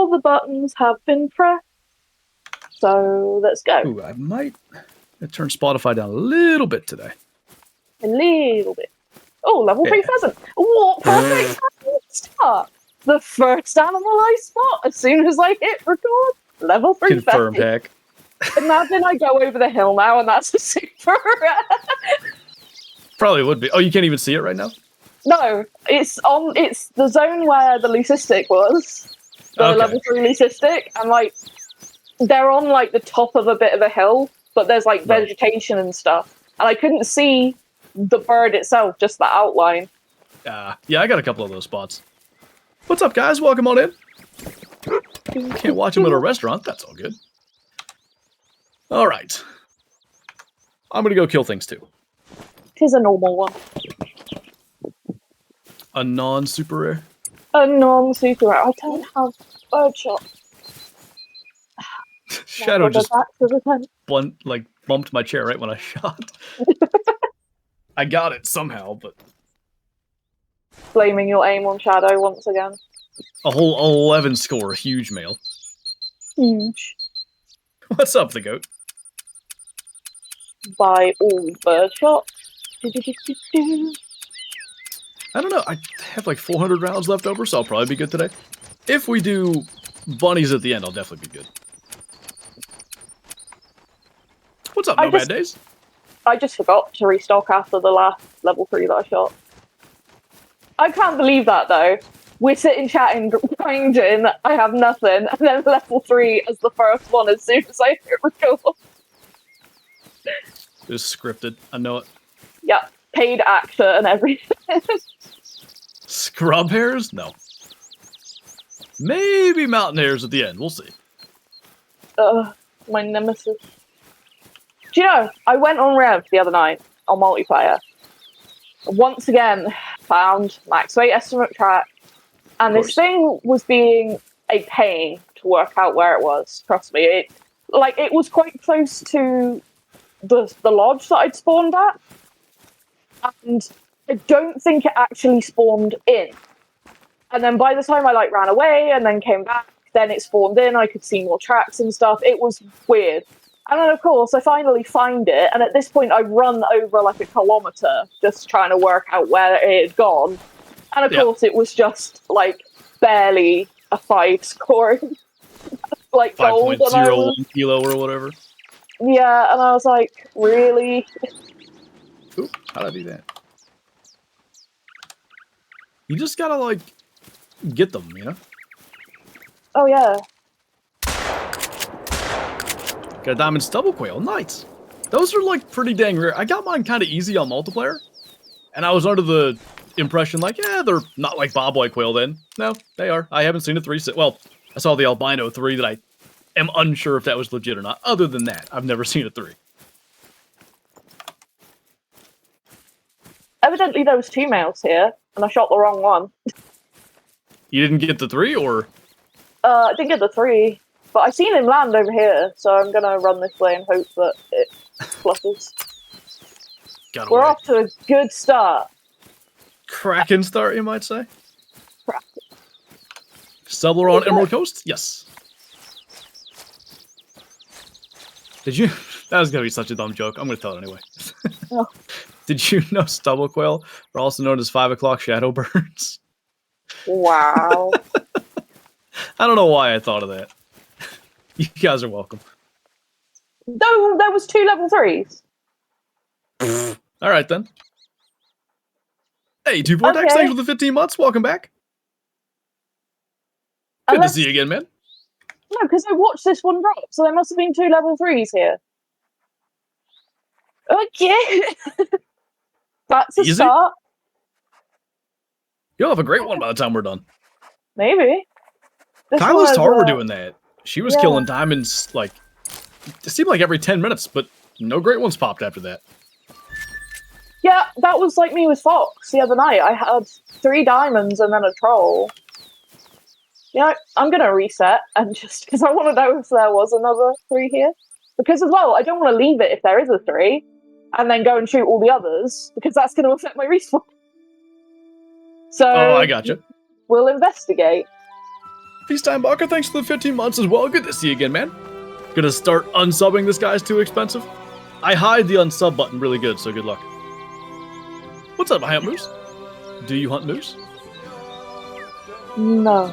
all the buttons have been pressed. So let's go. Ooh, I might turn Spotify down a little bit today. A little bit. Oh, level 3 pheasant. What perfect start. The first animal I spot as soon as I hit record. Level 3 Confirmed, pheasant. heck. Imagine I go over the hill now and that's a super. Probably would be. Oh, you can't even see it right now? No, it's the zone where the leucistic was. The level 3 leucistic, and like they're on like the top of a bit of a hill, but there's like vegetation and stuff. And I couldn't see the bird itself, just the outline. Yeah, I got a couple of those spots. What's up, guys? Welcome on in. Can't watch them at a restaurant. That's all good. All right. I'm going to go kill things, too. Tis a normal one. A non-super rare? A non-super rare. I don't have birdshot. Shadow just bumped my chair right when I shot. I got it somehow, but... Blaming your aim on Shadow once again. A whole 11 score, huge male. Huge. What's up, the goat? By all birdshot. I don't know, I have like 400 rounds left over, so I'll probably be good today. If we do bunnies at the end, I'll definitely be good. What's up, No Bad Days? I just forgot to restock after the last level 3 that I shot. I can't believe that, though. We're sitting chatting, grinding, I have nothing, and then level 3 as the first one as soon as I hit record. It's scripted, I know it. Yeah, paid actor and everything. Scrub hairs? No. Maybe mountain hairs at the end, we'll see. My nemesis. Do you know, I went on Rev the other night on multiplayer. Once again, found max weight estimate track, and this thing was being a pain to work out where it was. Trust me, it was quite close to the lodge that I'd spawned at, and I don't think it actually spawned in. And then by the time I ran away and then came back, then it spawned in. I could see more tracks and stuff. It was weird. And then, of course, I finally find it, and at this point I run over like a kilometre just trying to work out where it had gone. And of course it was just, barely a 5 scoring, gold. 5.01 kilo or whatever. Yeah, and I was like, really? Ooh, how'd I do that? You just gotta, get them, you know? Oh, yeah. Got a diamond stubble quail, nice. Those are pretty dang rare. I got mine kind of easy on multiplayer, and I was under the impression they're not like bobwhite quail then. No, they are. I haven't seen a 3. Well, I saw the albino 3 that I am unsure if that was legit or not. Other than that, I've never seen a 3. Evidently there was 2 males here, and I shot the wrong one. You didn't get the 3, or? I didn't get the 3. But I seen him land over here, so I'm gonna run this way and hope that it flutters. We're off to a good start. Cracking start, you might say? Cracking. Stubbler on Emerald Coast? Yes. Did you? That was gonna be such a dumb joke. I'm gonna tell it anyway. Oh. Did you know stubble quail are also known as 5 o'clock shadow birds? Wow. I don't know why I thought of that. You guys are welcome. No, there was 2 level 3s. All right, then. Hey, 2 Vortex, thanks for the 15 months. Welcome back. Good to see you again, man. No, because I watched this one drop, so there must have been 2 level 3s here. Okay. That's a start. You'll have a great one by the time we're done. Maybe. Kyla's Tar were doing that. She was killing diamonds, it seemed like every 10 minutes, but no great ones popped after that. Yeah, that was like me with Fox the other night. I had 3 diamonds and then a troll. Yeah, I'm going to reset, and just because I want to know if there was another 3 here. Because as well, I don't want to leave it if there is a 3, and then go and shoot all the others, because that's going to affect my respawn. So, I gotcha. We'll investigate. Peacetime Barker, thanks for the 15 months as well. Good to see you again, man. Gonna start unsubbing this guy's too expensive. I hide the unsub button really good, so good luck. What's up, I hunt moose? Do you hunt moose? No.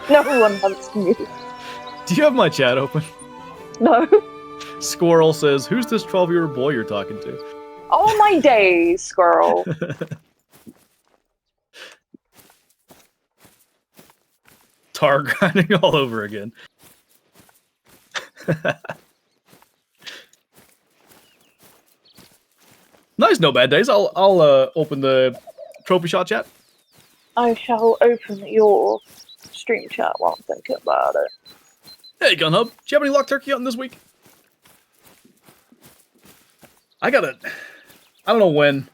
No one hunts moose. Do you have my chat open? No. Squirrel says, who's this 12-year-old boy you're talking to? Oh my days, Squirrel. Tar grinding all over again. Nice, no bad days. I'll open the trophy shot chat. I shall open your stream chat while I'm thinking about it. Hey, Gunhub, do you have any luck turkey hunting this week? I don't know when.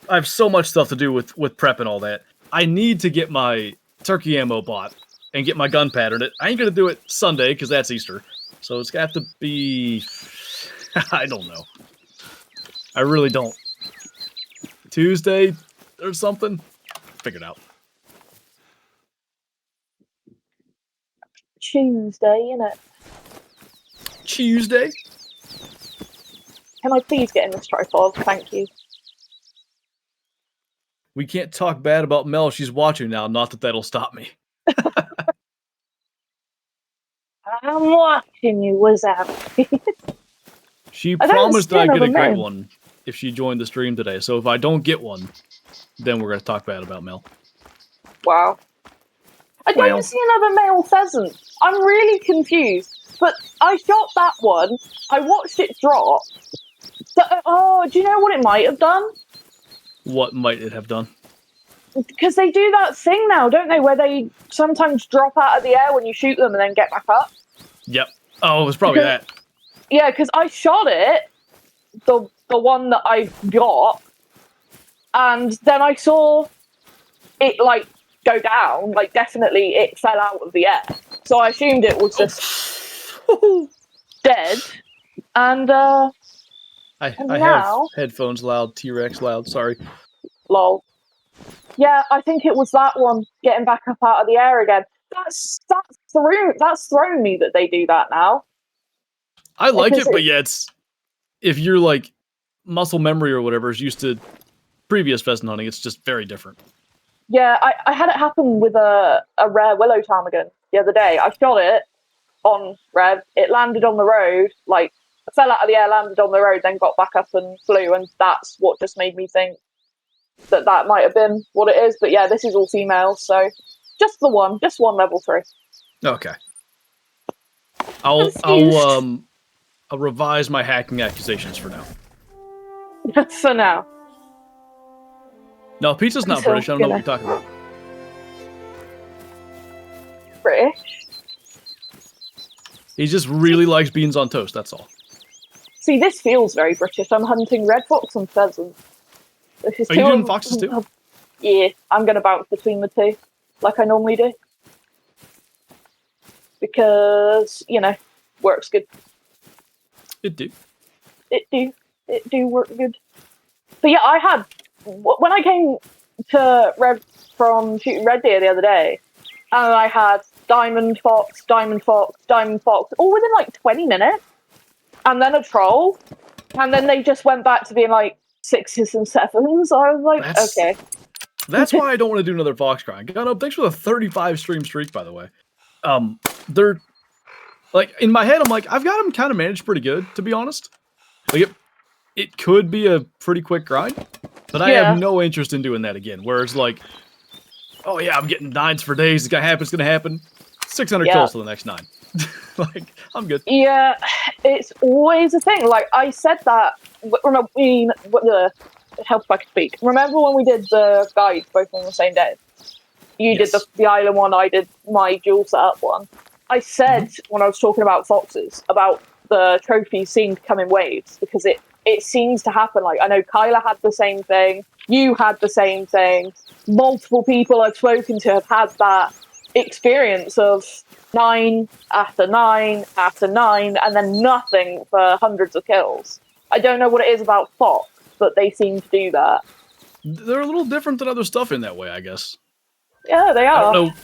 I have so much stuff to do with prep and all that. I need to get my turkey ammo bought and get my gun patterned. I ain't gonna do it Sunday because that's Easter. So it's gonna have to be. I don't know. I really don't. Tuesday or something. Figure it out. Tuesday, innit? Tuesday? Can I please get in this tripod? Thank you. We can't talk bad about Mel. She's watching now. Not that that'll stop me. I'm watching you, Wizard. She promised that I'd get a great one if she joined the stream today. So if I don't get one, then we're going to talk bad about Mel. Wow. I don't see another male pheasant. I'm really confused. But I shot that one. I watched it drop. Do you know what it might have done? What might it have done? Because they do that thing now, don't they? Where they sometimes drop out of the air when you shoot them and then get back up. Yep. Oh, it was probably that. Yeah, because I shot it, the one that I got, and then I saw it, like, go down. Like, definitely it fell out of the air. So I assumed it was just dead. And, I have headphones loud, T-Rex loud, sorry. Lol. Yeah, I think it was that one getting back up out of the air again. That's thrown me that they do that now. I like it, but yeah, it's if you're like muscle memory or whatever is used to previous pheasant hunting, it's just very different. Yeah, I had it happen with a rare willow ptarmigan the other day. I shot it on Rev. It landed on the road, like fell out of the air, landed on the road, then got back up and flew, and that's what just made me think that might have been what it is. But yeah, this is all females, so just one level 3. Okay. I'll revise my hacking accusations for now. For now. No, pizza's not British. I don't know what you're talking about. British? He just really likes beans on toast, that's all. See, this feels very British. I'm hunting red fox and pheasants. Are you doing foxes too? Yeah, I'm going to bounce between the two, like I normally do. Because, you know, works good. It do. It do work good. But yeah, I had, when I came to Red from shooting red deer the other day, and I had diamond fox, all within like 20 minutes, and then a troll, and then they just went back to being like 6s and 7s. I was like, okay. That's why I don't want to do another fox grind. God, thanks for the 35 stream streak, by the way. They're like in my head, I'm like, I've got them kind of managed pretty good, to be honest. Like it could be a pretty quick grind, but I have no interest in doing that again. Whereas like, oh yeah, I'm getting 9s for days. It's gonna happen. 600 kills for the next 9. Like, I'm good. Yeah, it's always a thing. Like I said that. Remember, it helps if I could speak. Remember when we did the guide both on the same day? You did the island one, I did my dual setup one. I said when I was talking about foxes, about the trophies seem to come in waves because it seems to happen. Like I know Kyla had the same thing, you had the same thing. Multiple people I've spoken to have had that experience of 9 after 9 after 9, and then nothing for hundreds of kills. I don't know what it is about fox, but they seem to do that. They're a little different than other stuff in that way, I guess. Yeah, they I are. don't know.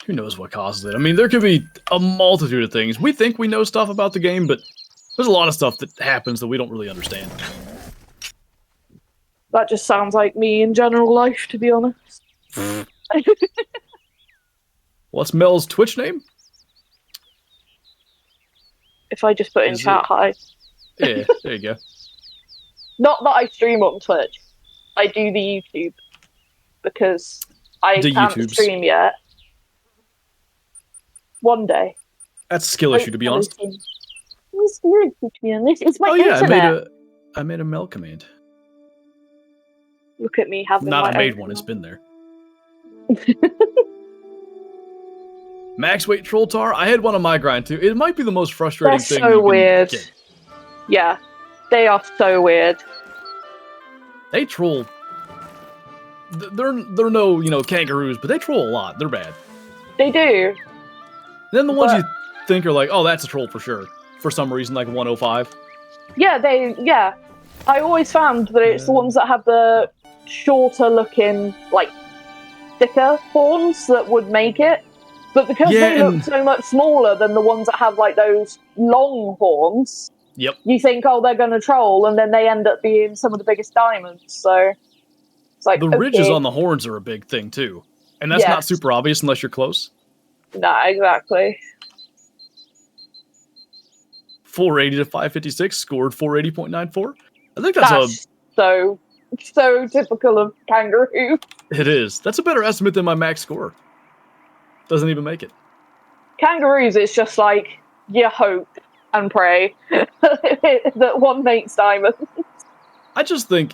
Who knows what causes it? I mean, there could be a multitude of things. We think we know stuff about the game, but there's a lot of stuff that happens that we don't really understand. That just sounds like me in general life, to be honest. What's Mel's Twitch name? If I just put in chat hi. Yeah, there you go. Not that I stream on Twitch. I do the YouTube because I can't stream yet. One day. That's a skill issue, to be honest. It's weird to be honest. It's my internet. I made a Mel command. Look at me having Not my I made own one, it's been there. Max weight troll tar. I had one on my grind too. It might be the most frustrating thing so you can weird. get. Yeah, they are so weird. They troll. They're no kangaroos, but they troll a lot. They're bad. They do. Then the ones you think are like, oh, that's a troll for sure. For some reason, like 105. Yeah. I always found that it's the ones that have the shorter looking, like, thicker horns that would make it. But because they look so much smaller than the ones that have, like, those long horns, you think, oh, they're going to troll, and then they end up being some of the biggest diamonds. So it's like, the ridges on the horns are a big thing, too. And that's not super obvious unless you're close. Nah, exactly. 480 to 556, scored 480.94. I think that's so typical of kangaroo. It is. That's a better estimate than my max score. Doesn't even make it. Kangaroos, it's just like, you hope and pray that one makes diamonds. I just think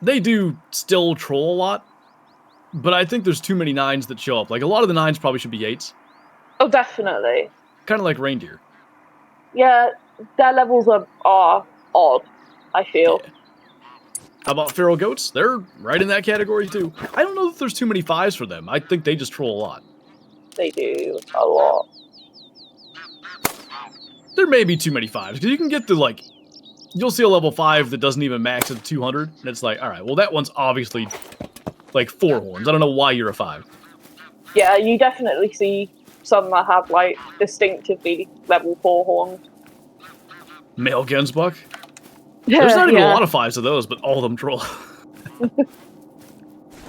they do still troll a lot, but I think there's too many 9s that show up. Like, a lot of the 9s probably should be 8s. Oh, definitely. Kind of like reindeer. Yeah, their levels are odd, I feel. Yeah. How about feral goats? They're right in that category, too. I don't know if there's too many 5s for them. I think they just troll a lot. They do a lot. There may be too many 5s, because you can get to, like, you'll see a level 5 that doesn't even max at 200, and it's like, alright, well, that one's obviously, like, 4 horns. I don't know why you're a 5. Yeah, you definitely see some that have, like, distinctively level 4 horns. Male Gensbuck? There's not even a lot of 5s of those, but all of them troll.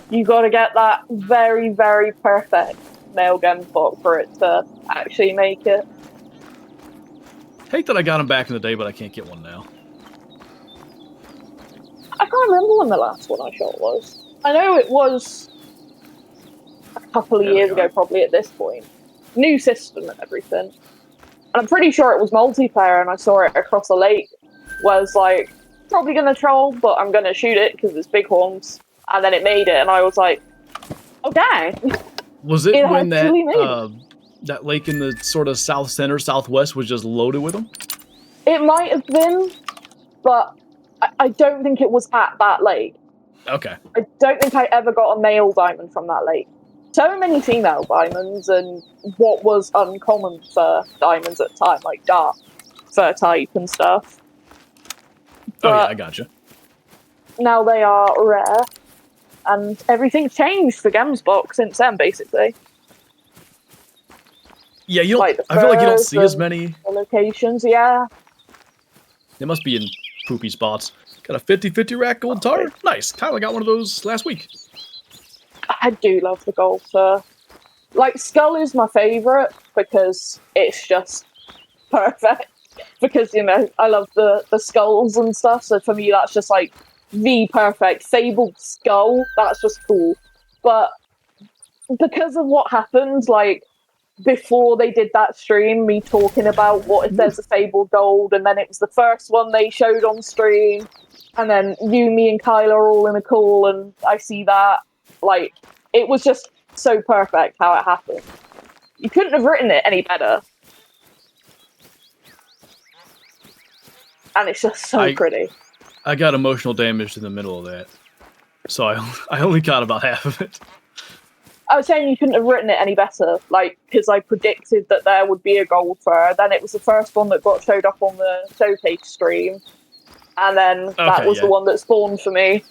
You gotta get that very, very perfect male Gensbuck for it to actually make it. Hate that I got him back in the day, but I can't get one now. I can't remember when the last one I shot was. I know it was a couple of years ago, probably at this point. New system and everything. And I'm pretty sure it was multiplayer, and I saw it across a lake. Was like, probably gonna troll, but I'm gonna shoot it because it's big horns. And then it made it, and I was like, oh dang. Was it when that lake in the sort of south center, southwest was just loaded with them? It might have been, but I don't think it was at that lake. Okay. I don't think I ever got a male diamond from that lake. So many female diamonds, and what was uncommon for diamonds at the time, like dark fur type and stuff. But yeah, I gotcha. Now they are rare, and everything's changed for Gemsbox since then, basically. Yeah, you don't. Like I feel like you don't see as many locations. Yeah, they must be in poopy spots. Got a 50-50 rack gold tar. Nice. Tyler got one of those last week. I do love the gold fur. Like, Skull is my favourite because it's just perfect. Because, you know, I love the skulls and stuff, so for me that's just like the perfect fabled skull. That's just cool. But because of what happened, like, before they did that stream, me talking about what if there's a fabled gold, and then it was the first one they showed on stream, and then you, me, and Kyle are all in a call, and I see that. Like, it was just so perfect how it happened. You couldn't have written it any better. And it's just so pretty. I got emotional damage in the middle of that. So I only got about half of it. I was saying you couldn't have written it any better, like, because I predicted that there would be a gold fur. Then it was the first one that got showed up on the showcase stream. And then that was the one that spawned for me.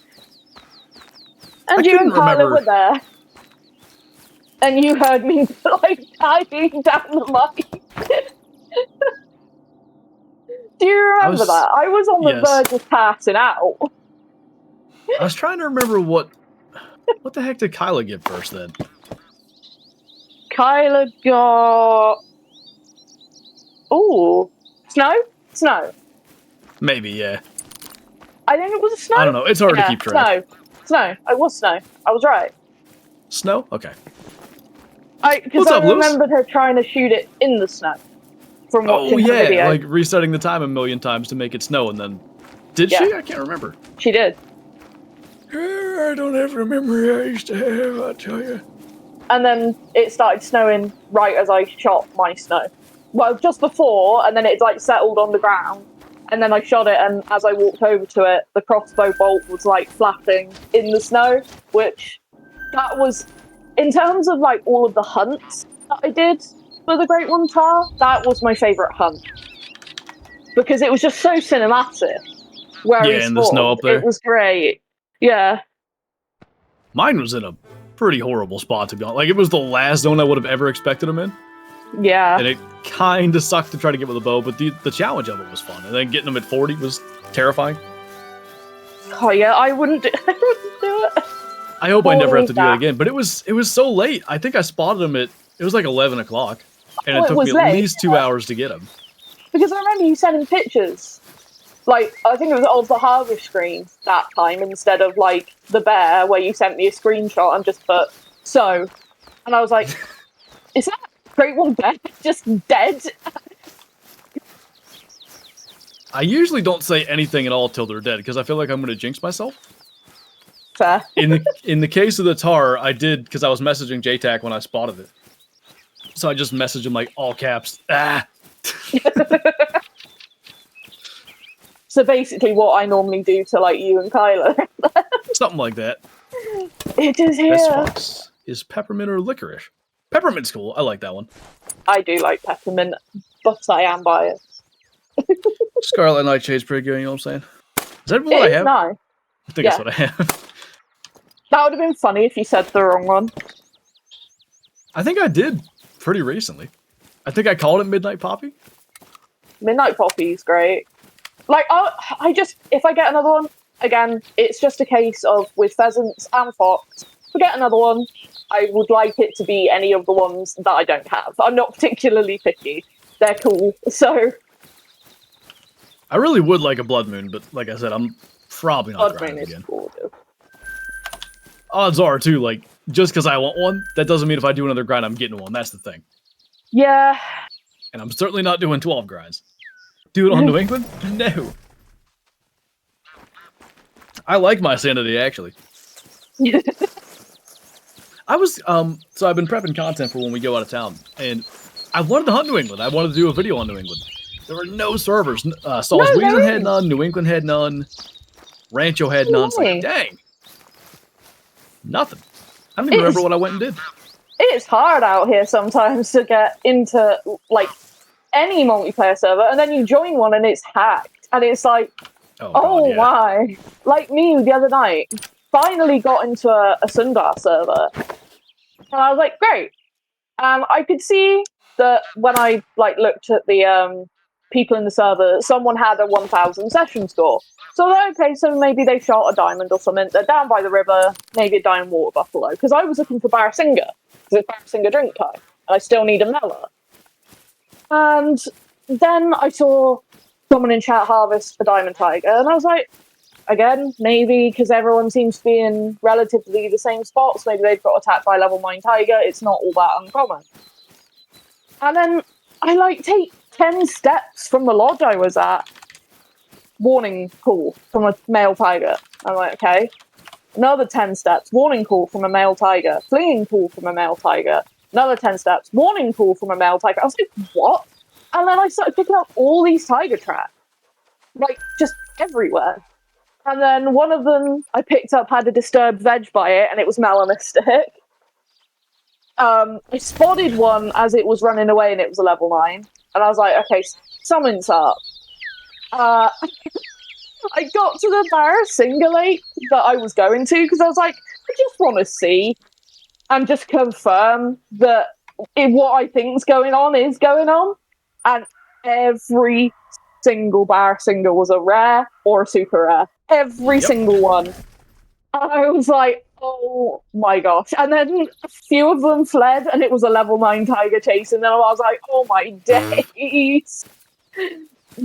And you and Kyla were there. And you heard me, like, diving down the mic. Do you remember that? I was on the verge of passing out. I was trying to remember what the heck did Kyla get first then? Kyla got... Ooh. Snow? Snow. Maybe, yeah. I think it was a snow. I don't know. It's hard to keep track. Snow. It was snow. I was right. Snow? Okay. Because I remembered her trying to shoot it in the snow from watching her video. Like resetting the time a million times to make it snow, and then... Did she? I can't remember. She did. I don't have a memory I used to have, I'll tell you. And then it started snowing right as I shot my snow. Well, just before, and then it like settled on the ground. And then I shot it, and as I walked over to it, the crossbow bolt was like flapping in the snow, which that was, in terms of like all of the hunts that I did for the Great One Tower, that was my favourite hunt. Because it was just so cinematic. Yeah, in the snow up there. It was great. Yeah. Mine was in a pretty horrible spot, to be honest. Like, it was the last zone I would have ever expected him in. Yeah. And it kind of sucked to try to get with a bow, but the challenge of it was fun. And then getting them at 40 was terrifying. Oh, yeah, I wouldn't do it. I hope I never have to do that again. But it was so late. I think I spotted him at, it was like 11 o'clock. And it took me at least 2 hours to get him. Because I remember you sending pictures. Like, I think it was of the harvest screen that time instead of, like, the bear where you sent me a screenshot and just put, so. And I was like, is that Great One Bear just dead? I usually don't say anything at all till they're dead because I feel like I'm going to jinx myself. Fair. In the case of the tar, I did because I was messaging JTAC when I spotted it. So I just messaged him like all caps. Ah. So basically what I normally do to like you and Kyla. Something like that. It is here. Best fox is peppermint or licorice. Peppermint's cool. I like that one. I do like peppermint, but I am biased. Scarlet Nightshade's pretty good, you know what I'm saying? Is that what I have? Nice. I think that's what I have. That would have been funny if you said the wrong one. I think I did pretty recently. I think I called it Midnight Poppy. Midnight Poppy is great. Like, I just, if I get another one, again, it's just a case of with pheasants and fox, if I get another one, I would like it to be any of the ones that I don't have. I'm not particularly picky. They're cool, so... I really would like a Blood Moon, but like I said, I'm probably not grinding again. Gorgeous. Odds are, too, like, just because I want one, that doesn't mean if I do another grind, I'm getting one. That's the thing. Yeah. And I'm certainly not doing 12 grinds. Do it on New England? No. I like my sanity, actually. I was, so I've been prepping content for when we go out of town, and I wanted to hunt New England. I wanted to do a video on New England. There were no servers. Salzwedel had none, New England had none, Rancho had none. It's like, dang. Nothing. I don't even remember what I went and did. It's hard out here sometimes to get into, like, any multiplayer server, and then you join one and it's hacked. And it's like, why? Like me the other night, finally got into a Sundar server. And I was like, great. And I could see that when I like looked at the people in the server, someone had a 1,000 session score. So I was like, okay, so maybe they shot a diamond or something. They're down by the river, maybe a diamond water buffalo. Because I was looking for Barasinger, because it's Barasinger drink time. And I still need a Mela. And then I saw someone in chat harvest a diamond tiger. And I was like, again, maybe because everyone seems to be in relatively the same spots. Maybe they've got attacked by a level 9 tiger. It's not all that uncommon. And then I like take 10 steps from the lodge I was at. Warning call from a male tiger. I'm like, okay. Another 10 steps. Warning call from a male tiger. Fleeing call from a male tiger. Another 10 steps. Warning call from a male tiger. I was like, what? And then I started picking up all these tiger tracks. Like, just everywhere. And then one of them I picked up had a disturbed veg by it, and it was melanistic. I spotted one as it was running away, and it was a level 9. And I was like, okay, something's up. I got to the Barasinger Lake that I was going to, because I was like, I just want to see and just confirm that what I think's going on is going on. And every single bar single was a rare or a super rare. Every single one. And I was like, oh my gosh. And then a few of them fled, and it was a level 9 tiger chase. And then I was like, oh my days.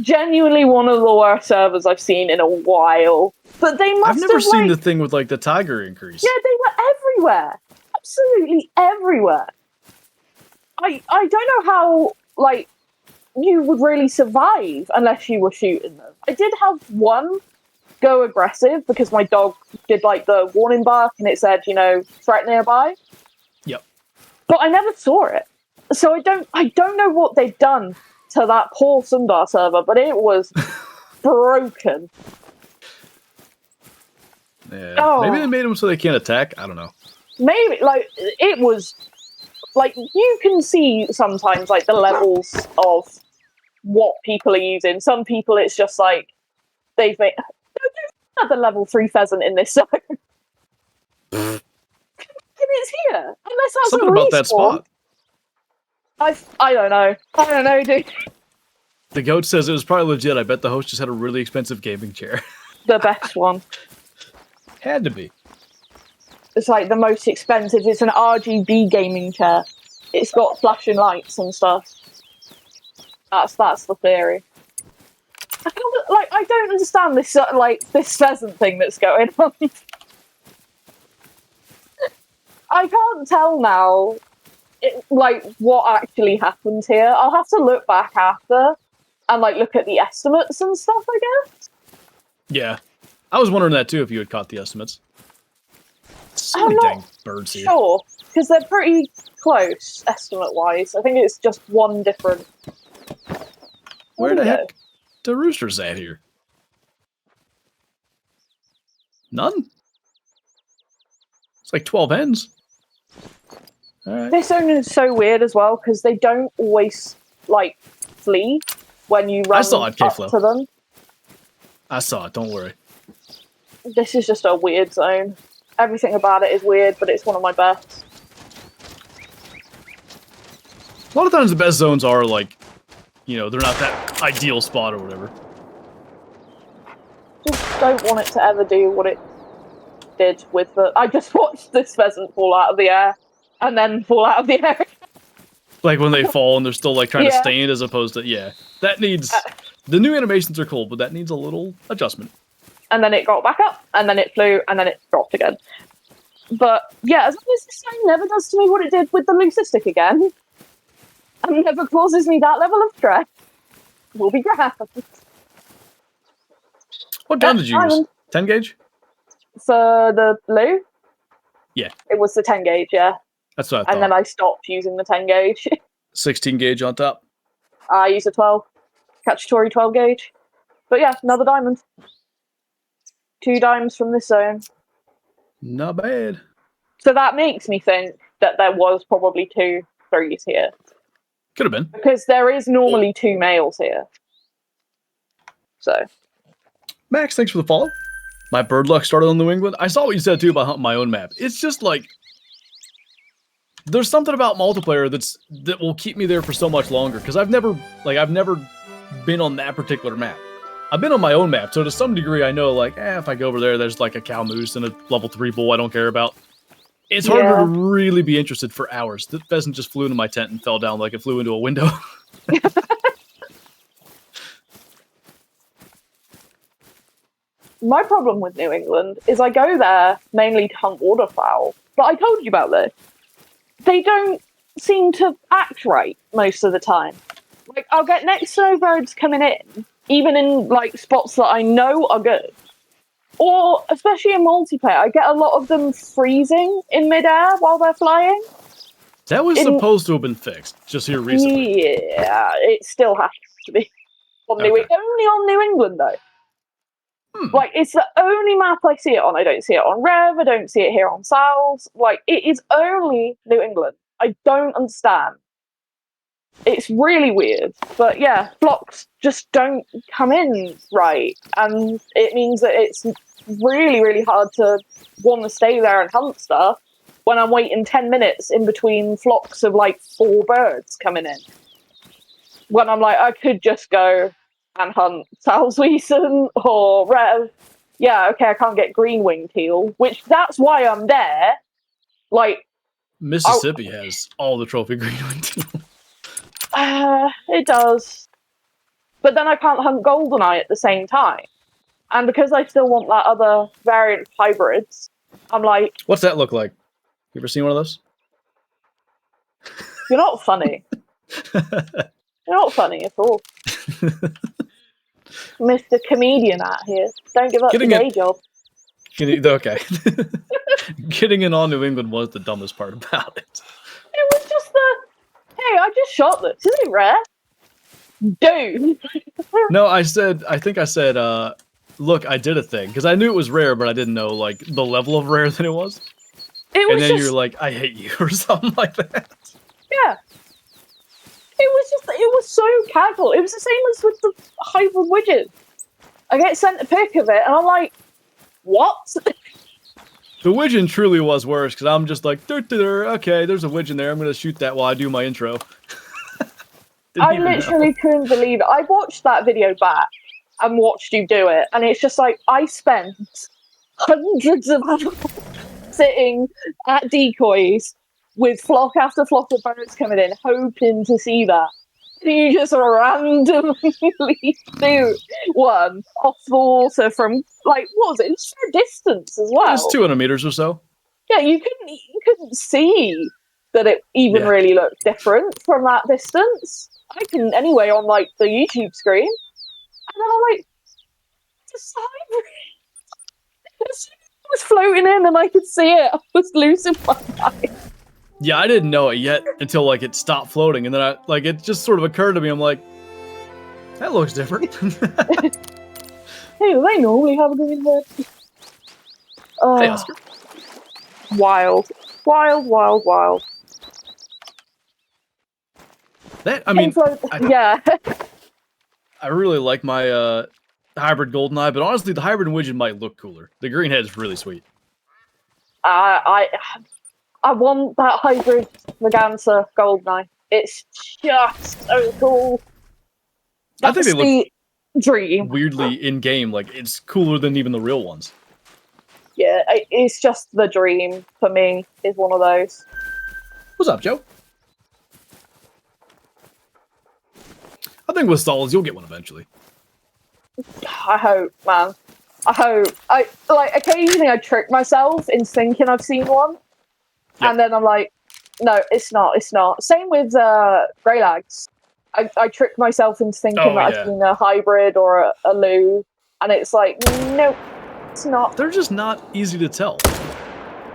Genuinely one of the worst servers I've seen in a while. But they must have, I've never seen the thing with, like, the tiger increase. Yeah, they were everywhere. Absolutely everywhere. I don't know how, like, you would really survive unless you were shooting them. I did have one go aggressive because my dog did, like, the warning bark and it said, you know, threat nearby. Yep. But I never saw it. So I don't know what they've done to that poor Sundar server, but it was broken. Yeah. Oh. Maybe they made them so they can't attack. I don't know. Maybe, like, it was, like, you can see sometimes, like, the levels of what people are using. Some people, it's just like, they've made... There's another level 3 pheasant in this zone. And it's here. Unless that's something a about respawn. that spot. I don't know. I don't know, dude. The goat says it was probably legit. I bet the host just had a really expensive gaming chair. The best one. Had to be. It's like the most expensive. It's an RGB gaming chair. It's got flashing lights and stuff. That's the theory. I don't understand this this pheasant thing that's going on. I can't tell now, what actually happened here. I'll have to look back after and look at the estimates and stuff, I guess. Yeah, I was wondering that too if you had caught the estimates. So many dang birds here. Sure, because they're pretty close estimate-wise. I think it's just one different. Where the heck the roosters at here? None. It's like 12 hens. All right. This zone is so weird as well because they don't always flee when you run up to them. I saw it. Don't worry. This is just a weird zone. Everything about it is weird, but it's one of my best. A lot of times the best zones are they're not that ideal spot or whatever. Just don't want it to ever do what it did with the... I just watched this pheasant fall out of the air and then fall out of the air. Like when they fall and they're still trying to stand as opposed to... That needs... the new animations are cool, but that needs a little adjustment. And then it got back up, and then it flew, and then it dropped again. But yeah, as long as this game never does to me what it did with the leucistic again, and never causes me that level of stress, we'll be grand. What gun did you use? 10 gauge? For the blue? Yeah. It was the 10 gauge, yeah. That's what I thought. And then I stopped using the 10 gauge. 16 gauge on top. I used a 12. Cacciatore 12 gauge. But yeah, another diamond. 2 dimes from this zone. Not bad. So that makes me think that there was probably 2 threes here. Could have been. Because there is normally 2 males here. So. Max, thanks for the follow. My bird luck started on New England. I saw what you said too about hunting my own map. It's just there's something about multiplayer that will keep me there for so much longer. Because I've never been on that particular map. I've been on my own map, so to some degree I know, if I go over there, there's a cow moose and a level 3 bull I don't care about. It's harder to really be interested for hours. The pheasant just flew into my tent and fell down like it flew into a window. My problem with New England is I go there mainly to hunt waterfowl. But I told you about this. They don't seem to act right most of the time. I'll get next to birds coming in, even in spots that I know are good. Or, especially in multiplayer, I get a lot of them freezing in midair while they're flying. That was supposed to have been fixed just here recently. Yeah, it still has to be. Only on New England, though. It's the only map I see it on. I don't see it on Rev, I don't see it here on Sal's. It is only New England. I don't understand. It's really weird. But yeah, flocks just don't come in right. And it means that it's really, really hard to want to stay there and hunt stuff when I'm waiting 10 minutes in between flocks of like 4 birds coming in. When I'm like, I could just go and hunt Salzwiesen or Rev. Yeah, okay, I can't get green-winged teal, which that's why I'm there. Like, Mississippi has all the trophy green-winged teal. It does. But then I can't hunt goldeneye at the same time. And because I still want that other variant of hybrids, I'm like... What's that look like? You ever seen one of those? You're not funny. You're not funny at all. Mr. Comedian out here. Don't give up the day job. Okay. Getting in on New England was the dumbest part about it. It was just hey, I just shot this. Is it rare? Dude. No, I think I said, look, I did a thing. Because I knew it was rare, but I didn't know, like, the level of rare that it was. And then you're like, I hate you, or something like that. Yeah. It was so casual. It was the same as with the hybrid widget. I get sent a pic of it, and I'm like, what? The widgeon truly was worse, because I'm just like, okay, there's a widgeon there. I'm going to shoot that while I do my intro. I literally couldn't believe it. I watched that video back and watched you do it, and it's just like, I spent hundreds of hours sitting at decoys with flock after flock of birds coming in, hoping to see that. And you just randomly shoot one off the water from, like, what was it? It's a distance as well. It's 200 meters or so. Yeah, you couldn't see that it even really looked different from that distance. I couldn't anyway on, like, the YouTube screen. And then I'm like, it's hybrid. It was floating in and I could see it. I was losing my mind. Yeah, I didn't know it yet until, like, it stopped floating. And then it just sort of occurred to me. I'm like, that looks different. Hey, they normally have a green bird. Hey, Oscar. Wild. Wild, wild, wild. Yeah. I really like my hybrid goldeneye, but honestly, the hybrid widget might look cooler. The green head's really sweet. I want that hybrid Merganser goldeneye. It's just so cool. That's I think they look dream. Weirdly in game, like it's cooler than even the real ones. Yeah, it's just the dream for me. Is one of those. What's up, Joe? I think with solids, you'll get one eventually. I hope, man. I hope. Occasionally I trick myself in thinking I've seen one. Yep. And then I'm like, no, it's not. Same with Greylags. I trick myself into thinking that I've seen a hybrid or a Lou. And it's like, nope, it's not. They're just not easy to tell.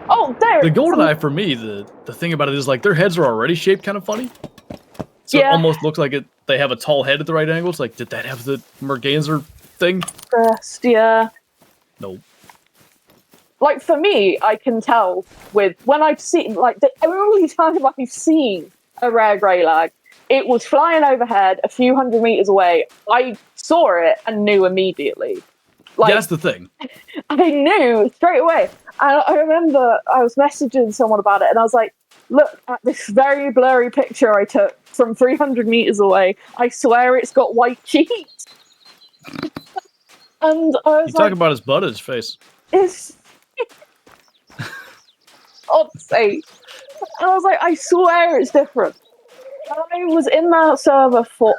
Oh, there. The goldeneye for me, the thing about it is like their heads are already shaped kind of funny. So it almost looks like they have a tall head at the right angles. Like, did that have the Merganser thing? Crest, yeah. Nope. Like, for me, I can tell when I've seen, like, the only time I've seen a rare Greylag, it was flying overhead a few hundred meters away. I saw it and knew immediately. Like, that's the thing. I knew straight away. And I remember I was messaging someone about it, and I was like, look at this very blurry picture I took from 300 meters away. I swear it's got white cheeks. And I was talk about his butt at his face. It's... God's sake. And I was like, I swear it's different. And I was in that server for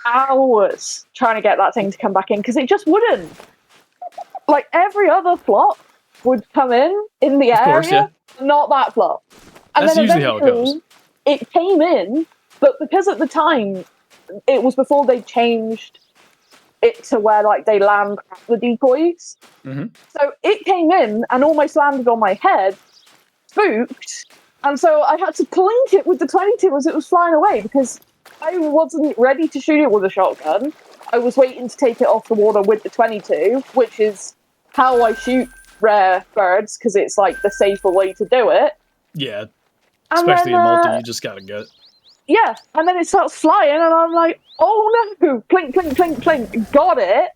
hours trying to get that thing to come back in, because it just wouldn't. Like, every other flock would come in the area, not that flock. And that's then usually how it goes. It came in, but because at the time, it was before they changed it to where, like, they land at the decoys. Mm-hmm. So it came in and almost landed on my head, spooked, and so I had to plink it with the 22 as it was flying away, because I wasn't ready to shoot it with a shotgun. I was waiting to take it off the water with the 22, which is how I shoot rare birds, because it's, like, the safer way to do it. Yeah, especially in multi, you just gotta get it. Yeah, and then it starts flying, and I'm like, oh no! Clink, clink, clink, clink. Got it.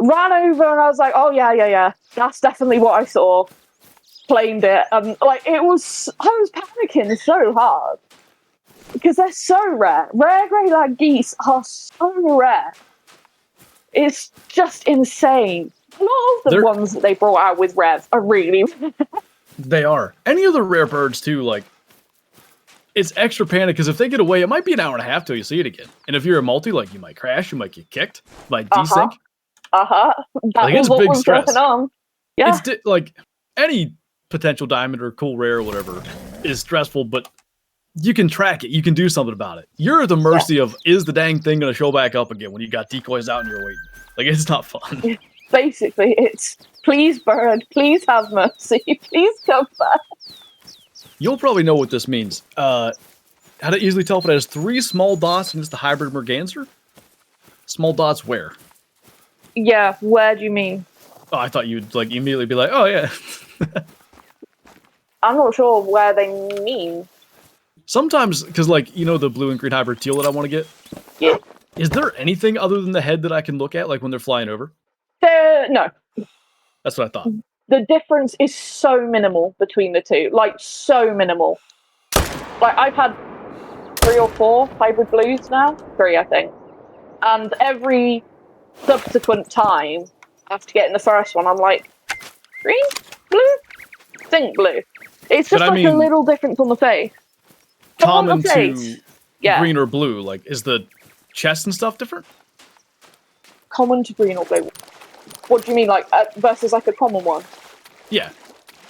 Ran over and I was like, oh yeah, that's definitely what I saw. Claimed it, and like I was panicking so hard because they're so rare. Rare grey lag geese are so rare. It's just insane. A lot of the ones that they brought out with Rev are really rare. They are. Any of the rare birds too, like it's extra panic because if they get away, it might be an hour and a half till you see it again. And if you're a multi, like you might crash, you might get kicked, might desync. That like, was what was going on. Yeah. It's like any potential diamond or cool rare or whatever is stressful, but you can track it. You can do something about it. You're at the mercy of, is the dang thing going to show back up again when you got decoys out and you're waiting? Like, it's not fun. Basically, it's, please bird, please have mercy, please come back. You'll probably know what this means. How to easily tell if it has 3 small dots and it's the hybrid merganser? Small dots where? Yeah, where do you mean? Oh, I thought you'd like immediately be like, oh yeah. I'm not sure where they mean. Sometimes, because like, you know the blue and green hybrid teal that I want to get? Yeah. Is there anything other than the head that I can look at, like when they're flying over? No. That's what I thought. The difference is so minimal between the two. Like, so minimal. Like, I've had 3 or 4 hybrid blues now. 3, I think. And every subsequent time, after getting the first one, I'm like, green? Blue? Think blue. It's just like a little difference on the face. Common to green or blue, like, is the chest and stuff different? Common to green or blue? What do you mean, like, versus like a common one? Yeah.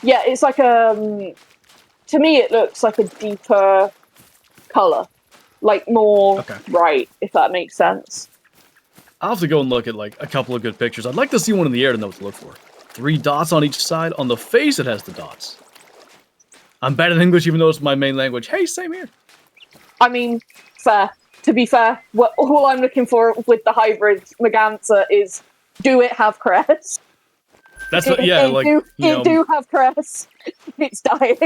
Yeah, it's like to me it looks like a deeper colour. Like more bright, if that makes sense. I'll have to go and look at like a couple of good pictures. I'd like to see one in the air to know what to look for. 3 dots on each side. On the face it has the dots. I'm bad at English even though it's my main language. Hey, same here. I mean, fair. To be fair, all I'm looking for with the hybrid Merganser is, do it have crest? That's what, yeah, like, it do have crest. It's dying.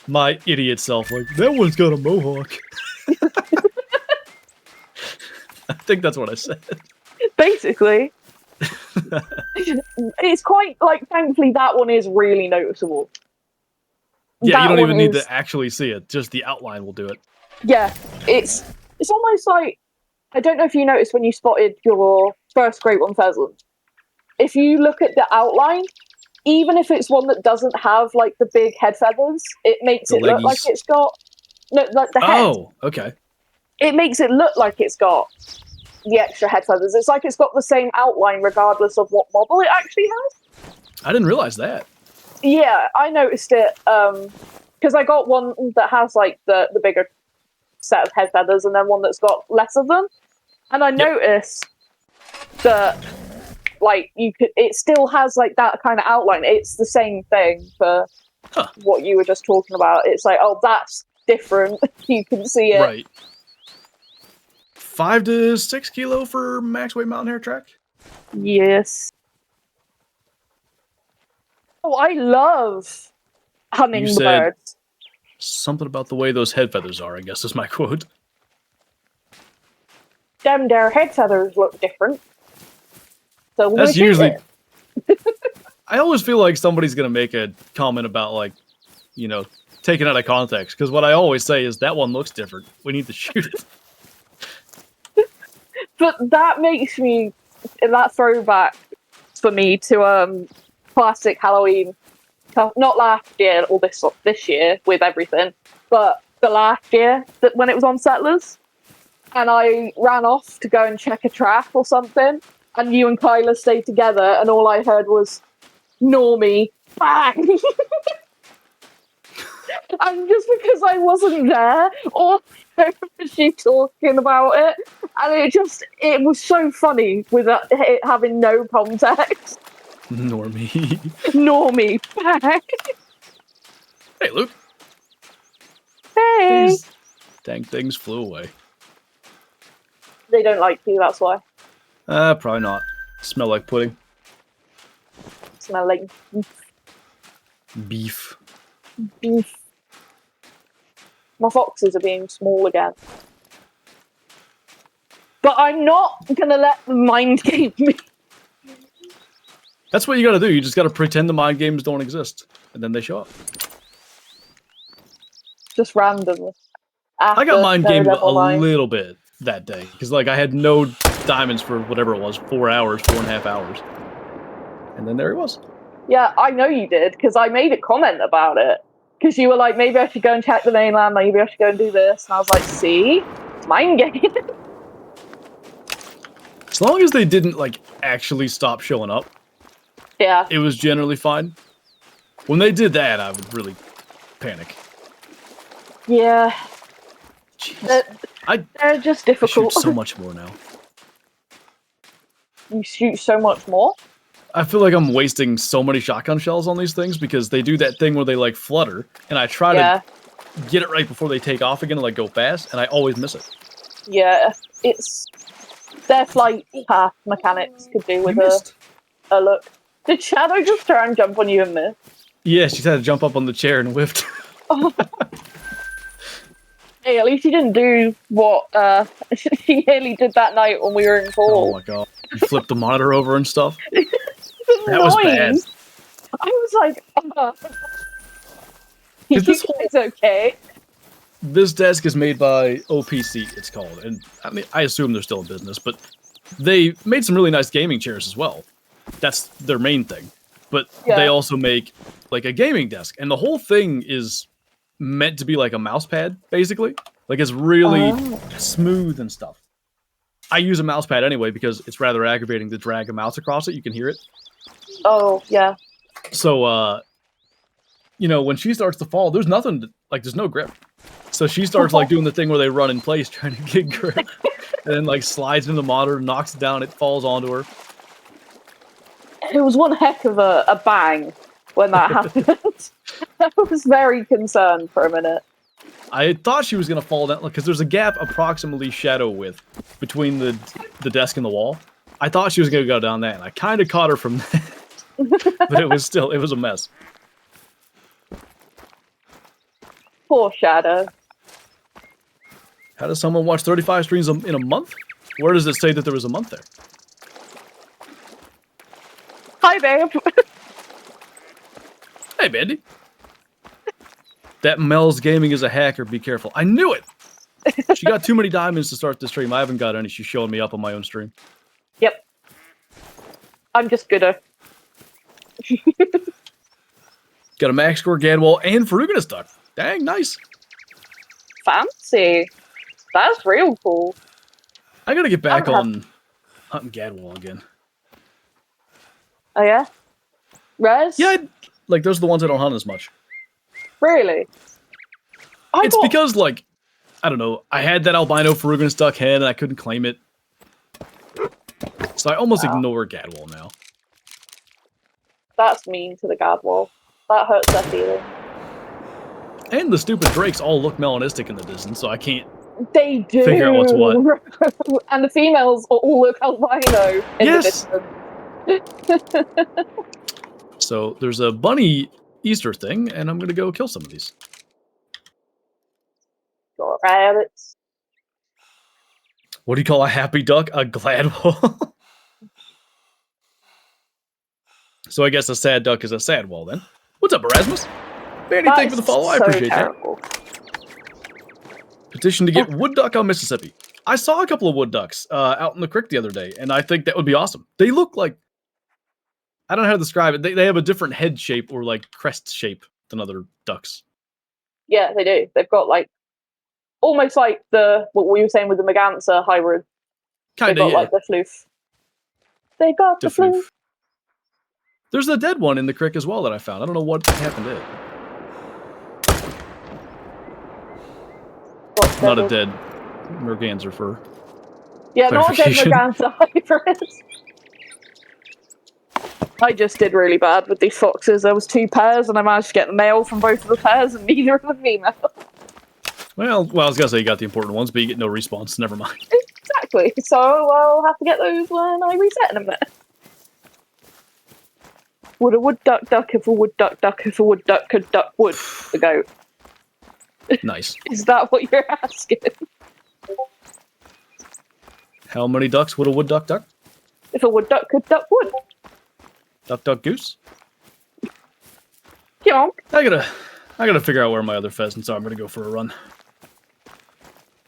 My idiot self, like, that one's got a mohawk. I think that's what I said. Basically. It's quite, like, thankfully that one is really noticeable. Yeah, you don't even need to actually see it. Just the outline will do it. Yeah, it's almost like, I don't know if you noticed when you spotted your first Great One pheasant. If you look at the outline, even if it's one that doesn't have like the big head feathers, it makes it look like it's got like the head. Oh, okay. It makes it look like it's got the extra head feathers. It's like it's got the same outline regardless of what model it actually has. I didn't realize that. Yeah, I noticed it because I got one that has like the bigger set of head feathers and then one that's got less of them. And I noticed that like it still has like that kind of outline. It's the same thing for what you were just talking about. It's like, oh, that's different. You can see it. Right. 5 to 6 kilo for max weight mountain hare track? Yes. Oh, I love hummingbirds. Something about the way those head feathers are, I guess is my quote. Them their head feathers look different. So that's usually... I always feel like somebody's going to make a comment about, like, you know, taken out of context. Because what I always say is, that one looks different. We need to shoot it. But that makes me... That throwback for me to classic Halloween. Not last year or this year with everything. But the last year when it was on Settlers. And I ran off to go and check a track or something. And you and Kyla stayed together, and all I heard was, Normie, bang! And just because I wasn't there, all I heard was you talking about it, and it was so funny with it having no context. Normie. Normie, bang! Hey, Luke. Hey! These dang things flew away. They don't like you, that's why. Probably not. Smell like pudding. Smell like beef. Beef. My foxes are being small again. But I'm not gonna let them mind game me. That's what you gotta do. You just gotta pretend the mind games don't exist. And then they show up. Just randomly. I got mind gamed a line. little bit that day. Because, like, I had no diamonds for whatever it was. 4 hours, 4.5 hours. And then there he was. Yeah, I know you did, because I made a comment about it. Because you were like, maybe I should go and check the mainland, maybe I should go and do this. And I was like, see? It's mind game. As long as they didn't, like, actually stop showing up, Yeah. it was generally fine. When they did that, I would really panic. Yeah. Jeez. They're just I difficult. shoot so much more now. You shoot so much more? I feel like I'm wasting so many shotgun shells on these things because they do that thing where they, like, flutter, and I try to get it right before they take off again and, like, go fast, and I always miss it. Yeah, it's... Their flight path mechanics could do with a look. Did Shadow just try and jump on you and miss? Yeah, she had to jump up on the chair and whiffed. Hey, at least you didn't do what she nearly did that night when we were in call. Oh my god. You flipped the monitor over and stuff? That was bad. I was like, you this guys okay? This desk is made by OPC, it's called. And I mean, I assume they're still in business, but they made some really nice gaming chairs as well. That's their main thing. But they also make, like, a gaming desk. And the whole thing is meant to be like a mouse pad, basically. Like, it's really smooth and stuff. I use a mouse pad anyway because it's rather aggravating to drag a mouse across it. You can hear it. Oh, yeah. So, you know, when she starts to fall, there's nothing, there's no grip. So she starts, like, doing the thing where they run in place trying to get grip. And then, like, slides into the monitor, knocks it down, it falls onto her. It was one heck of a bang when that happened. I was very concerned for a minute. I thought she was going to fall down, because there's a gap approximately shadow width between the desk and the wall. I thought she was going to go down that, and I kind of caught her from that. But it was a mess. Poor Shadow. How does someone watch 35 streams in a month? Where does it say that there was a month there? Hi, babe. Hey, Bandy. That Mels Gaming is a hacker. Be careful. I knew it. She got too many diamonds to start the stream. I haven't got any. She's showing me up on my own stream. Yep. I'm just gooder. Got a max score, Gadwall, and Ferruginous Duck. Dang, nice. Fancy. That's real cool. I gotta get back on hunting Gadwall again. Oh, yeah? Res? Yeah, like, those are the ones I don't hunt as much. Really? It's because, like, I don't know, I had that albino Ferruginous Duck head and I couldn't claim it. So I almost ignore Gadwall now. That's mean to the Gadwall. That hurts their feelings. And the stupid drakes all look melanistic in the distance, so I can't They do. figure out what's what. And the females all look albino in the distance. So there's a bunny Easter thing, and I'm gonna go kill some of these. Got rabbits. What do you call a happy duck? A Gladwall? So I guess a sad duck is a sad wall then. What's up, Erasmus? Bandy, thank you for the follow. I appreciate that. Petition to get wood duck on Mississippi. I saw a couple of wood ducks out in the creek the other day, and I think that would be awesome. They look like, I don't know how to describe it. They have a different head shape or like crest shape than other ducks. Yeah, they do. They've got like almost like what we were saying with the Merganser hybrid. Kind They've of, got like the floof. They got the floof. There's a dead one in the creek as well that I found. I don't know what happened to it. Not a dead Merganser fur. Yeah, not a dead Merganser hybrid. I just did really bad with these foxes. There was 2 pairs, and I managed to get the male from both of the pairs, and neither of the female. Well, I was gonna say you got the important ones, but you get no response. Never mind. Exactly. So I'll have to get those when I reset them there. Would a wood duck duck if a wood duck duck if a wood duck could duck wood? The goat. Nice. Is that what you're asking? How many ducks would a wood duck duck? If a wood duck could duck wood. Duck, duck, goose. Yeah. I gotta figure out where my other pheasants are. I'm gonna go for a run.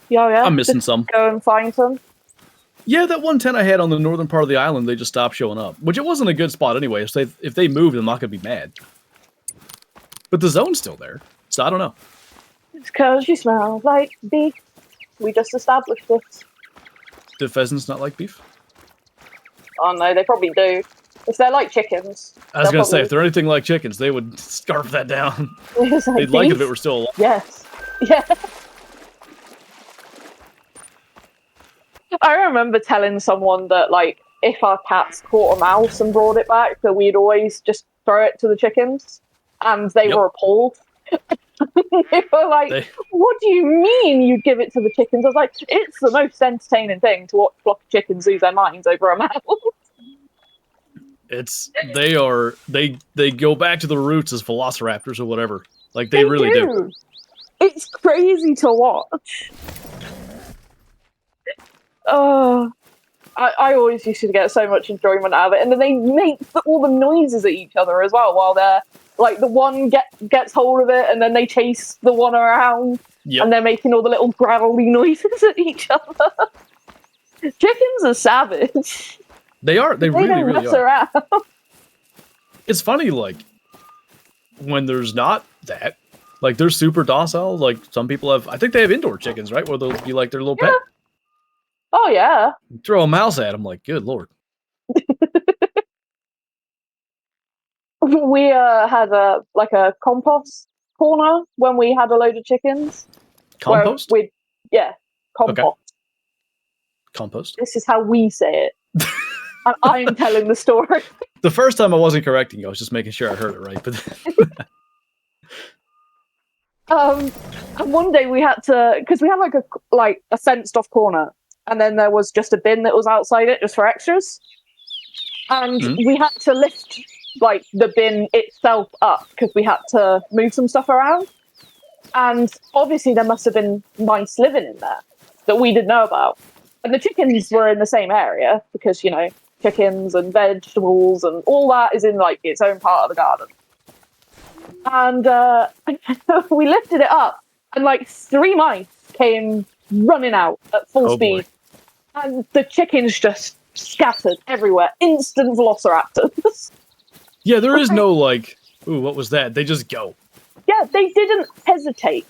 Yeah. I'm missing Just some. go and find some. Yeah, that one tent I had on the northern part of the island, they just stopped showing up. Which it wasn't a good spot anyway, so if they moved, I'm not gonna be mad. But the zone's still there, so I don't know. It's because you smell like beef. We just established this. Do pheasants not like beef? Oh no, they probably do. If they're like chickens. I was gonna say, if they're anything like chickens, they would scarf that down. They'd like it if it were still alive. Yes. Yeah. I remember telling someone that, like, if our cats caught a mouse and brought it back, that we'd always just throw it to the chickens. And they were appalled. They were like, what do you mean you'd give it to the chickens? I was like, it's the most entertaining thing to watch a flock of chickens lose their minds over a mouse. They go back to the roots as velociraptors or whatever. Like, they really do. It's crazy to watch. I always used to get so much enjoyment out of it. And then they make all the noises at each other as well while they're, like, the one gets hold of it and then they chase the one around. Yep. And they're making all the little growly noises at each other. Chickens are savage. They are. They really, don't really mess are. Around. It's funny, like, when there's not that, like, they're super docile. Like, some people have, I think they have indoor chickens, right? Where they'll be like their little pet. Oh, yeah. Throw a mouse at them, like, good lord. We had a compost corner when we had a load of chickens. Compost? Compost. Okay. Compost. This is how we say it. And I'm telling the story. The first time I wasn't correcting you, I was just making sure I heard it right. But and one day we had to, because we had a fenced off corner, and then there was just a bin that was outside it just for extras, and we had to lift the bin itself up because we had to move some stuff around, and obviously there must have been mice living in there that we didn't know about, and the chickens were in the same area because, you know, chickens and vegetables and all that is in its own part of the garden. And we lifted it up, and 3 mice came running out at full speed. Boy. And the chickens just scattered everywhere. Instant velociraptors. Yeah, there is no ooh, what was that? They just go. Yeah, they didn't hesitate.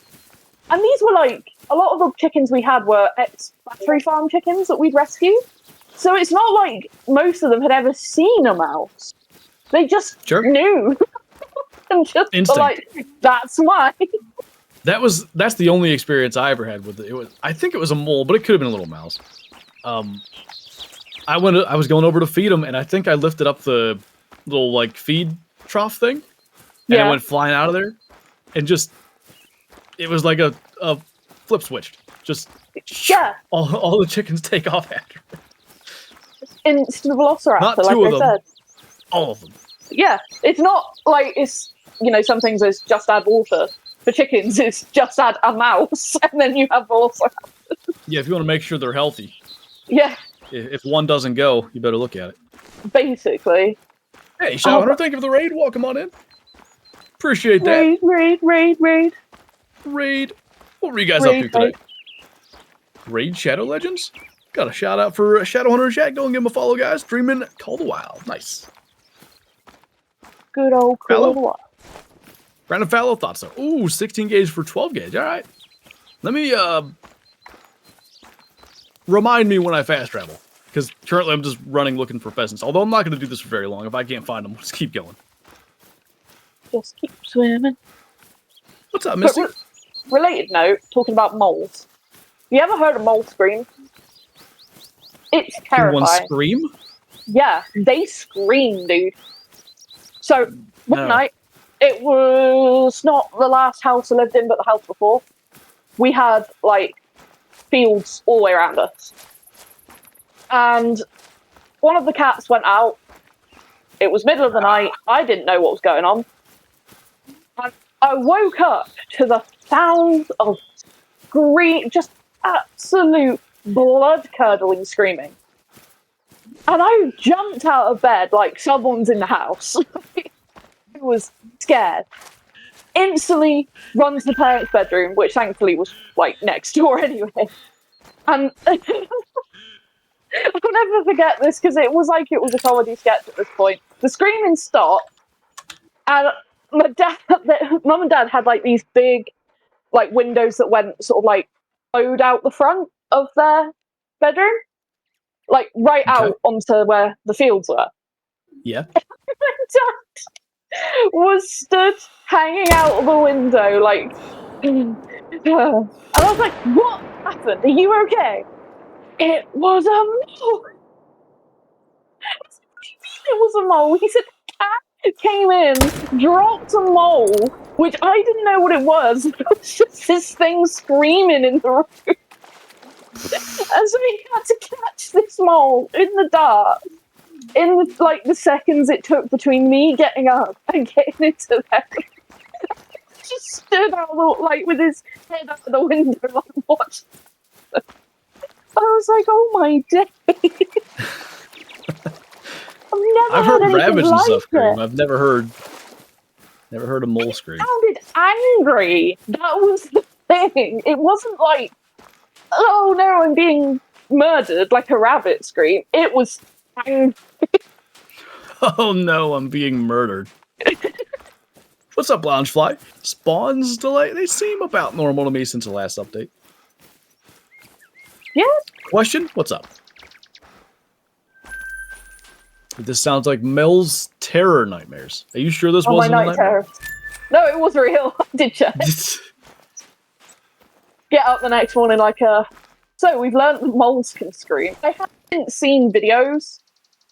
And these were a lot of the chickens we had were ex-battery farm chickens that we'd rescued. So it's not like most of them had ever seen a mouse. They just knew. And just that's why. That's the only experience I ever had with it. I think it was a mole, but it could have been a little mouse. I was going over to feed them, and I think I lifted up the little feed trough thing, and I went flying out of there, and just it was like a flip switch. Just all the chickens take off after. Instant velociraptor, not two of them. I said. All of them. Yeah, it's not it's, you know, some things is just add water. For chickens, it's just add a mouse, and then you have velociraptors. Yeah, if you want to make sure they're healthy. Yeah. If one doesn't go, you better look at it. Basically. Hey, Shadow Hunter, thank you for the raid. Welcome on in. Appreciate that. Raid. What were you guys up to today? Raid Shadow Legends? Got a shout out for Shadow Hunter chat. Go and give him a follow, guys. Dreaming Call the Wild. Nice. Good old Call the Wild. Brandon Fallow thought so. Ooh, 16 gauge for 12 gauge. All right. Let me remind me when I fast travel, because currently I'm just running looking for pheasants. Although I'm not going to do this for very long. If I can't find them, we'll just keep going. Just keep swimming. What's up, Misty? Related note, talking about moles. You ever heard a mole scream? It's terrifying. Can one scream? Yeah, they scream, dude. So, one night, it was not the last house I lived in, but the house before. We had, fields all the way around us. And one of the cats went out. It was middle of the night. I didn't know what was going on. And I woke up to the sound of just absolute blood-curdling screaming. And I jumped out of bed like someone's in the house. I was scared. Instantly run to the parents' bedroom, which thankfully was like next door anyway. And I'll never forget this because it was like it was a comedy sketch at this point. The screaming stopped, and my dad, mum and dad had like these big like windows that went sort of like flowed out the front of their bedroom, like right out onto where the fields were. Yeah. My dad was stood hanging out of the window, like, and I was like, "What happened? Are you okay?" It was a mole. It was a mole. He said the cat came in, dropped a mole, which I didn't know what it was. It was just this thing screaming in the room. And so he had to catch this mole in the dark in like the seconds it took between me getting up and getting into there. Just stood out like with his head out the window, like watching. I was like, "Oh my day!" I've heard rabbits and stuff scream. I've never heard a mole scream. It sounded angry. That was the thing. It wasn't like, "Oh no, I'm being murdered," like a rabbit scream. It was angry. Oh no, I'm being murdered. What's up, Loungefly? Spawns delay? They seem about normal to me since the last update. Yeah. Question? What's up? This sounds like Mel's terror nightmares. Are you sure this wasn't my a night nightmare? terror. No, it was real. I did check. Get up the next morning like, so we've learned that moles can scream. I haven't seen videos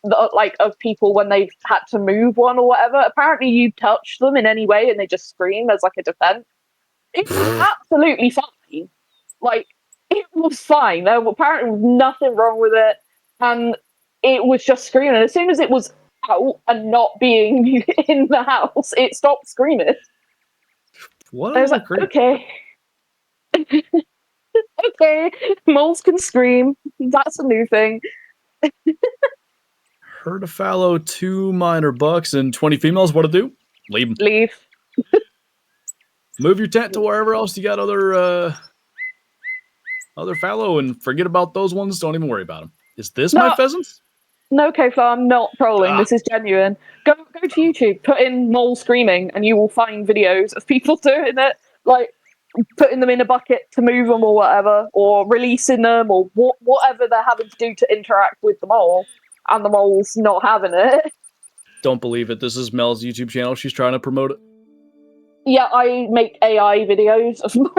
that, like, of people when they've had to move one or whatever. Apparently you touch them in any way and they just scream as like a defense. It was absolutely fine. Like, it was fine. There apparently was nothing wrong with it. And it was just screaming. As soon as it was out and not being in the house, it stopped screaming. What? I was like, okay. Okay, moles can scream. That's a new thing. Herd of fallow, 2 minor bucks, and 20 females. What to do? Leave them. Leave. Move your tent to wherever else you got other fallow, and forget about those ones. Don't even worry about them. Is this my pheasants? No, K-Flar, I'm not trolling. This is genuine. Go to YouTube, put in mole screaming, and you will find videos of people doing it, like putting them in a bucket to move them or whatever, or releasing them, or whatever they're having to do to interact with the mole, and the mole's not having it. Don't believe it. This is Mel's YouTube channel. She's trying to promote it. Yeah, I make AI videos of mole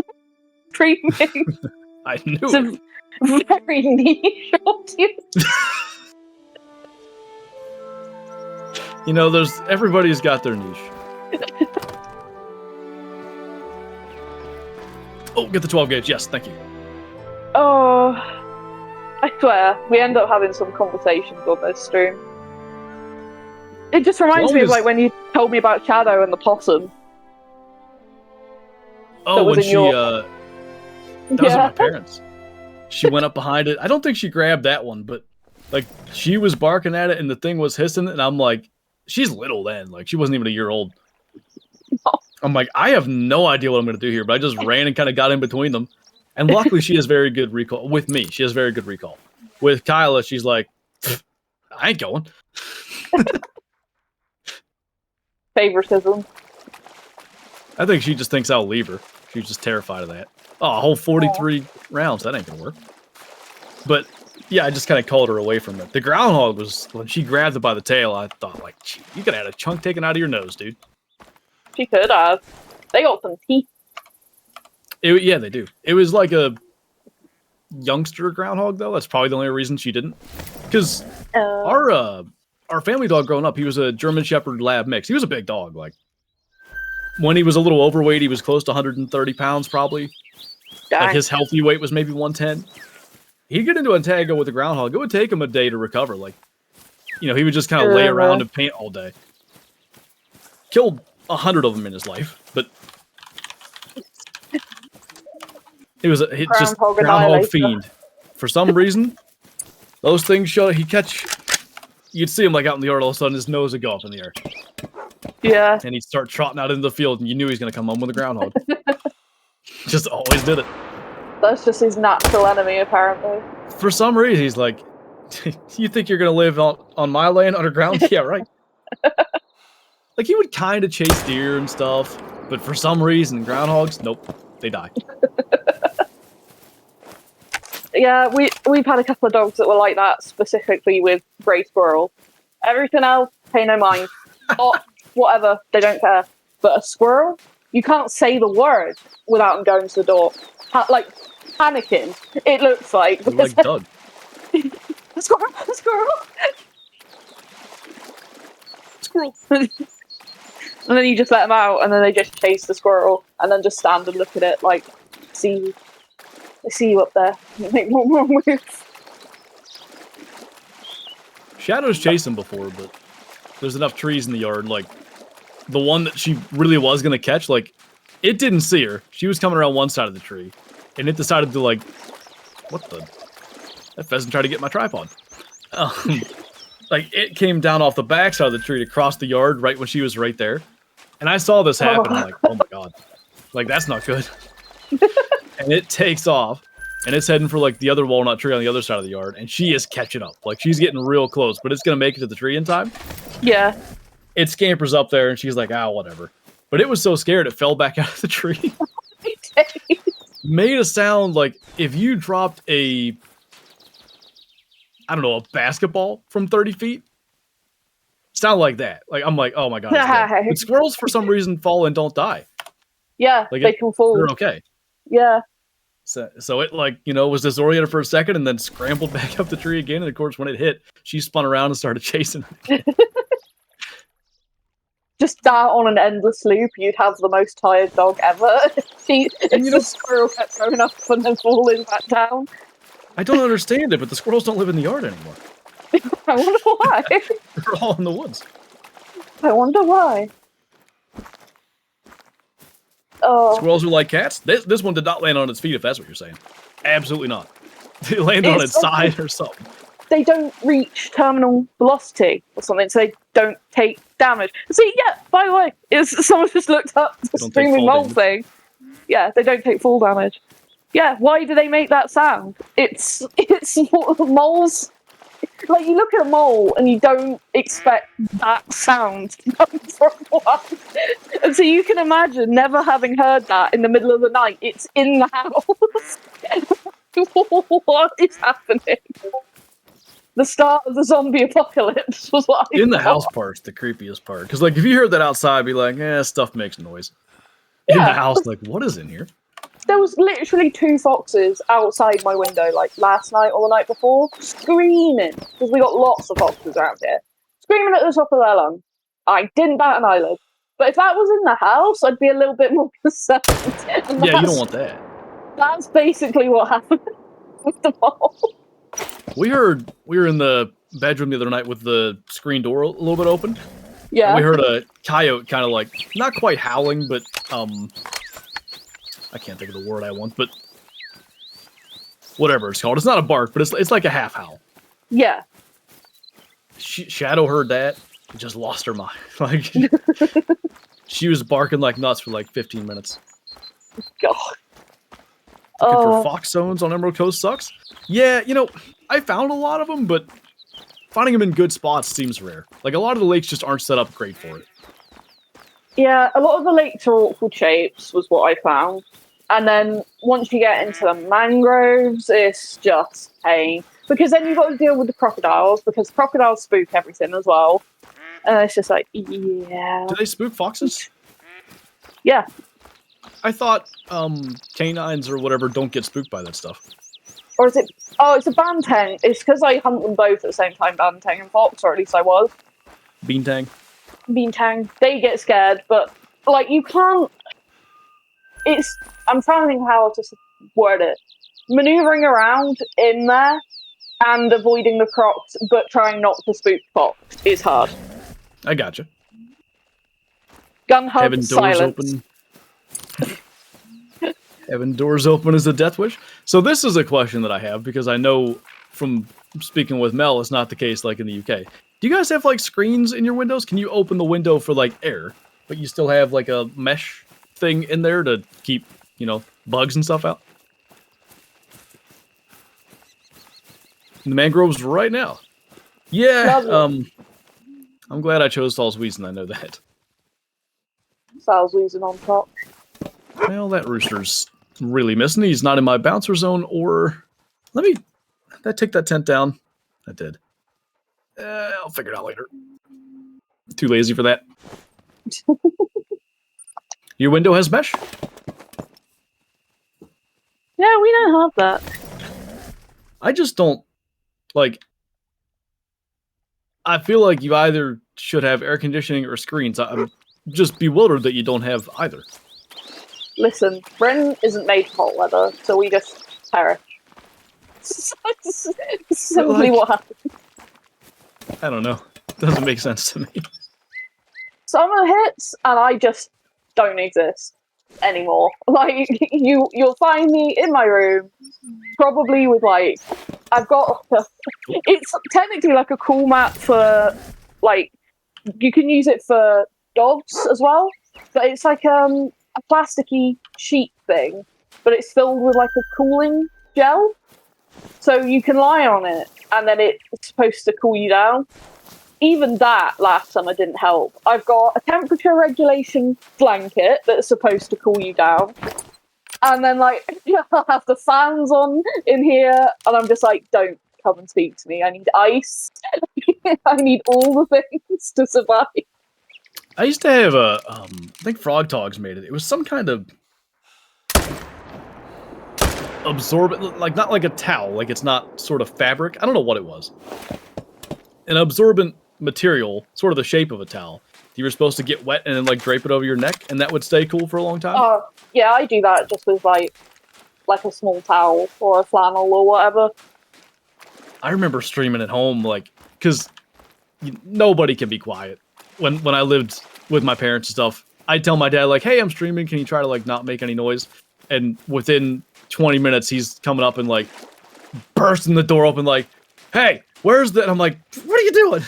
screaming. I knew it. A very niche audience. You know, everybody's got their niche. Oh, get the 12 gauge. Yes, thank you. Oh, I swear, we end up having some conversations on this stream. It just reminds me of like when you told me about Shadow and the possum. Oh, when she that was at my parents. She went up behind it. I don't think she grabbed that one, but like she was barking at it and the thing was hissing, and I'm like, she's little then. Like she wasn't even a year old. No. I'm like, I have no idea what I'm going to do here, but I just ran and kind of got in between them. And luckily, she has very good recall. With me, she has very good recall. With Kyla, she's like, I ain't going. Favoritism. I think she just thinks I'll leave her. She's just terrified of that. Oh, a whole 43 rounds. That ain't going to work. But yeah, I just kind of called her away from it. The groundhog was, when she grabbed it by the tail, I thought, like, you could have had a chunk taken out of your nose, dude. She could have. They got some teeth. Yeah, they do. It was like a youngster groundhog, though. That's probably the only reason she didn't. Because our family dog growing up, he was a German Shepherd Lab mix. He was a big dog. Like, when he was a little overweight, he was close to 130 pounds, probably. Dang. Like, his healthy weight was maybe 110. He'd get into a tango with a groundhog. It would take him a day to recover. Like, you know, he would just kind of lay around and paint all day. Killed 100 of them in his life, but it was just groundhog fiend. For some reason, those things he'd catch you'd see him like out in the yard, all of a sudden his nose would go up in the air. Yeah. And he'd start trotting out into the field, and you knew he was going to come home with a groundhog. Just always did it. That's just his natural enemy, apparently. For some reason, he's like, you think you're going to live on my land underground? Yeah, right. Like, he would kind of chase deer and stuff, but for some reason, groundhogs, nope, they die. Yeah, we've had a couple of dogs that were like that, specifically with grey squirrel. Everything else, pay no mind. Whatever, they don't care. But a squirrel, you can't say the word without them going to the door. Like, panicking, it looks like. They're like Doug. A squirrel! A squirrel! Squirrel! And then you just let them out, and then they just chase the squirrel, and then just stand and look at it like, I see you up there. Make more moves. Shadow's chased him before, but there's enough trees in the yard, like, the one that she really was going to catch, like, it didn't see her. She was coming around one side of the tree, and it decided to, like, what the? That pheasant tried to get my tripod. Like, it came down off the backside of the tree to cross the yard right when she was right there. And I saw this happen, I'm like, oh my god. Like, that's not good. And it takes off, and it's heading for, like, the other walnut tree on the other side of the yard, and she is catching up. Like, she's getting real close, but it's going to make it to the tree in time. Yeah. It scampers up there, and she's like, ah, whatever. But it was so scared, it fell back out of the tree. Made a sound like if you dropped a basketball from 30 feet. Sound like that. Like, I'm like, oh my god. But squirrels, for some reason, fall and don't die. Yeah, like they can fall. They're okay. Yeah. So it, like, you know, was disoriented for a second and then scrambled back up the tree again. And of course, when it hit, she spun around and started chasing it. Just that on an endless loop, you'd have the most tired dog ever. The squirrel kept going up and then falling back down. I don't understand it, but the squirrels don't live in the yard anymore. I wonder why. They're all in the woods. I wonder why. Oh. Squirrels are like cats. This one did not land on its feet, if that's what you're saying. Absolutely not. It landed on its side or something. They don't reach terminal velocity or something, so they don't take damage. See, yeah, by the way, someone just looked up the screaming mole thing. Yeah, they don't take fall damage. Yeah, why do they make that sound? It's moles. Like, you look at a mole and you don't expect that sound to come from one. And so you can imagine never having heard that in the middle of the night. It's in the house. What is happening? The start of the zombie apocalypse was what I in the thought. house part's the creepiest part. Because, like, if you heard that outside, be like, stuff makes noise. In the house, like, what is in here? There was literally 2 foxes outside my window, like, last night or the night before, screaming, because we got lots of foxes around here, screaming at the top of their lungs. I didn't bat an eyelid. But if that was in the house, I'd be a little bit more concerned. Yeah, you don't want that. That's basically what happened with the mole. We were in the bedroom the other night with the screen door a little bit open. Yeah. And we heard a coyote kind of, like, not quite howling, but, I can't think of the word I want, but whatever it's called. It's not a bark, but it's like a half howl. Yeah. Shadow heard that and just lost her mind. Like, she was barking like nuts for like 15 minutes. God. Looking for fox zones on Emerald Coast sucks. Yeah, you know, I found a lot of them, but finding them in good spots seems rare. Like, a lot of the lakes just aren't set up great for it. Yeah, a lot of the lakes are awkward shapes, was what I found. And then once you get into the mangroves, it's just pain. Because then you've got to deal with the crocodiles, because crocodiles spook everything as well. And it's just like, yeah. Do they spook foxes? Yeah. I thought canines or whatever don't get spooked by that stuff. Or is it... Oh, it's a banteng. It's because I hunt them both at the same time, banteng and fox, or at least I was. Beantang. Beantang. They get scared, but, like, you can't... I'm trying to think how to word it. Maneuvering around in there and avoiding the crocs, but trying not to spook fox is hard. I gotcha. Gun hub, Having doors silence. open. Having doors open is a death wish. So this is a question that I have, because I know from speaking with Mel, it's not the case like in the UK. Do you guys have like screens in your windows? Can you open the window for like air, but you still have like a mesh thing in there to keep, you know, bugs and stuff out? In the mangroves right now. Yeah, I'm glad I chose Salsweez, and I know that. Salsweez on top. Well, that rooster's really missing. He's not in my bouncer zone, or... Did I take that tent down? I did. I'll figure it out later. Too lazy for that. Your window has mesh? Yeah, we don't have that. I just don't... Like... I feel like you either should have air conditioning or screens. I'm just bewildered that you don't have either. Listen, Britain isn't made for hot weather, so we just perish. Simply what happens. I don't know. Doesn't make sense to me. Summer hits, and I just don't exist anymore. Like, you'll find me in my room, probably with, like, I've got... it's technically like a cool mat for, like, you can use it for dogs as well, but it's like a plasticky sheet thing, but it's filled with, like, a cooling gel. So you can lie on it, and then it's supposed to cool you down. Even that last summer didn't help. I've got a temperature regulation blanket that's supposed to cool you down. And then, like, I'll have the fans on in here, and I'm just like, don't come and speak to me. I need ice. I need all the things to survive. I used to have a, I think Frog Togs made it. It was some kind of absorbent, like not like a towel, like it's not sort of fabric. I don't know what it was. An absorbent material, sort of the shape of a towel. You were supposed to get wet and then like drape it over your neck, and that would stay cool for a long time. Oh, yeah, I do that just with like a small towel or a flannel or whatever. I remember streaming at home, like, because nobody can be quiet. When I lived with my parents and stuff, I'd tell my dad, like, hey, I'm streaming, can you try to, like, not make any noise? And within 20 minutes, he's coming up and, like, bursting the door open, like, hey, where's the... And I'm like, what are you doing?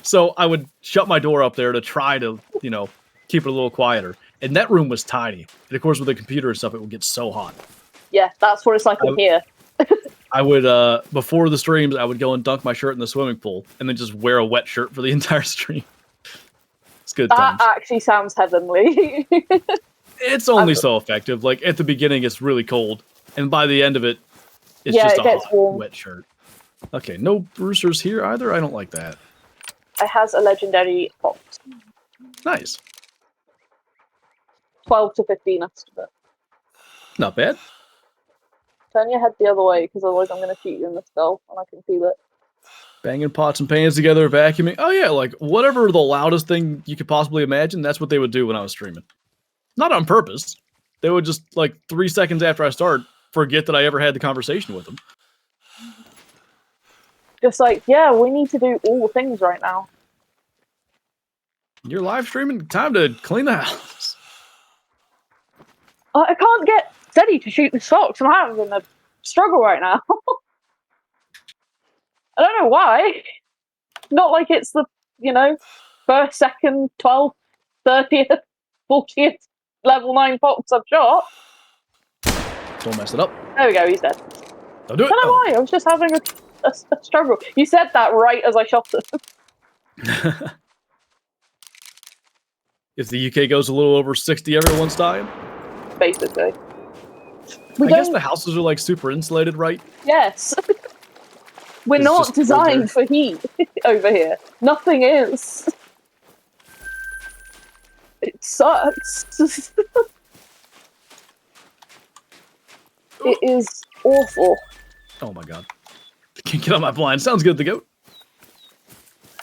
So I would shut my door up there to try to, you know, keep it a little quieter. And that room was tiny. And, of course, with the computer and stuff, it would get so hot. Yeah, that's what it's like in here. I would, before the streams, I would go and dunk my shirt in the swimming pool and then just wear a wet shirt for the entire stream. It's good times. That actually sounds heavenly. It's only so effective. Like, at the beginning, it's really cold. And by the end of it, it's just a hot, wet shirt. Okay, no roosters here either? I don't like that. It has a legendary fox. Nice. 12 to 15 estimate. Not bad. Turn your head the other way, because otherwise I'm going to shoot you in the skull, and I can feel it. Banging pots and pans together, vacuuming. Oh yeah, like, whatever the loudest thing you could possibly imagine, that's what they would do when I was streaming. Not on purpose. They would just, like, 3 seconds after I start, forget that I ever had the conversation with them. Just like, yeah, we need to do all the things right now. You're live streaming? Time to clean the house. I can't get steady to shoot this fox. I'm having a struggle right now. I don't know why. Not like it's the, you know, first, second, 12th, 30th, 40th level 9 fox I've shot. Don't mess it up. There we go, he's dead. Don't do it. I don't know why, I was just having a struggle. You said that right as I shot it. If the UK goes a little over 60, everyone's dying? Basically. I guess the houses are, like, super insulated, right? Yes. We're not designed for heat over here. Nothing is. It sucks. It is awful. Oh my god. I can't get on my blind. Sounds good, the goat.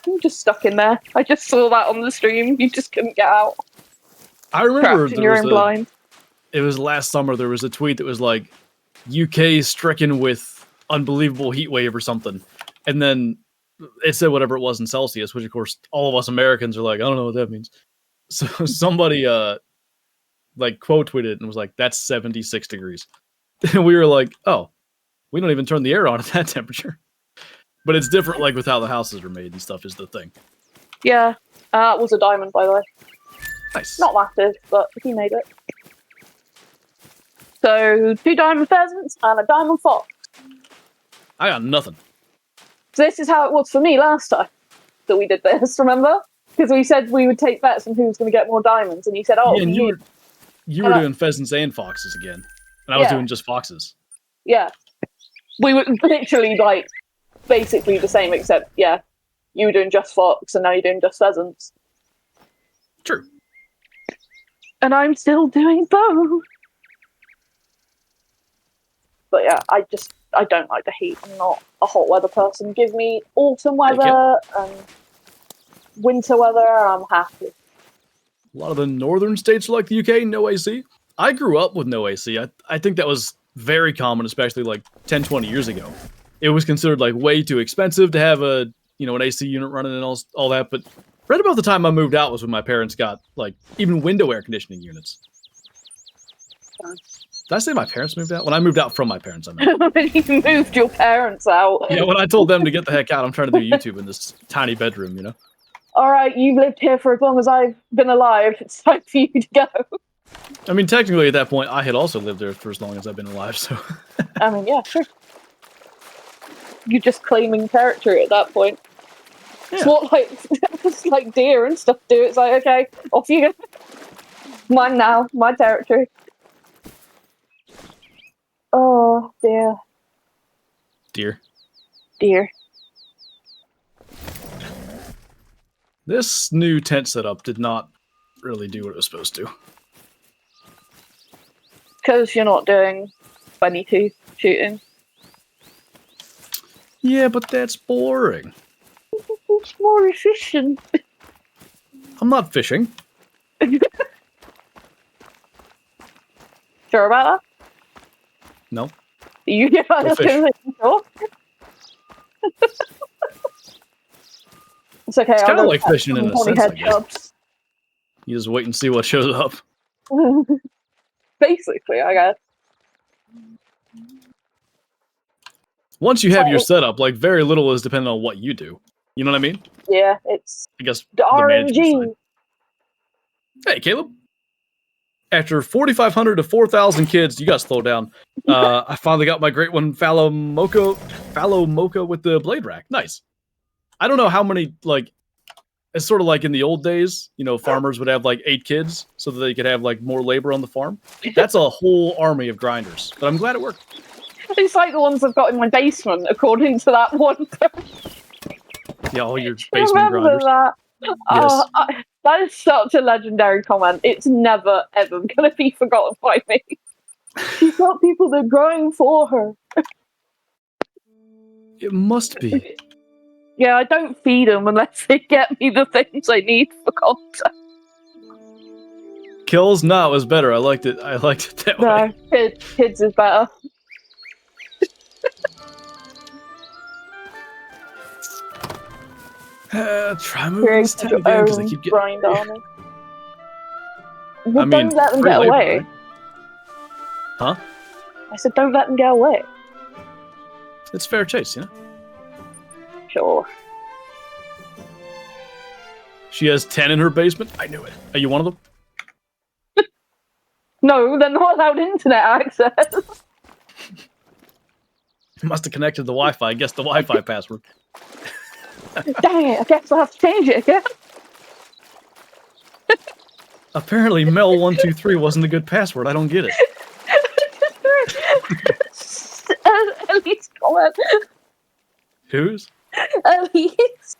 I'm just stuck in there. I just saw that on the stream. You just couldn't get out. I remember trapped in your own blind. It was last summer, there was a tweet that was like, UK stricken with unbelievable heat wave or something. And then it said whatever it was in Celsius, which of course all of us Americans are like, I don't know what that means. So somebody like quote tweeted and was like, that's 76 degrees. And we were like, oh, we don't even turn the air on at that temperature. But it's different, like, with how the houses are made and stuff is the thing. Yeah. That was a diamond, by the way. Nice. Not massive, but he made it. So, 2 diamond pheasants and a diamond fox. I got nothing. So this is how it was for me last time that we did this, remember? Because we said we would take bets on who was going to get more diamonds, and you said, oh, Yeah, and you were And doing pheasants and foxes again. And I was doing just foxes. Yeah. We were literally, like, basically the same, except, yeah, you were doing just fox, and now you're doing just pheasants. True. And I'm still doing both. But yeah, I don't like the heat. I'm not a hot weather person. Give me autumn weather and winter weather, I'm happy. A lot of the northern states are like the UK, no AC. I grew up with no AC. I think that was very common, especially like 10, 20 years ago. It was considered like way too expensive to have an AC unit running and all that. But right about the time I moved out was when my parents got like even window air conditioning units. Did I say my parents moved out? When I moved out from my parents, I meant. When you moved your parents out. Yeah, when I told them to get the heck out, I'm trying to do YouTube in this tiny bedroom, you know? All right, you've lived here for as long as I've been alive. It's time for you to go. I mean, technically at that point, I had also lived there for as long as I've been alive, so. I mean, yeah, sure. You're just claiming territory at that point. Yeah. It's what, it's like deer and stuff do. It's like, okay, off you go. Mine now, my territory. Oh, dear. Dear. This new tent setup did not really do what it was supposed to. Because you're not doing 22 shooting. Yeah, but that's boring. It's more efficient. I'm not fishing. Sure about that? No. You get Go fish. sure. It's okay. It's I'll kind of go like catch fishing in some a sense, I guess. headshots. You just wait and see what shows up. Basically, I guess. Once you have your setup, like, very little is dependent on what you do. You know what I mean? Yeah, it's I guess the management RNG. side. Hey, Caleb. After 4,500 to 4,000 kids, you got to slow down. I finally got my great one, fallow mocha with the blade rack. Nice. I don't know how many, like, it's sort of like in the old days, farmers would have like 8 kids so that they could have like more labor on the farm. That's a whole army of grinders, but I'm glad it worked. It's like the ones I've got in my basement, according to that one. Yeah, all your basement grinders. That? Yes. That is such a legendary comment. It's never, ever going to be forgotten by me. She's got people that are growing for her. It must be. Yeah, I don't feed them unless they get me the things I need for content. Kills? No, it was better. I liked it. I liked it that way. No, kids is better. Try moving this tent again because they keep getting. Grind army. I mean, don't let them free get labor, away. right? Huh? I said, don't let them get away. It's fair chase, Sure. She has 10 in her basement. I knew it. Are you one of them? No, they're not allowed internet access. Must have connected the Wi-Fi. I guess the Wi-Fi password. Dang it, I guess I'll have to change it again. Apparently, Mel123 wasn't a good password. I don't get it. Ellie's comment. Whose? Ellie's.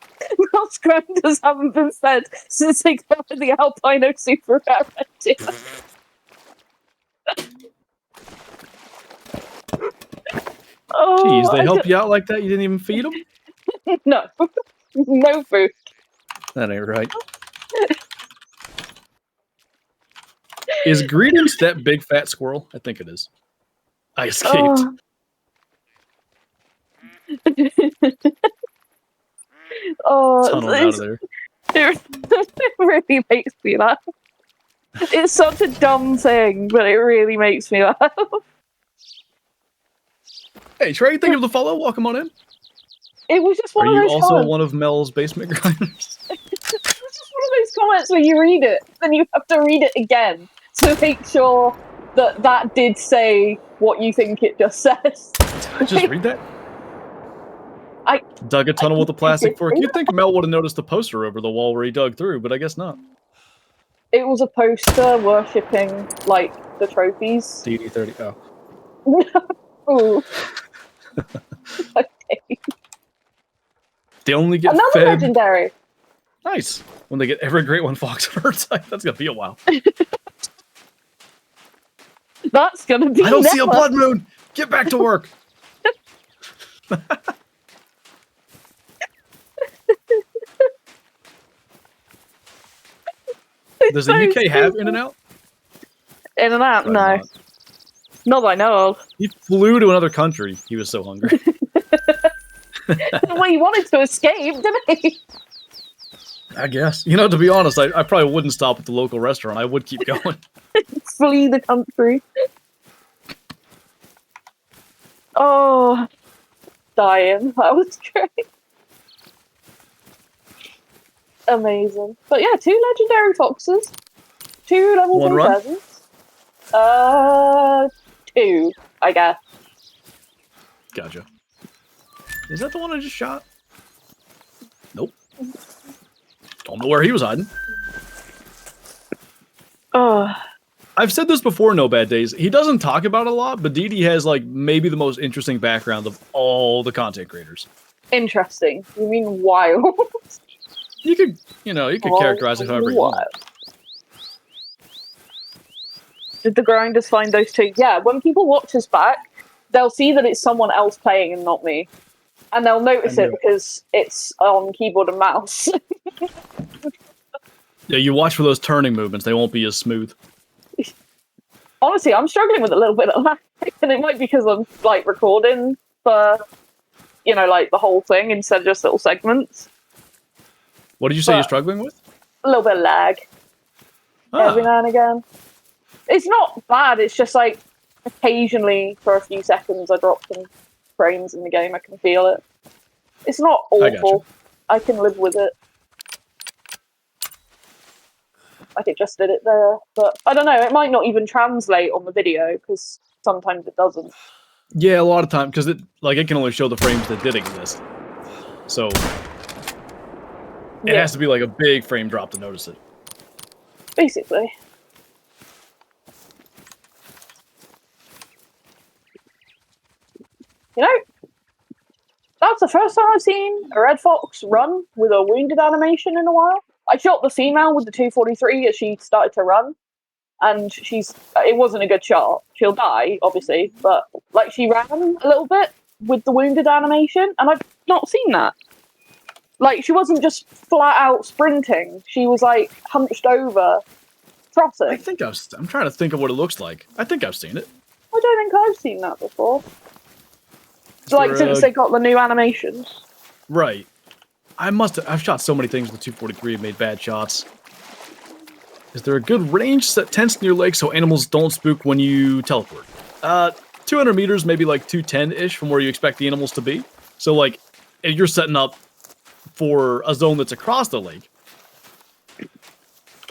Most grinders haven't been fed since they got the albino super rarity. Jeez, they help you out like that? You didn't even feed them? No. No food. That ain't right. Is Greetings that big fat squirrel? I think it is. I escaped. Tunneled out of there. It really makes me laugh. It's such a dumb thing, but it really makes me laugh. Hey, Trey, thank you for the follow. Welcome on in. It was just one Are of you those also comments. one of Mel's basement grinders? It was just one of those comments where you read it, then you have to read it again to make sure that that did say what you think it just says. Just read that. I dug a tunnel with a plastic fork. that. You'd think Mel would have noticed the poster over the wall where he dug through, but I guess not. It was a poster worshipping like the trophies. DD30. Oh. Ooh. Okay. They only get Another fed. legendary. Nice. When they get every great one Fox on Earth, that's gonna be a while. That's gonna be. I don't see a blood moon. Get back to work. Does the UK have In and Out? In and Out? No. Not that I know of. He flew to another country. He was so hungry. Well, he wanted to escape, didn't he? I guess. You know, to be honest, I probably wouldn't stop at the local restaurant. I would keep going. Flee the country. Oh, dying. That was great. Amazing. But yeah, 2 legendary foxes. 2 level 3 pheasants. 2, I guess. Gotcha. Is that the one I just shot? Nope. Don't know where he was hiding. Oh. I've said this before, No Bad Days. He doesn't talk about it a lot, but DD has like maybe the most interesting background of all the content creators. Interesting. You mean wild? You could characterize it however you want. Did the grinders find those 2? Yeah, when people watch us back, they'll see that it's someone else playing and not me. And they'll notice it because it's on keyboard and mouse. Yeah, you watch for those turning movements. They won't be as smooth. Honestly, I'm struggling with a little bit of lag. And it might be because I'm, like, recording for, like, the whole thing instead of just little segments. What did you say you're struggling with? A little bit of lag. Every now and again. It's not bad, it's just, like, occasionally, for a few seconds, I drop some frames in the game. I can feel it. It's not awful. I can live with it. Like it just did it there, but I don't know. It might not even translate on the video because sometimes it doesn't. Yeah, a lot of time because it can only show the frames that did exist. So it has to be like a big frame drop to notice it. Basically. That's the first time I've seen a Red Fox run with a wounded animation in a while. I shot the female with the 243 as she started to run, and it wasn't a good shot. She'll die, obviously, but like she ran a little bit with the wounded animation, and I've not seen that. Like, she wasn't just flat out sprinting. She was like hunched over, trotting. I'm trying to think of what it looks like. I think I've seen it. I don't think I've seen that before. Since they got the new animations. Right. I've shot so many things with the 243 and made bad shots. Is there a good range set tents near lake so animals don't spook when you teleport? 200 meters, maybe like 210-ish from where you expect the animals to be. So like, if you're setting up for a zone that's across the lake,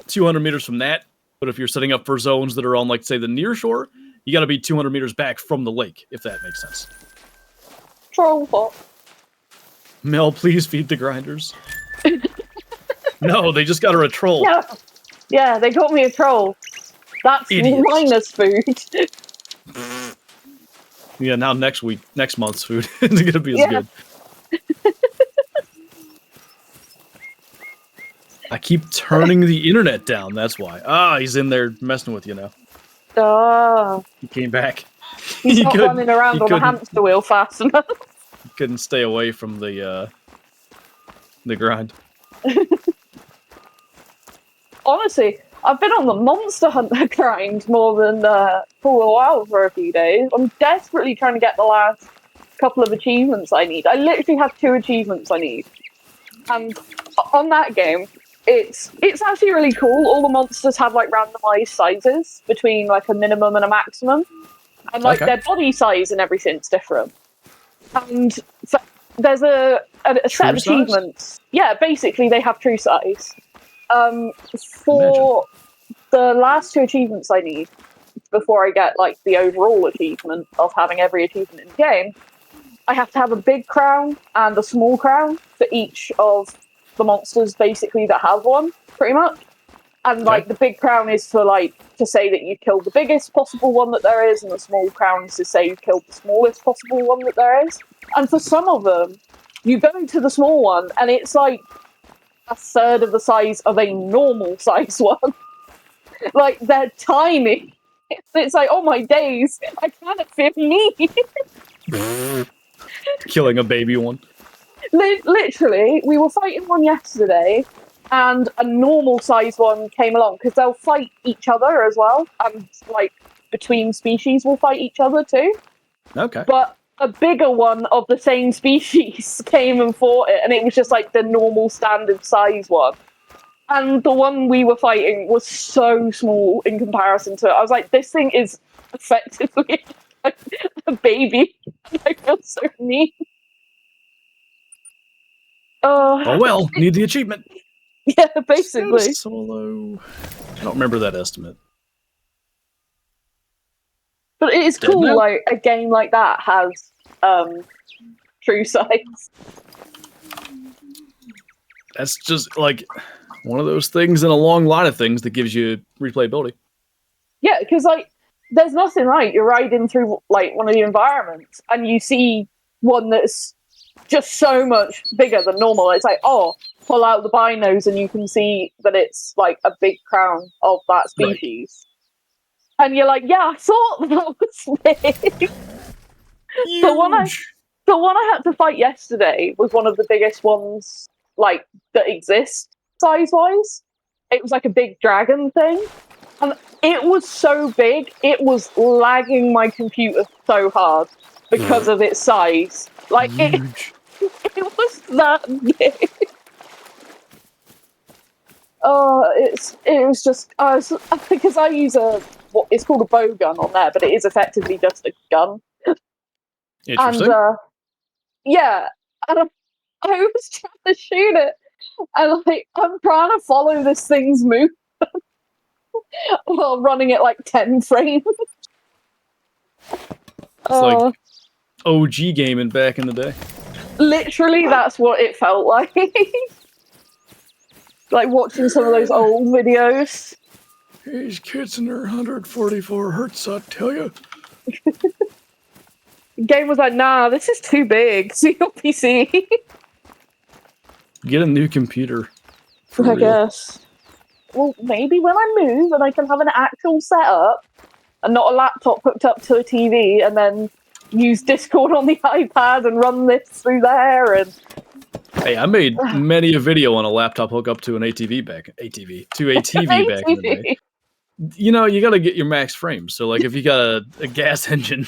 200 meters from that, but if you're setting up for zones that are on, like, say, the near shore, you gotta be 200 meters back from the lake, if that makes sense. Troll bot. Mel, please feed the grinders. No, they just got her a troll. Yeah, they got me a troll. That's minus food. Yeah, now next month's food is gonna be as good. I keep turning the internet down, that's why. He's in there messing with you now. He came back. He's not running around on a hamster wheel fast enough. He couldn't stay away from the grind. Honestly, I've been on the Monster Hunter grind more than for a while for a few days. I'm desperately trying to get the last couple of achievements I need. I literally have 2 achievements I need. And on that game, it's actually really cool. All the monsters have like randomized sizes between like a minimum and a maximum. And like their body size and everything's different. And there's a set of True size? achievements. Yeah, basically they have true size. For Imagine. the last 2 achievements I need before I get like the overall achievement of having every achievement in the game, I have to have a big crown and a small crown for each of the monsters basically that have one, pretty much. And like the big crown is for like to say that you killed the biggest possible one that there is, and the small crown is to say you killed the smallest possible one that there is. And for some of them, you go to the small one and it's like a third of the size of a normal size one. Like they're tiny. It's like, oh my days, I cannot fit me. Killing a baby one. Literally, we were fighting one yesterday, and a normal size one came along because they'll fight each other as well, and like between species will fight each other too. Okay. But a bigger one of the same species came and fought it, and it was just like the normal standard size one. And the one we were fighting was so small in comparison to it. I was like, this thing is effectively a baby. I feel so mean. Oh well, need the achievement. Yeah, basically. Solo. I don't remember that estimate. But it is Dead cool, now? like, a game like that has true size. That's just like one of those things in a long line of things that gives you replayability. Yeah, because, like, there's nothing like you're riding through, like, one of the environments and you see one that's just so much bigger than normal. It's like, oh, pull out the binos and you can see that it's, like, a big crown of that species. Right. And you're like, yeah, I thought that was big. Huge. The one I had to fight yesterday was one of the biggest ones, like, that exist size-wise. It was like a big dragon thing. And it was so big, it was lagging my computer so hard because of its size. Like, it was that big. It was just, because I use what is called a bow gun on there, but it is effectively just a gun. Interesting. And, yeah, and I was trying to shoot it, and like, I'm trying to follow this thing's move while running at like 10 frames. It's like OG gaming back in the day. Literally, that's what it felt like. Like watching some of those old videos. These kids in their 144 hertz, I tell you. The game was like, nah, this is too big. See your PC. Get a new computer. I guess. Well, maybe when I move and I can have an actual setup and not a laptop hooked up to a TV and then use Discord on the iPad and run this through there and... Hey, I made many a video on a laptop hook up to an ATV back in the day. You know, you gotta get your max frames. So like if you got a gas engine.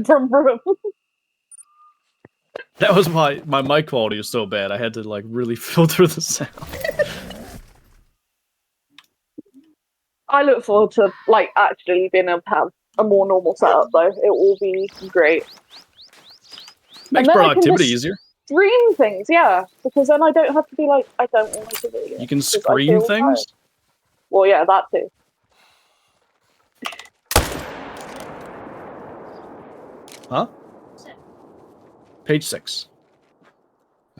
Brum, brum. That was why my mic quality was so bad. I had to like really filter the sound. I look forward to like actually being able to have a more normal setup though. It will be great. Makes productivity easier. Stream things, yeah, because then I don't have to be like, I don't want to do it. You can screen things? Well, yeah, that too. Huh? Page 6.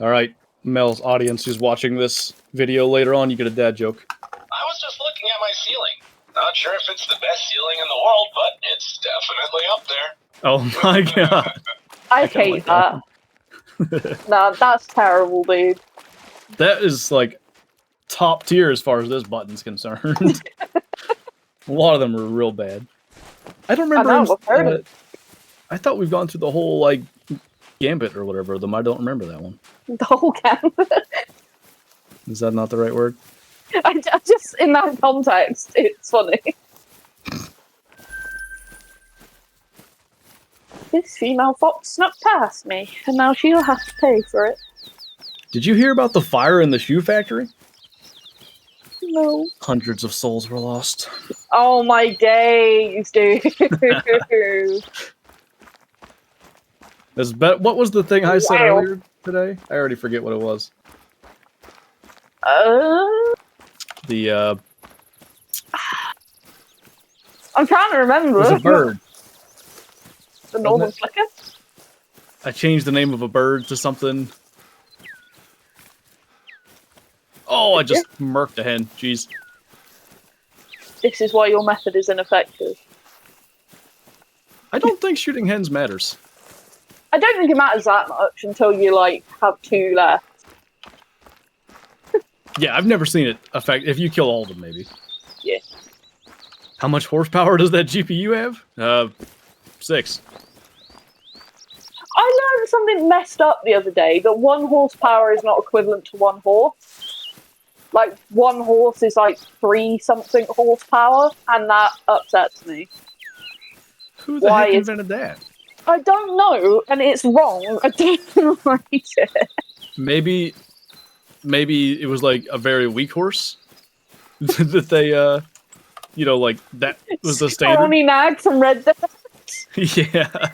All right, Mel's audience who's watching this video later on, you get a dad joke. I was just looking at my ceiling. Not sure if it's the best ceiling in the world, but it's definitely up there. Oh my god. I hate that. Nah, that's terrible, dude. That is like top tier as far as this button's concerned. A lot of them are real bad. I don't remember. I thought we've gone through the whole like gambit or whatever of them. I don't remember that one. The whole gambit. Is that not the right word? I just in that context, it's funny. This female fox snuck past me, and now she'll have to pay for it. Did you hear about the fire in the shoe factory? No. Hundreds of souls were lost. Oh my days, dude. What was the thing I said Wow. earlier today? I already forget what it was. The I'm trying to it remember. was a bird. The northern flicker? I changed the name of a bird to something. Oh, I just murked a hen. Jeez. This is why your method is ineffective. I don't think shooting hens matters. I don't think it matters that much until you, like, have 2 left. Yeah, I've never seen it affect. If you kill all of them, maybe. Yeah. How much horsepower does that GPU have? 6. I learned something messed up the other day, that 1 horsepower is not equivalent to 1 horse. Like, 1 horse is like 3-something horsepower, and that upsets me. Who the heck invented that? I don't know, and it's wrong. I don't like it. Maybe it was like a very weak horse that they, you know, like that was the standard. Scrawny nag from Red Dead. Yeah.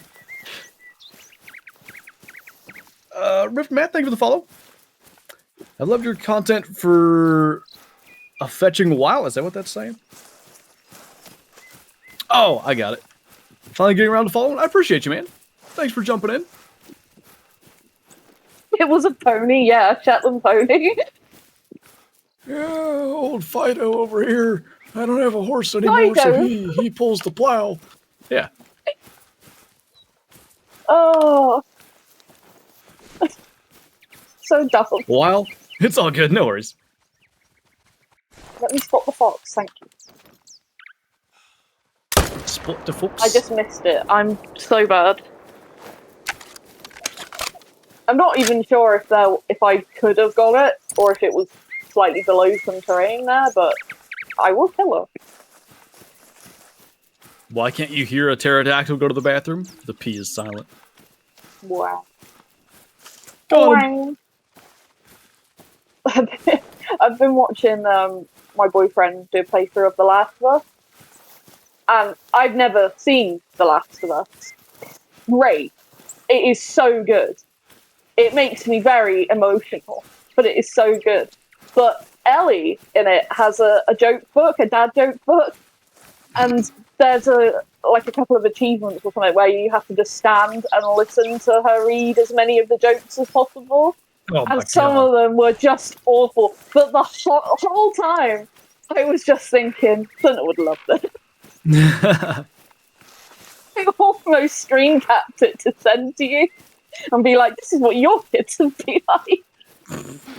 Rift Matt, thank you for the follow. I loved your content for a fetching while. Is that what that's saying? Oh, I got it. Finally getting around to following. I appreciate you, man. Thanks for jumping in. It was a pony, yeah, a Shetland pony. Yeah, old Fido over here. I don't have a horse anymore, Fido. so he pulls the plow. Yeah. Oh. So dumb. While it's all good, no worries. Let me spot the fox, thank you. Spot the fox. I just missed it. I'm so bad. I'm not even sure if I could have got it, or if it was slightly below some terrain there, but I will kill her. Why can't you hear a pterodactyl go to the bathroom? The P is silent. Wow. Got him. I've been watching my boyfriend do a playthrough of The Last of Us, and I've never seen The Last of Us. Great. It is so good. It makes me very emotional, but it is so good. But Ellie in it has a joke book, a dad joke book, and there's a couple of achievements or something where you have to just stand and listen to her read as many of the jokes as possible. Oh my And some God. of them were just awful. But the whole time, I was just thinking, Clint would love this. I almost screen capped it to send to you and be like, this is what your kids would be like.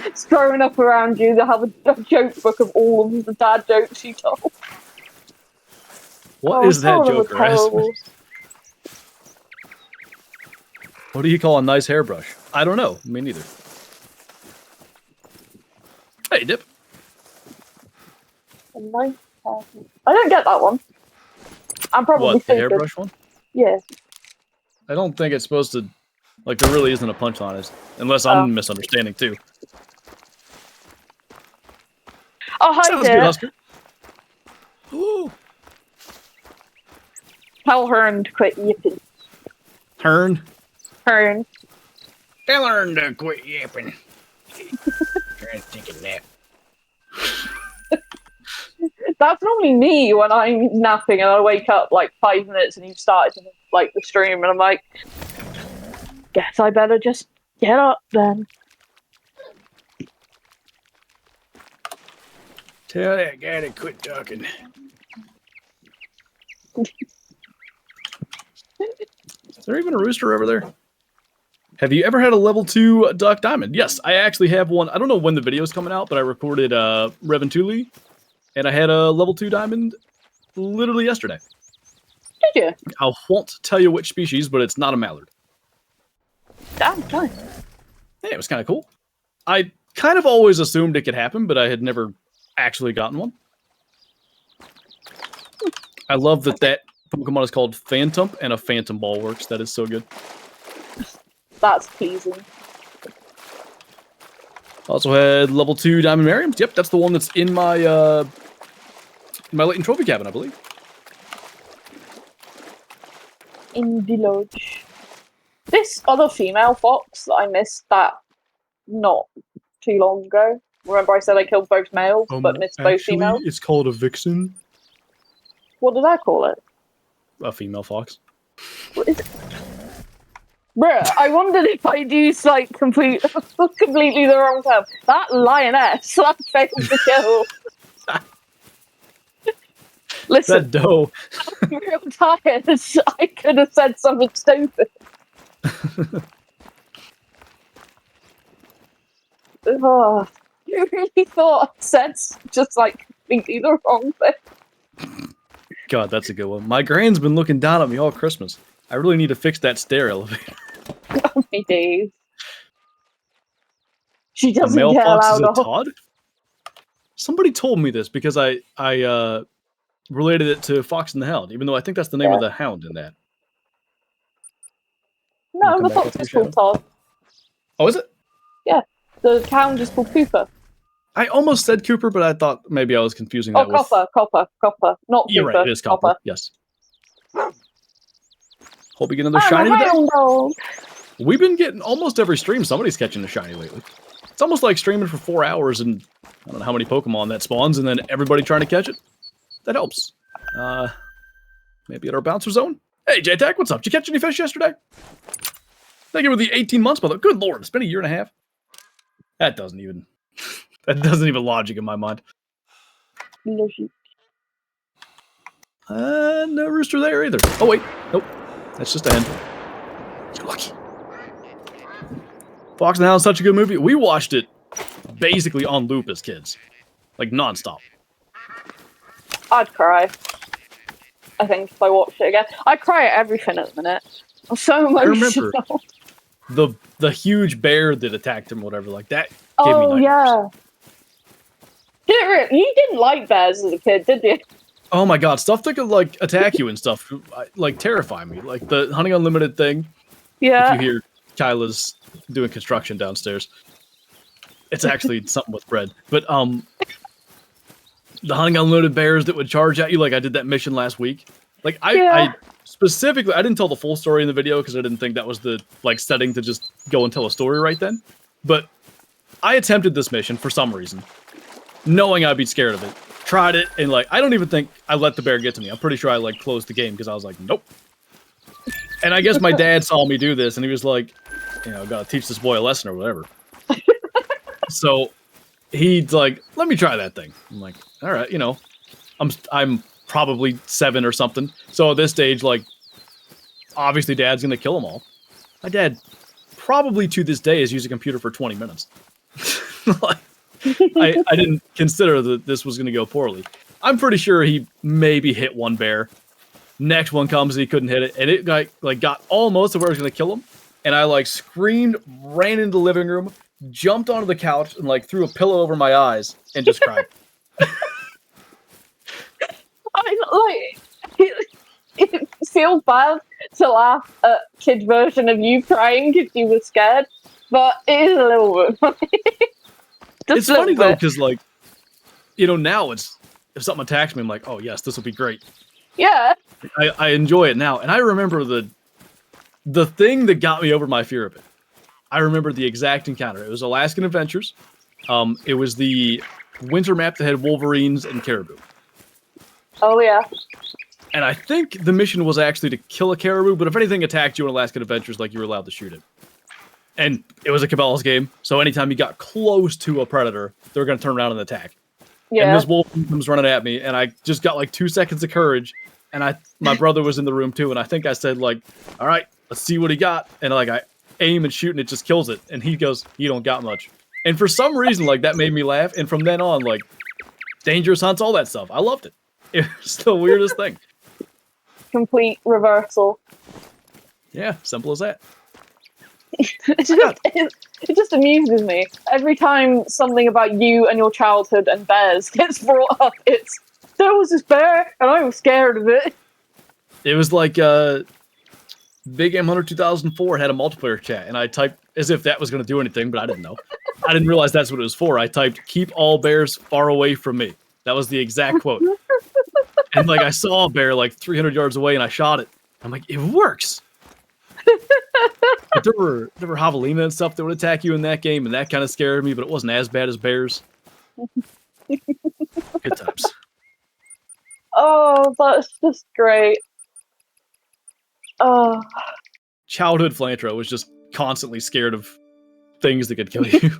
It's growing up around you, they have a joke book of all of the dad jokes you told. What is that some of them were joke, Erasmus? What do you call a nice hairbrush? I don't know. Me neither. Hey, Dip. A nice hairbrush. I don't get that one. I'm probably What, the stupid. hairbrush one? Yeah. I don't think it's supposed to... Like, there really isn't a punch on it. Unless I'm misunderstanding, too. Oh, hi, Sounds good, Dip. Husker. Ooh. Tell Hearn to quit yipping. Turn. Hearn. Tell her to quit yapping. Trying to take a nap. That's normally me when I'm napping and I wake up like 5 minutes and you've started like the stream and I'm like, guess I better just get up then. Tell that guy to quit talking. Is there even a rooster over there? Have you ever had a level 2 duck diamond? Yes, I actually have one. I don't know when the video's coming out, but I recorded Revan Tuli, and I had a level 2 diamond literally yesterday. Did you? I won't tell you which species, but it's not a mallard. Damn, nice. Yeah, it was kind of cool. I kind of always assumed it could happen, but I had never actually gotten one. I love that Pokemon is called Phantom, and a Phantom Ball works. That is so good. That's pleasing. Also had level 2 Diamond Mariams. Yep, that's the one that's in my latent trophy cabin, I believe. In the lodge. This other female fox that I missed that not too long ago. Remember I said I killed both males, but missed both females? It's called a vixen. What did I call it? A female fox. What is it? Bruh, I wondered if I'd used like completely the wrong term. That lioness that failed to kill. Listen, That doe. I'm real tired. I could have said something stupid. Oh, you really thought I said just like completely the wrong thing. God, that's a good one. My gran's been looking down at me all Christmas. I really need to fix that stair elevator. Oh my days. She A doesn't male get fox is allowed a off. Todd? Somebody told me this because I related it to Fox and the Hound, even though I think that's the name of the hound in that. No, come the back fox up to is your called Todd. Oh, is it? The hound is called Cooper. I almost said Cooper, but I thought maybe I was confusing Oh, that with... Copper. Not You're Cooper. right, it is Copper. Yes. Hope you get another I'm shiny a today. hound dog. We've been getting almost every stream. Somebody's catching a shiny lately. It's almost like streaming for 4 hours and I don't know how many Pokemon that spawns, and then everybody trying to catch it. That helps. Maybe at our bouncer zone. Hey, JTAC, what's up? Did you catch any fish yesterday? Thank you for the 18 months, brother. Good lord, it's been a year and a half. That doesn't even logic in my mind. Logic. No rooster there either. Oh wait, nope. That's just a hen. You're lucky. Fox and the Hound is such a good movie. We watched it basically on loop as kids. Like nonstop. I'd cry. I think if I watched it again. I cry at everything at the minute. I'm so emotional. I remember the huge bear that attacked him, whatever, like that gave me Oh nightmares. yeah. You didn't like bears as a kid, did you? Oh my god, stuff that could like attack you and stuff like terrify me. Like the Hunting Unlimited thing. Yeah. If you hear Kyla's doing construction downstairs. It's actually something with bread. But the Hunting Unlimited bears that would charge at you, like I did that mission last week. Like I specifically, I didn't tell the full story in the video because I didn't think that was the like setting to just go and tell a story right then. But I attempted this mission for some reason, knowing I'd be scared of it. Tried it, and like I don't even think I let the bear get to me. I'm pretty sure I like closed the game because I was like, nope. And I guess my dad saw me do this, and he was like, you know, gotta teach this boy a lesson or whatever. So he's like, let me try that thing. I'm like, all right, you know, I'm probably 7 or something. So at this stage, like, obviously dad's gonna kill them all. My dad probably to this day has used a computer for 20 minutes. Like, I didn't consider that this was gonna go poorly. I'm pretty sure he maybe hit one bear. Next one comes and he couldn't hit it, and it like got almost to where I was gonna kill him. And I like screamed, ran into the living room, jumped onto the couch, and like threw a pillow over my eyes and just cried. I like it feels bad to laugh at kid version of you crying because you were scared, but it is a little bit funny. It's funny though, because like, you know, now it's if something attacks me, I'm like, oh yes, this will be great. Yeah. I enjoy it now, and I remember the thing that got me over my fear of it. I remember the exact encounter. It was Alaskan Adventures. It was the winter map that had wolverines and caribou. Oh yeah. And I think the mission was actually to kill a caribou, but if anything attacked you in Alaskan Adventures, like you were allowed to shoot it. And it was a Cabela's game, so anytime you got close to a predator, they were going to turn around and attack. Yeah. And this wolf comes running at me, and I just got like 2 seconds of courage, and my brother was in the room too, and I think I said like, all right, let's see what he got. And like I aim and shoot, and it just kills it. And he goes, you don't got much. And for some reason, like that made me laugh. And from then on, like dangerous hunts, all that stuff, I loved it. It was the weirdest thing. Complete reversal. Yeah, simple as that. It just amuses me. Every time something about you and your childhood and bears gets brought up, it's, there was this bear and I was scared of it. It was like Big M Hunter 2004 had a multiplayer chat, and I typed as if that was going to do anything, but I didn't know. I didn't realize that's what it was for. I typed, keep all bears far away from me. That was the exact quote. And like I saw a bear like 300 yards away and I shot it. I'm like, it works. But there were javelina and stuff that would attack you in that game, and that kind of scared me. But it wasn't as bad as bears. Good times. Oh, that's just great. Oh. Childhood Flantro was just constantly scared of things that could kill you.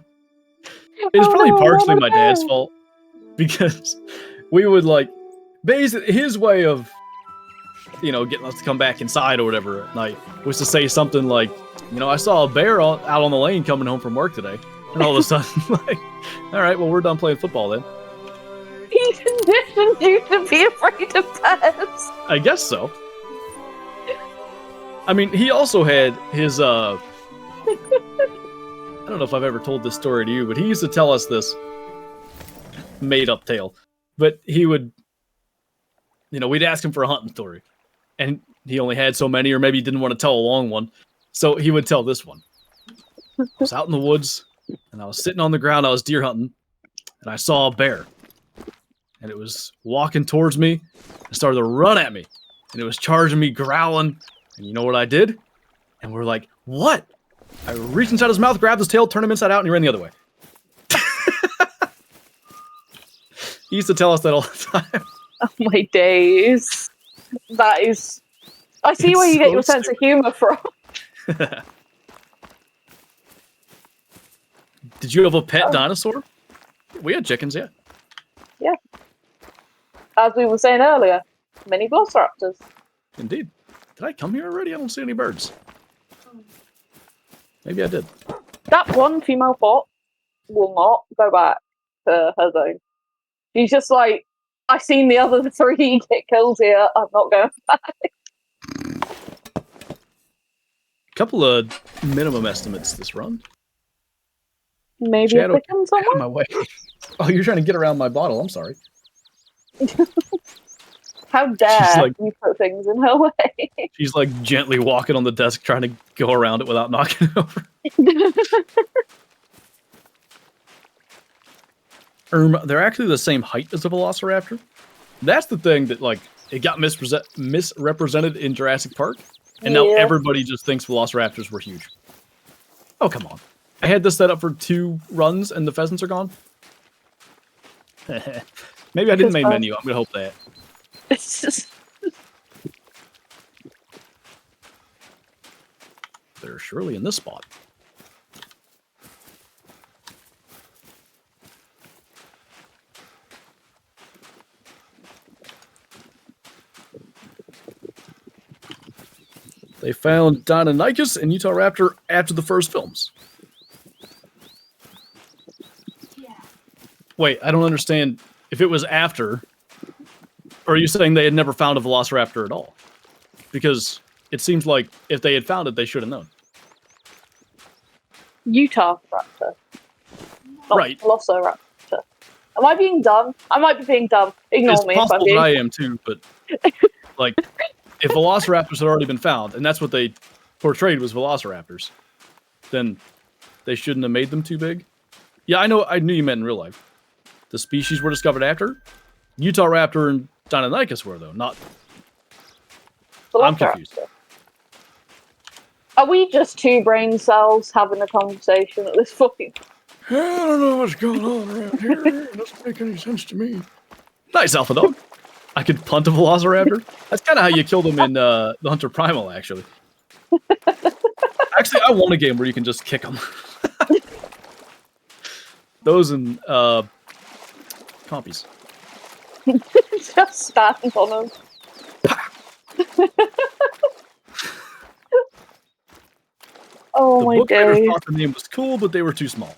It's probably partially my dad's fault, because we would like his way of, you know, getting us to come back inside or whatever at night was to say something like, you know, I saw a bear out on the lane coming home from work today, and all of a sudden, like, all right, well, we're done playing football then. He conditioned you to be afraid of bears. I guess so. I mean, he also had his I don't know if I've ever told this story to you, but he used to tell us this made-up tale. But he would, you know, we'd ask him for a hunting story, and he only had so many, or maybe he didn't want to tell a long one, so he would tell this one. I was out in the woods, and I was sitting on the ground, I was deer hunting, and I saw a bear. And it was walking towards me, and started to run at me, and it was charging me, growling, and you know what I did? And we're like, what? I reached inside his mouth, grabbed his tail, turned him inside out, and he ran the other way. He used to tell us that all the time. Oh my days. That is... I see where you get your sense of humor from. Did you have a pet dinosaur? We had chickens, yeah. Yeah. As we were saying earlier, mini velociraptors. Indeed. Did I come here already? I don't see any birds. Maybe I did. That one female bot will not go back to her zone. She's just like, I've seen the other three get killed here, I'm not going back. Couple of minimum estimates this run. Maybe Shadow, a chicken somewhere? out of my way. Oh, you're trying to get around my bottle. I'm sorry. How dare you put things in her way? She's like gently walking on the desk, trying to go around it without knocking it over. They're actually the same height as a velociraptor. That's the thing that, like, it got misrepresented in Jurassic Park, and now everybody just thinks velociraptors were huge. Oh, come on. I had this set up for 2 runs, and the pheasants are gone. Maybe I didn't main menu. I'm going to hope that. It's just... They're surely in this spot. They found Deinonychus and Utahraptor after the first films. Yeah. Wait, I don't understand. If it was after, or are you saying they had never found a velociraptor at all? Because it seems like if they had found it, they should have known. Utahraptor. Right. Velociraptor. Am I being dumb? I might be being dumb. Ignore me if I'm being... I am too, but like, if velociraptors had already been found, and that's what they portrayed was velociraptors, then they shouldn't have made them too big. Yeah, I knew you meant in real life. The species were discovered after. Utahraptor and Deinonychus were, though, not... I'm confused. Are we just 2 brain cells having a conversation at this point? I don't know what's going on around here. It doesn't make any sense to me. Nice, Alpha Dog. I could punt a velociraptor. That's kind of how you killed him in the Hunter Primal, actually. Actually, I want a game where you can just kick them. Those and compies. Just stand on them. Oh my god. The book writers thought the name was cool, but they were too small.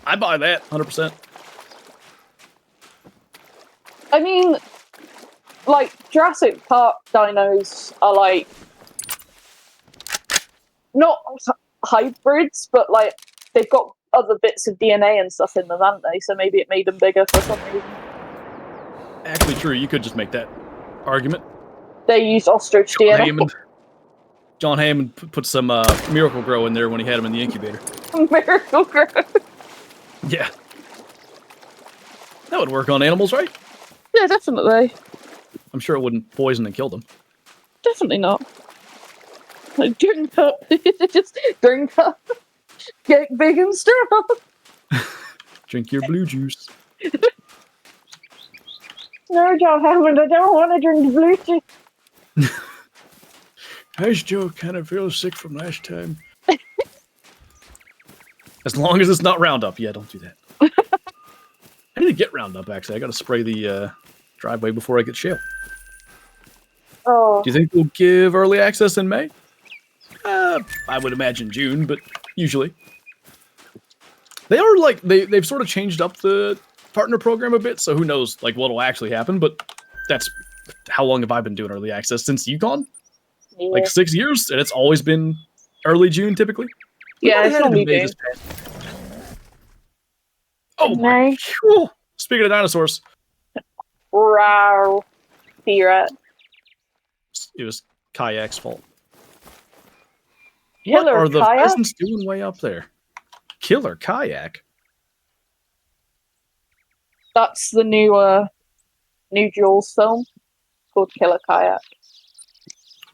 I buy that, 100%. I mean, like, Jurassic Park dinos are, like, not hybrids, but, like, they've got other bits of DNA and stuff in them, haven't they? So maybe it made them bigger for some reason. Actually, true. You could just make that argument. They used ostrich DNA. John Hammond put some Miracle Grow in there when he had him in the incubator. Miracle Grow. Yeah. That would work on animals, right? Yeah, definitely. I'm sure it wouldn't poison and kill them. Definitely not. Drink up. Just drink up. Get big and strong. Drink your blue juice. No, John Hammond, I don't want to drink blue juice. How's Joe? Kind of feel sick from last time. As long as it's not Roundup. Yeah, don't do that. I need to get Roundup, actually. I gotta spray the driveway before I get shale. Oh. Do you think we'll give early access in May? I would imagine June, but usually. They are like, they've sort of changed up the partner program a bit, so who knows like what'll actually happen, but that's how long have I been doing early access? Since Yukon? Yeah. Like 6 years, and it's always been early June typically. Yeah, it's normally June. Oh my! Whew. Speaking of dinosaurs, Wow, T-Rex. it was Kayak's fault. Killer what are the Kayak? pheasants doing way up there? Killer Kayak. That's the new Jules film called Killer Kayak.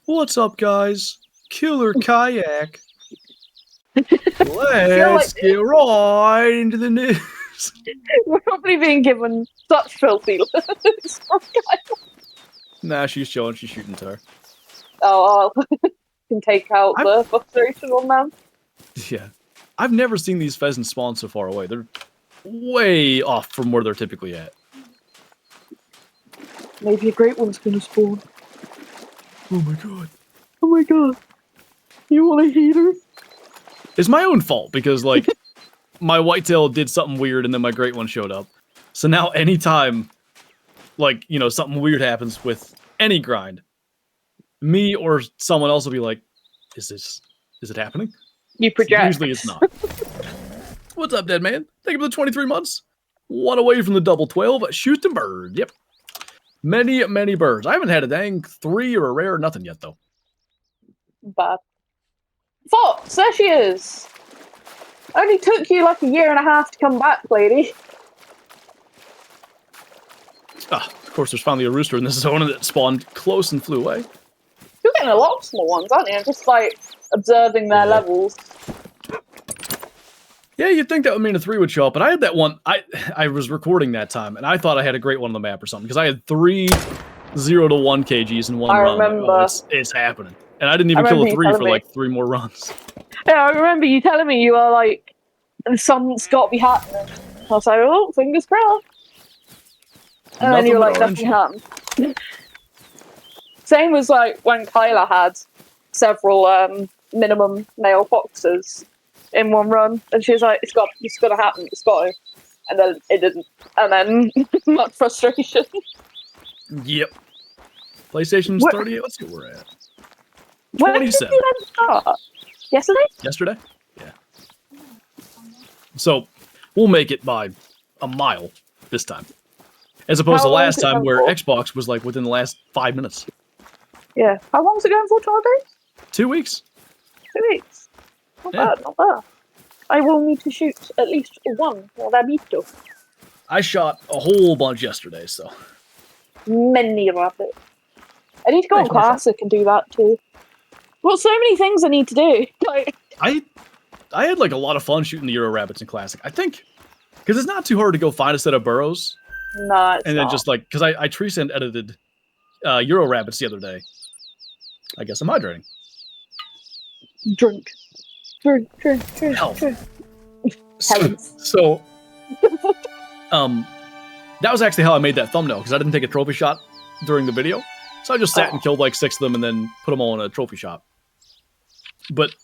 What's up, guys? Killer Kayak. Let's get right into the news. We're probably being given such filthy looks from Kyle. Nah, she's chilling. She's shooting to her. Oh, I can take out the frustration on them. Yeah. I've never seen these pheasants spawn so far away. They're way off from where they're typically at. Maybe a great one's gonna spawn. Oh my god. Oh my god. You want a heater? It's my own fault because, like, my whitetail did something weird and then my great one showed up. So now anytime, like, you know, something weird happens with any grind, me or someone else will be like, is it happening? You project. Usually it's not. What's up, dead man? Thank you for the 23 months. One away from the double 12. Shoot a bird. Yep. Many, many birds. I haven't had a dang 3 or a rare nothing yet, though. Bad. Fox, there she is. Only took you like a year and a half to come back, lady. Ah, of course, there's finally a rooster in this zone that spawned close and flew away. You're getting a lot of small ones, aren't you? Just like observing their levels. Yeah, you'd think that would mean a 3 would show up, but I had that one. I was recording that time, and I thought I had a great one on the map or something because I had 3 0 to 1 kgs in one I run. remember. Like, oh, it's happening, and I didn't even kill a 3 for like 3 more runs. Yeah, I remember you telling me you were like, something's got to be happening. I was like, oh, fingers crossed. And then you were like, nothing happened. Same was like when Kyla had several minimum male foxes in one run, and she was like, it's got to happen, it's got to. And then it didn't. And then much frustration. Yep. PlayStation's 38. Let's see where we're at. 27. When did you then start? Yesterday? Yesterday? Yeah. So, we'll make it by a mile this time. As opposed to last time where Xbox was like within the last 5 minutes. Yeah. How long was it going for, 12 days? 2 weeks. 2 weeks. Not bad, not bad. I will need to shoot at least one rabito. I shot a whole bunch yesterday, so. Many rabbits. I need to go on Classic and do that too. Well, so many things I need to do. Like, I had like a lot of fun shooting the Euro rabbits in Classic. I think because it's not too hard to go find a set of burrows. No, it's and then not. just like because I tree stand edited Euro rabbits the other day. I guess I'm hydrating. Drink. Health. Drink. So, that was actually how I made that thumbnail because I didn't take a trophy shot during the video. So I just sat and killed like 6 of them and then put them all in a trophy shot. But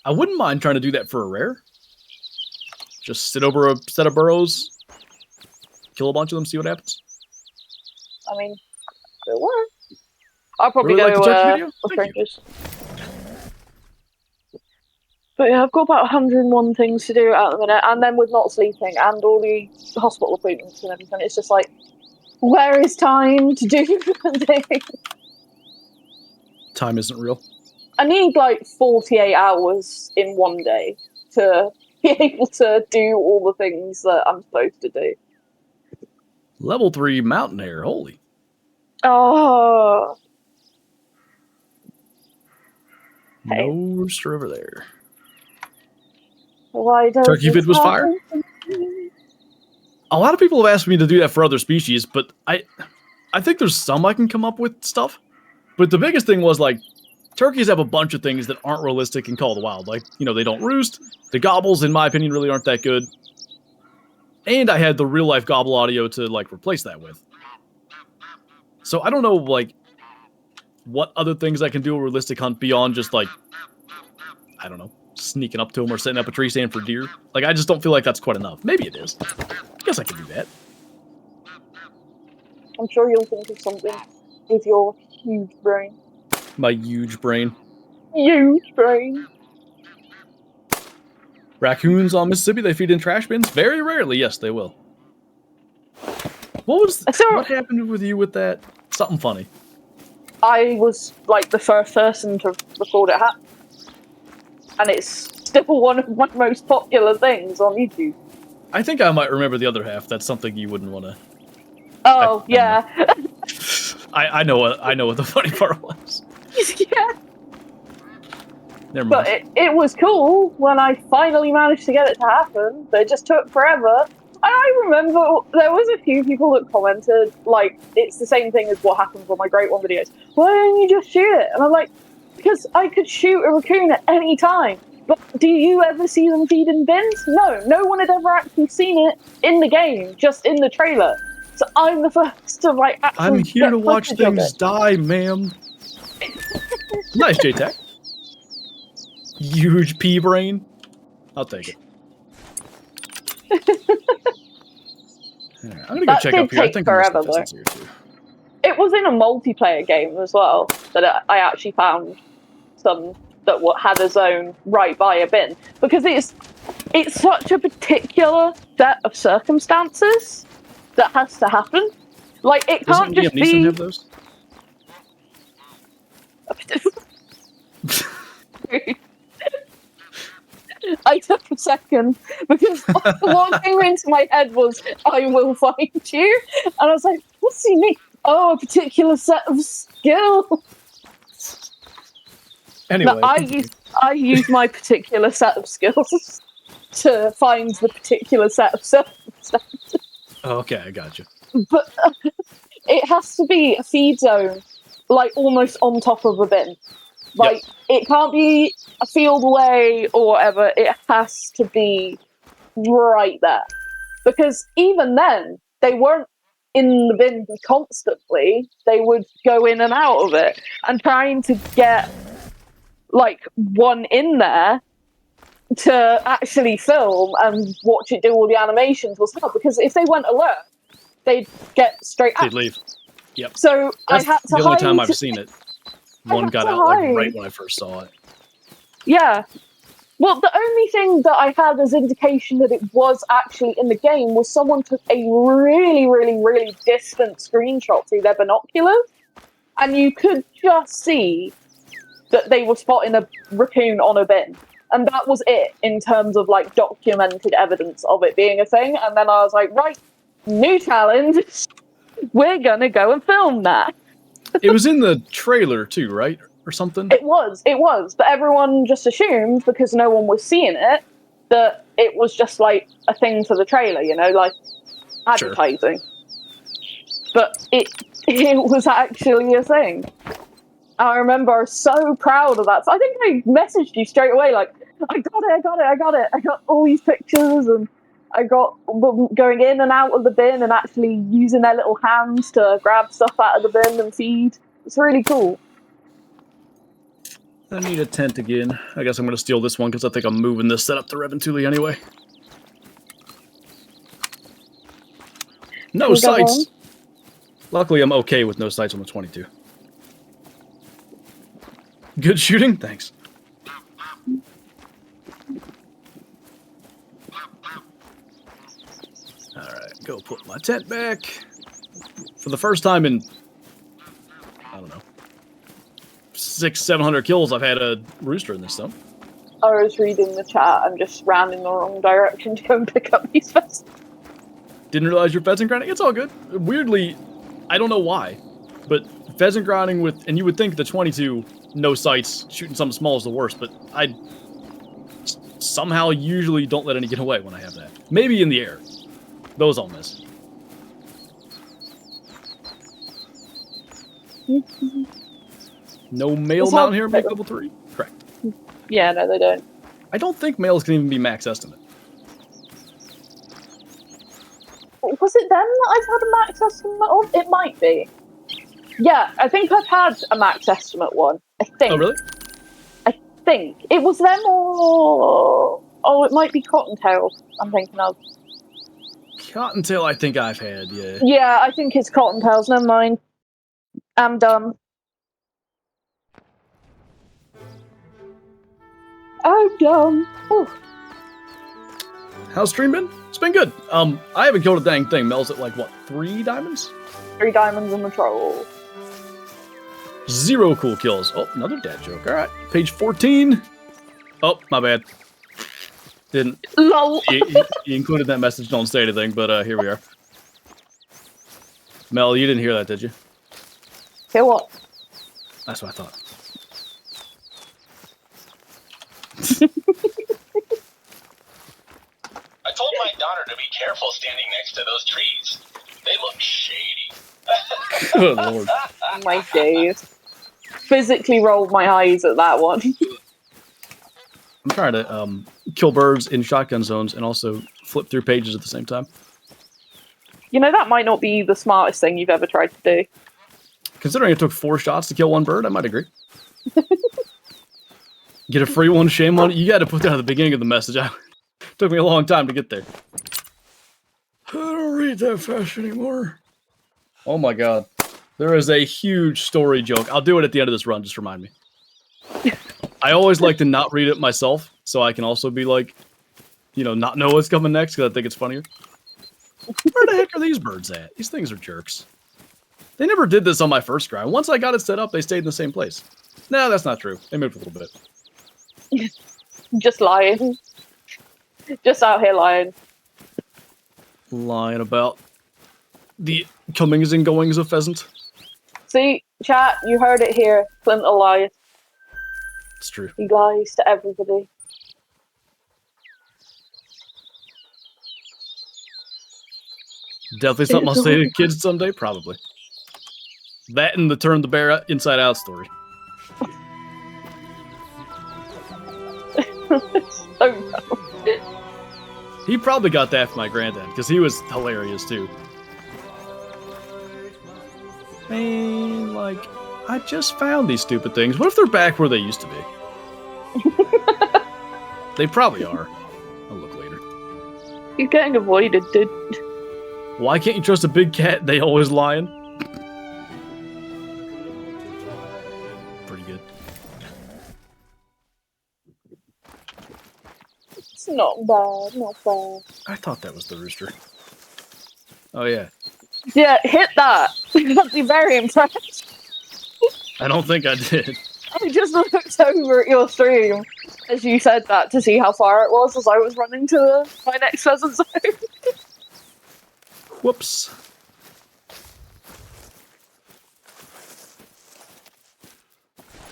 I wouldn't mind trying to do that for a rare. Just sit over a set of burrows, kill a bunch of them, see what happens. I mean, it works. I'll probably really go with strangers. But yeah, I've got about 101 things to do at the minute, and then with not sleeping and all the hospital appointments and everything, it's just like, where is time to do things? Time isn't real. I need like 48 hours in one day to be able to do all the things that I'm supposed to do. Level 3 mountain hare, holy. Oh. Hey. No rooster over there. Why does Turkey this vid was fire? happen to me? A lot of people have asked me to do that for other species, but I think there's some I can come up with stuff. But the biggest thing was, like, turkeys have a bunch of things that aren't realistic in Call of the Wild. Like, you know, they don't roost. The gobbles, in my opinion, really aren't that good. And I had the real-life gobble audio to, like, replace that with. So I don't know, like, what other things I can do a realistic hunt beyond just, like, I don't know, sneaking up to them or setting up a tree stand for deer. Like, I just don't feel like that's quite enough. Maybe it is. I guess I can do that. I'm sure you'll think of something with your huge brain. My huge brain. Huge brain. Raccoons on Mississippi, they feed in trash bins? Very rarely, yes, they will. What happened with you with that? Something funny. I was, like, the first person to record it happen. And it's still one of my most popular things on YouTube. I think I might remember the other half. That's something you wouldn't want to... Oh, yeah. I know what the funny part was. Yeah. Never mind. But it was cool when I finally managed to get it to happen, but it just took forever. And I remember there was a few people that commented, like, it's the same thing as what happens on my Great One videos. Why don't you just shoot it? And I'm like, because I could shoot a raccoon at any time. But do you ever see them feed in bins? No one had ever actually seen it in the game, just in the trailer. So I'm the first to, like, actually I'm here to watch things die, ma'am. Nice, J-Tech. Huge pea brain. I'll take it. Right, I'm gonna go check up here. I think forever, though. Here too. It was in a multiplayer game as well that I actually found some that had a zone right by a bin, because it's such a particular set of circumstances that has to happen. Like, it can't just be. Have those? I took a second because what came into my head was, I will find you. And I was like, what's he mean? Oh, a particular set of skills. Anyway. No, I use my particular set of skills to find the particular set of circumstances. Okay, I got you. But it has to be a feed zone, like, almost on top of a bin. Like, It can't be a field away or whatever. It has to be right there. Because even then, they weren't in the bin constantly. They would go in and out of it. And trying to get, like, one in there to actually film and watch it do all the animations was hard. Because if they went alert, they'd get straight out. They'd leave. Yep. So that's I had to the only hide. time I've seen it. One got out, like, right when I first saw it. Yeah. Well, the only thing that I had as indication that it was actually in the game was someone took a really, really, really distant screenshot through their binoculars, and you could just see that they were spotting a raccoon on a bin. And that was it in terms of, like, documented evidence of it being a thing. And then I was like, right, new challenge. We're gonna go and film that. It was in the trailer too, right? Or something? It was. But everyone just assumed, because no one was seeing it, that it was just, like, a thing for the trailer, you know, like advertising. Sure. But it was actually a thing. I remember I was so proud of that. So I think I messaged you straight away, like, I got it. I got all these pictures, and I got them going in and out of the bin and actually using their little hands to grab stuff out of the bin and feed. It's really cool. I need a tent again. I guess I'm going to steal this one because I think I'm moving this setup to Reventuli anyway. No sights! Luckily, I'm okay with no sights on the 22. Good shooting? Thanks. Alright, go put my tent back. For the first time in, I don't know, 600-700 kills, I've had a rooster in this, though. I was reading the chat and just ran in the wrong direction to go and pick up these pheasants. Didn't realize you're pheasant grinding? It's all good. Weirdly, I don't know why, but pheasant grinding with, and you would think the 22 no sights, shooting something small is the worst, but I somehow usually don't let any get away when I have that. Maybe in the air. Those I'll miss. No male down here make level 3? Correct. Yeah, no, they don't. I don't think males can even be max estimate. Was it them that I've had a max estimate of? It might be. Yeah, I think I've had a max estimate one. I think. Oh, really? I think. It was them or... Oh, it might be Cottontail I'm thinking of. Cottontail I think I've had, yeah. Yeah, I think it's Cottontails. Never mind. I'm dumb. I'm dumb. Ooh. How's stream been? It's been good. I haven't killed a dang thing. Mel's at like, what, 3 diamonds? 3 diamonds in the troll. 0 cool kills. Oh, another dad joke. All right, page 14. Oh, my bad. Didn't. LOL. You included that message. Don't say anything, but here we are. Mel, you didn't hear that, did you? Hear what? That's what I thought. I told my daughter to be careful standing next to those trees. They look shady. Good lord. My days. Physically rolled my eyes at that one. I'm trying to kill birds in shotgun zones and also flip through pages at the same time. You know, that might not be the smartest thing you've ever tried to do. Considering it took 4 shots to kill 1 bird, I might agree. Get a free one, shame on it. You got to put that at the beginning of the message. It took me a long time to get there. I don't read that fast anymore. Oh my god. There is a huge story joke. I'll do it at the end of this run, just remind me. I always like to not read it myself, so I can also be like, you know, not know what's coming next, because I think it's funnier. Where the heck are these birds at? These things are jerks. They never did this on my first grind. Once I got it set up, they stayed in the same place. No, that's not true. They moved a little bit. Just lying. Just out here lying. Lying about the comings and goings of Pheasant. See, chat, you heard it here. Clint a liar. It's true. He lies to everybody. Definitely something I'll say to kids someday, probably. That and the turn the bear inside out story. So dumb. He probably got that from my granddad, because he was hilarious too. Man, like, I just found these stupid things. What if they're back where they used to be? They probably are. I'll look later. You're getting avoided, dude. Why can't you trust a big cat? They always lying. Pretty good. It's not bad, not bad. I thought that was the rooster. Oh yeah. Yeah, hit that. I'd be very impressed. I don't think I did. I just looked over at your stream as you said that to see how far it was as I was running to my next pheasant zone. Whoops.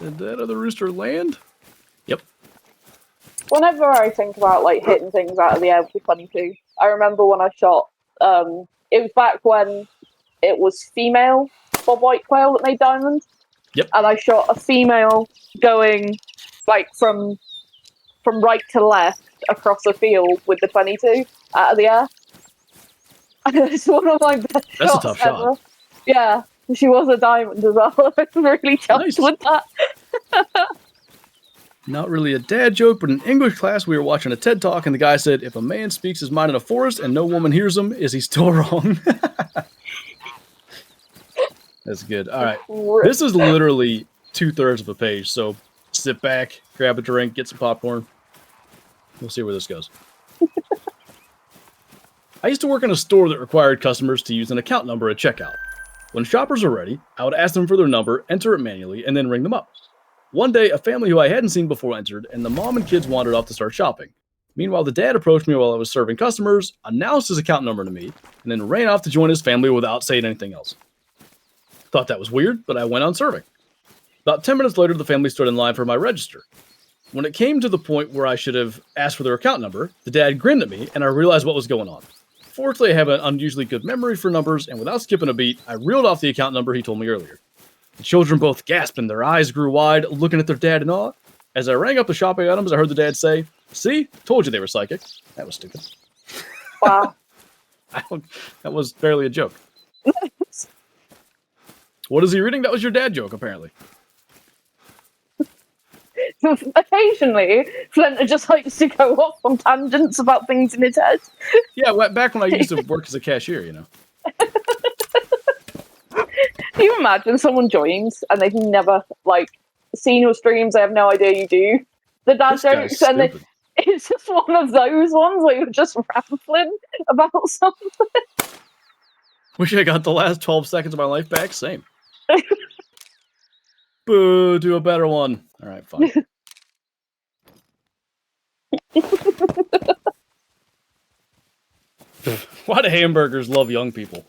Did that other rooster land? Yep. Whenever I think about like hitting things out of the air with the 22, I remember when I shot. It was back when it was female bob white quail that made diamonds. Yep. And I shot a female going like from right to left across a field with the 22 out of the air. And it's one of my best That's a shots tough ever. shot. Yeah, she was a diamond as well. I was really chuffed Nice. with that. Not really a dad joke, but in English class we were watching a TED Talk and the guy said, if a man speaks his mind in a forest and no woman hears him, is he still wrong? That's good. All right. This is literally 2/3 of a page, so sit back, grab a drink, get some popcorn. We'll see where this goes. I used to work in a store that required customers to use an account number at checkout. When shoppers are ready, I would ask them for their number, enter it manually, and then ring them up. One day, a family who I hadn't seen before entered, and the mom and kids wandered off to start shopping. Meanwhile, the dad approached me while I was serving customers, announced his account number to me, and then ran off to join his family without saying anything else. Thought that was weird, but I went on serving. About 10 minutes later, the family stood in line for my register. When it came to the point where I should have asked for their account number, the dad grinned at me, and I realized what was going on. Fortunately, I have an unusually good memory for numbers, and without skipping a beat, I reeled off the account number he told me earlier. The children both gasped, and their eyes grew wide, looking at their dad in awe. As I rang up the shopping items, I heard the dad say, "See? Told you they were psychic." That was stupid. Wow. That was barely a joke. What is he reading? That was your dad joke, apparently. Occasionally, Flint just likes to go off on tangents about things in his head. Yeah, back when I used to work as a cashier, you know. Can you imagine someone joins and they've never, like, seen your streams, they have no idea you do the dad jokes, and it's just one of those ones where you're just rambling about something. Wish I got the last 12 seconds of my life back. Same. Boo, do a better one. All right, fine. Why do hamburgers love young people?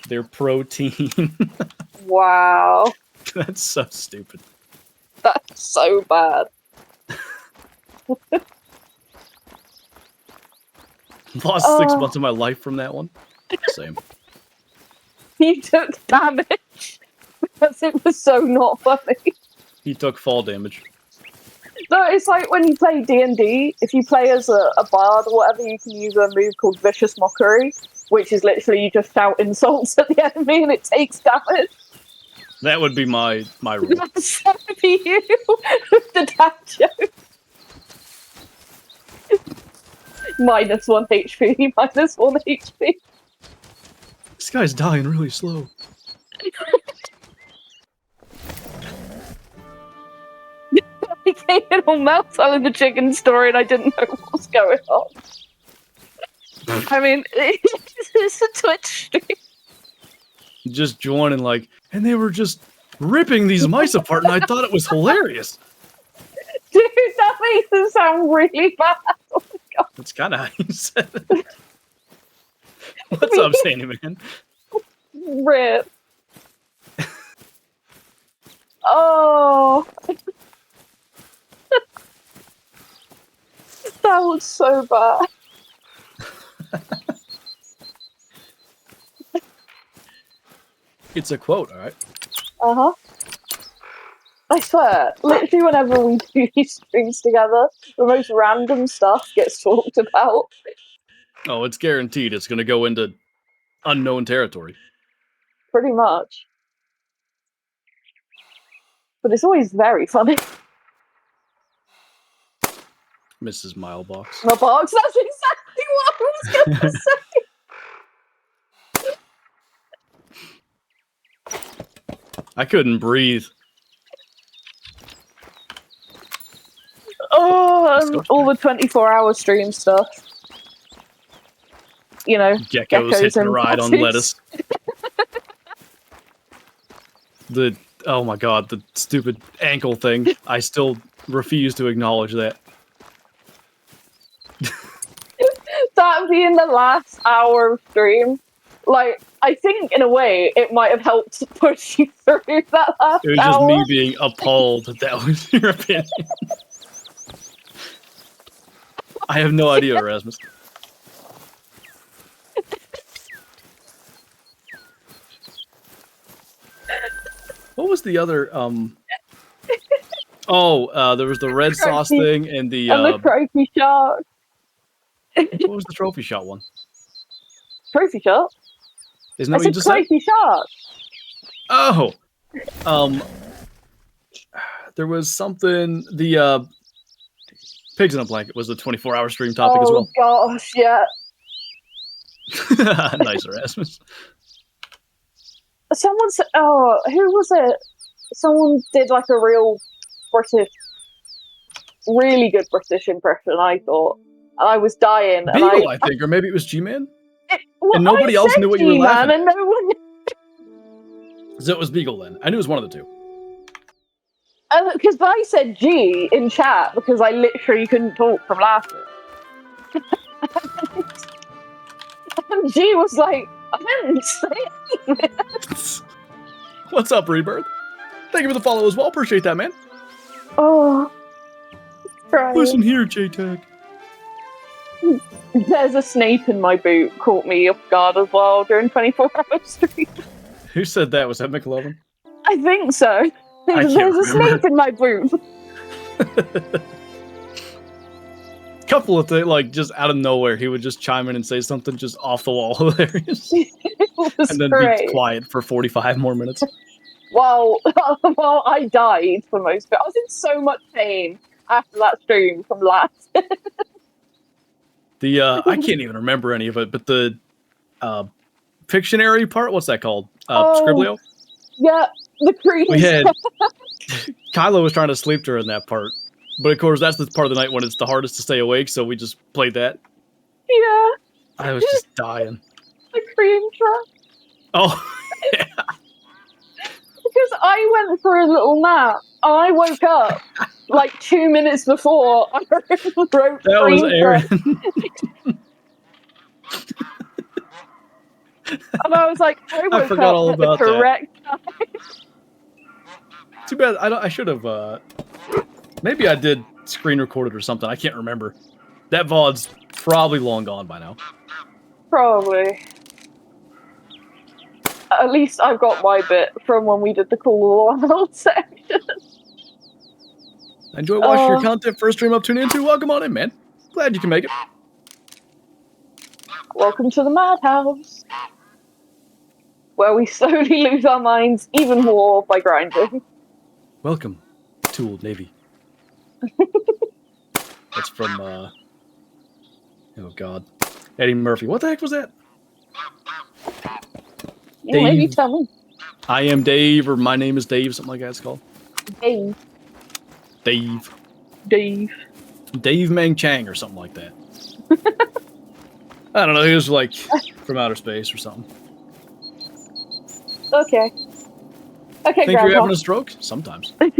They're protein. Wow. That's so stupid. That's so bad. Lost 6 months of my life from that one. Same. He took damage because it was so not funny. He took fall damage. No, it's like when you play D&D, if you play as a bard or whatever, you can use a move called Vicious Mockery, which is literally you just shout insults at the enemy and it takes damage. That would be my rule. That's so be you with the dad joke. -1 HP, -1 HP. This guy's dying really slow. I came in on Mel telling the chicken story and I didn't know what was going on. I mean, it's a Twitch stream. Just joining like, and they were just ripping these mice apart and I thought it was hilarious. Dude, that makes it sound really bad. Oh my god. That's kind of how you said it. What's up, Sandy Man? Rip. Oh. That was so bad. It's a quote, alright? Uh-huh. I swear, literally whenever we do these streams together, the most random stuff gets talked about. Oh, it's guaranteed. It's going to go into unknown territory. Pretty much. But it's always very funny. Mrs. Milebox. My box, that's exactly what I was going to say. I couldn't breathe. Oh, and all the 24-hour stream stuff. You know, Geckos hitting a ride on lettuce. Oh my god, the stupid ankle thing. I still refuse to acknowledge that. That being the last hour of stream, like, I think in a way it might have helped push you through that last It was hour. just me being appalled that was your opinion. I have no idea, Erasmus. What was the other, there was the red sauce thing and the trophy shot. What was the trophy shot one? Trophy shot? Isn't that I what you said just said? trophy shot. Oh! There was something, the, Pigs in a Blanket was the 24-hour stream topic as well. Oh gosh, yeah. Nice, Erasmus. Someone said, oh, who was it? Someone did like a real really good British impression, I thought. And I was dying. Beagle, I think, or maybe it was G-Man? Well, and nobody else knew what you were laughing at. And no one... So it was Beagle then. I knew it was one of the two. Because I said G in chat because I literally couldn't talk from laughing. And G was like, I didn't say anything. What's up, Rebirth? Thank you for the follow as well. Appreciate that, man. Oh, crying. Listen here, JTAG. There's a snape in my boot. Caught me off guard as well during 24-hour stream. Who said that? Was that McLovin? I think so. There's can't a snape in my boot. Couple of things, like just out of nowhere, he would just chime in and say something just off the wall hilarious, and then great. be quiet for 45 more minutes. Well, I died for most of it. I was in so much pain after that stream from last. I can't even remember any of it, but the Pictionary part, what's that called? Scriblio? Yeah, the cream. We had Kylo was trying to sleep during that part, but of course that's the part of the night when it's the hardest to stay awake, so we just played that. Yeah. I was just dying. The cream truck. Oh, yeah. Because I went for a little nap, and I woke up like 2 minutes before I wrote That was Aaron. And I was like, I woke forgot up all at the about that. correct time. Too bad. I should have. Maybe I did screen record it or something. I can't remember. That VOD's probably long gone by now. Probably. At least I've got my bit from when we did the Cool World section. Enjoy watching your content. First stream up tuning into. Welcome on in, man. Glad you can make it. Welcome to the Madhouse, where we slowly lose our minds even more by grinding. Welcome to Old Navy. That's from, oh god. Eddie Murphy. What the heck was that? Yeah, maybe tell me. I am Dave, or my name is Dave, something like that it's called. Dave. Dave. Dave. Dave Mang Chang, or something like that. I don't know, he was like from outer space or something. Okay. Okay, Think you're Grandpa. having a stroke? Sometimes. Hey,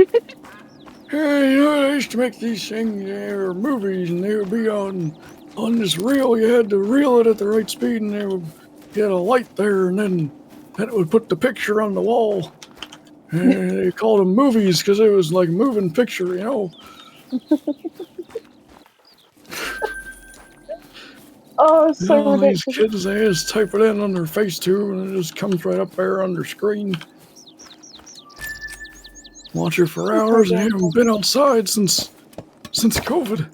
you know, they used to make these things, they were movies, and they would be on this reel. You had to reel it at the right speed, and they would get a light there, and then it would put the picture on the wall. And they called them movies because it was like a moving picture, you know. Oh, it's so All these ridiculous. kids, they just type it in on their face too, and it just comes right up there on their screen. Watch it for hours and haven't been outside since COVID.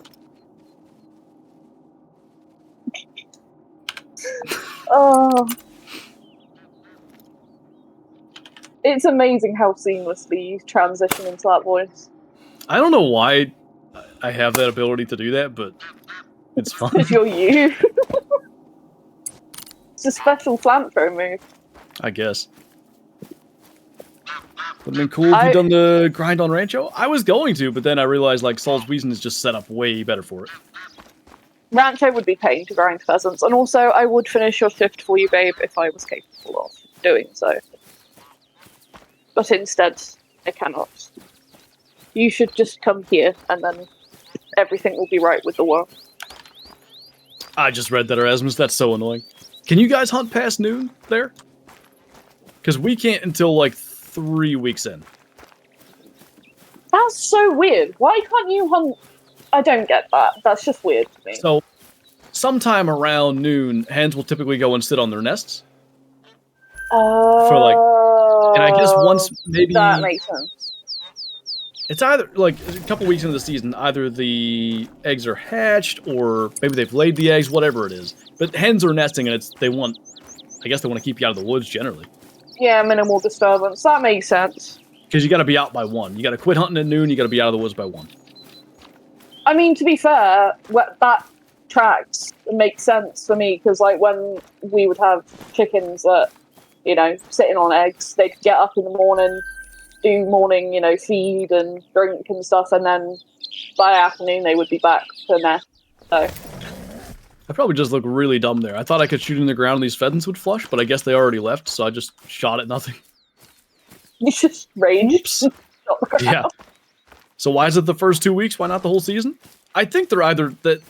Oh. It's amazing how seamlessly you transition into that voice. I don't know why I have that ability to do that, but it's fun. Because you're you. It's a special flamethrower move. I guess. Would have been cool if you'd done the grind on Rancho. I was going to, but then I realized like Saul's Weason is just set up way better for it. Rancho would be paying to grind pheasants, and also I would finish your shift for you, babe, if I was capable of doing so. But instead, I cannot. You should just come here, and then everything will be right with the world. I just read that, Erasmus. That's so annoying. Can you guys hunt past noon there? Because we can't until like 3 weeks in. That's so weird. Why can't you hunt? I don't get that. That's just weird to me. So, sometime around noon, hens will typically go and sit on their nests. For like, and I guess once maybe that makes sense. It's either like a couple weeks into the season, either the eggs are hatched or maybe they've laid the eggs, whatever it is. But hens are nesting, and I guess they want to keep you out of the woods generally. Yeah, minimal disturbance. That makes sense. Because you got to be out by 1. You got to quit hunting at noon. You got to be out of the woods by 1. I mean, to be fair, that tracks makes sense for me because, like, when we would have chickens that, you know, sitting on eggs, they'd get up in the morning, do morning, you know, feed and drink and stuff, and then by afternoon they would be back to nest. So I probably just look really dumb there. I thought I could shoot in the ground and these pheasants would flush, but I guess they already left, so I just shot at nothing. you just rage. Oops. Yeah. So why is it the first 2 weeks? Why not the whole season? I think they're either that.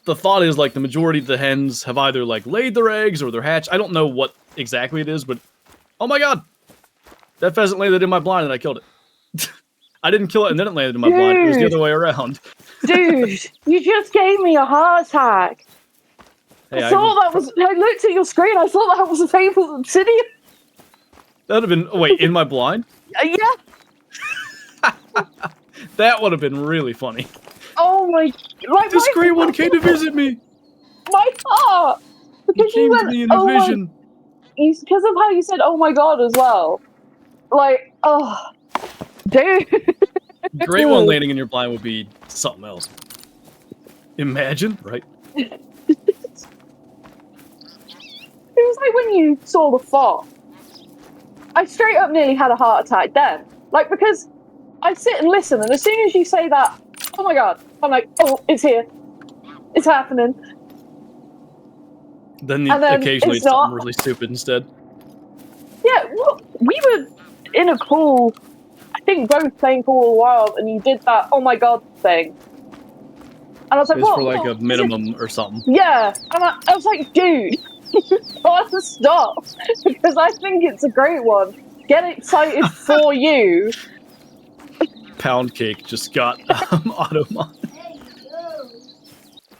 The thought is like the majority of the hens have either like laid their eggs or they're hatched. I don't know what exactly it is, but oh my god, that pheasant landed in my blind and I killed it. I didn't kill it and then it landed in my blind. It was the other way around. Dude, you just gave me a heart attack. Hey, I looked at your screen, I thought that was a fabled obsidian. That'd have been, wait, in my blind? Yeah. That would have been really funny. Oh my, like This grey one came to visit me. My heart! Because He came to me in a vision. Because of how you said, oh my god, as well. Like, oh, dude. Grey one landing in your blind would be something else. Imagine, right? It was like when you saw the fog. I straight up nearly had a heart attack then. Like, because I sit and listen, and as soon as you say that, oh my god, I'm like, oh, it's here. It's happening. Then then occasionally it's something really stupid instead. Yeah, well, we were in a call, I think both playing for a while, and you did that, oh my god thing. And I was like, It's what? for like a minimum or something. Yeah, and I was like, dude, you gotta stop, because I think it's a great one. Get excited for you. Pound cake just got auto-mod.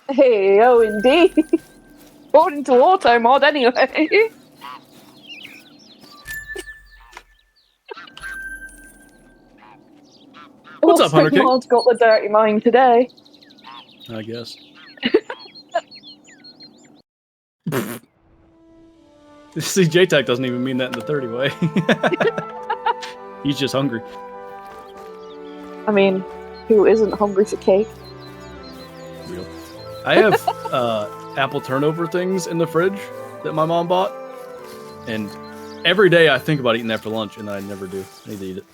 Hey, oh indeed. According to auto mod anyway. What's up, Hunter King? Mod's got the dirty mind today. I guess. See, JTAC doesn't even mean that in the 30 way. He's just hungry. I mean, who isn't hungry for cake? Real. I have apple turnover things in the fridge that my mom bought, and every day I think about eating that for lunch, and I never do. I need to eat it.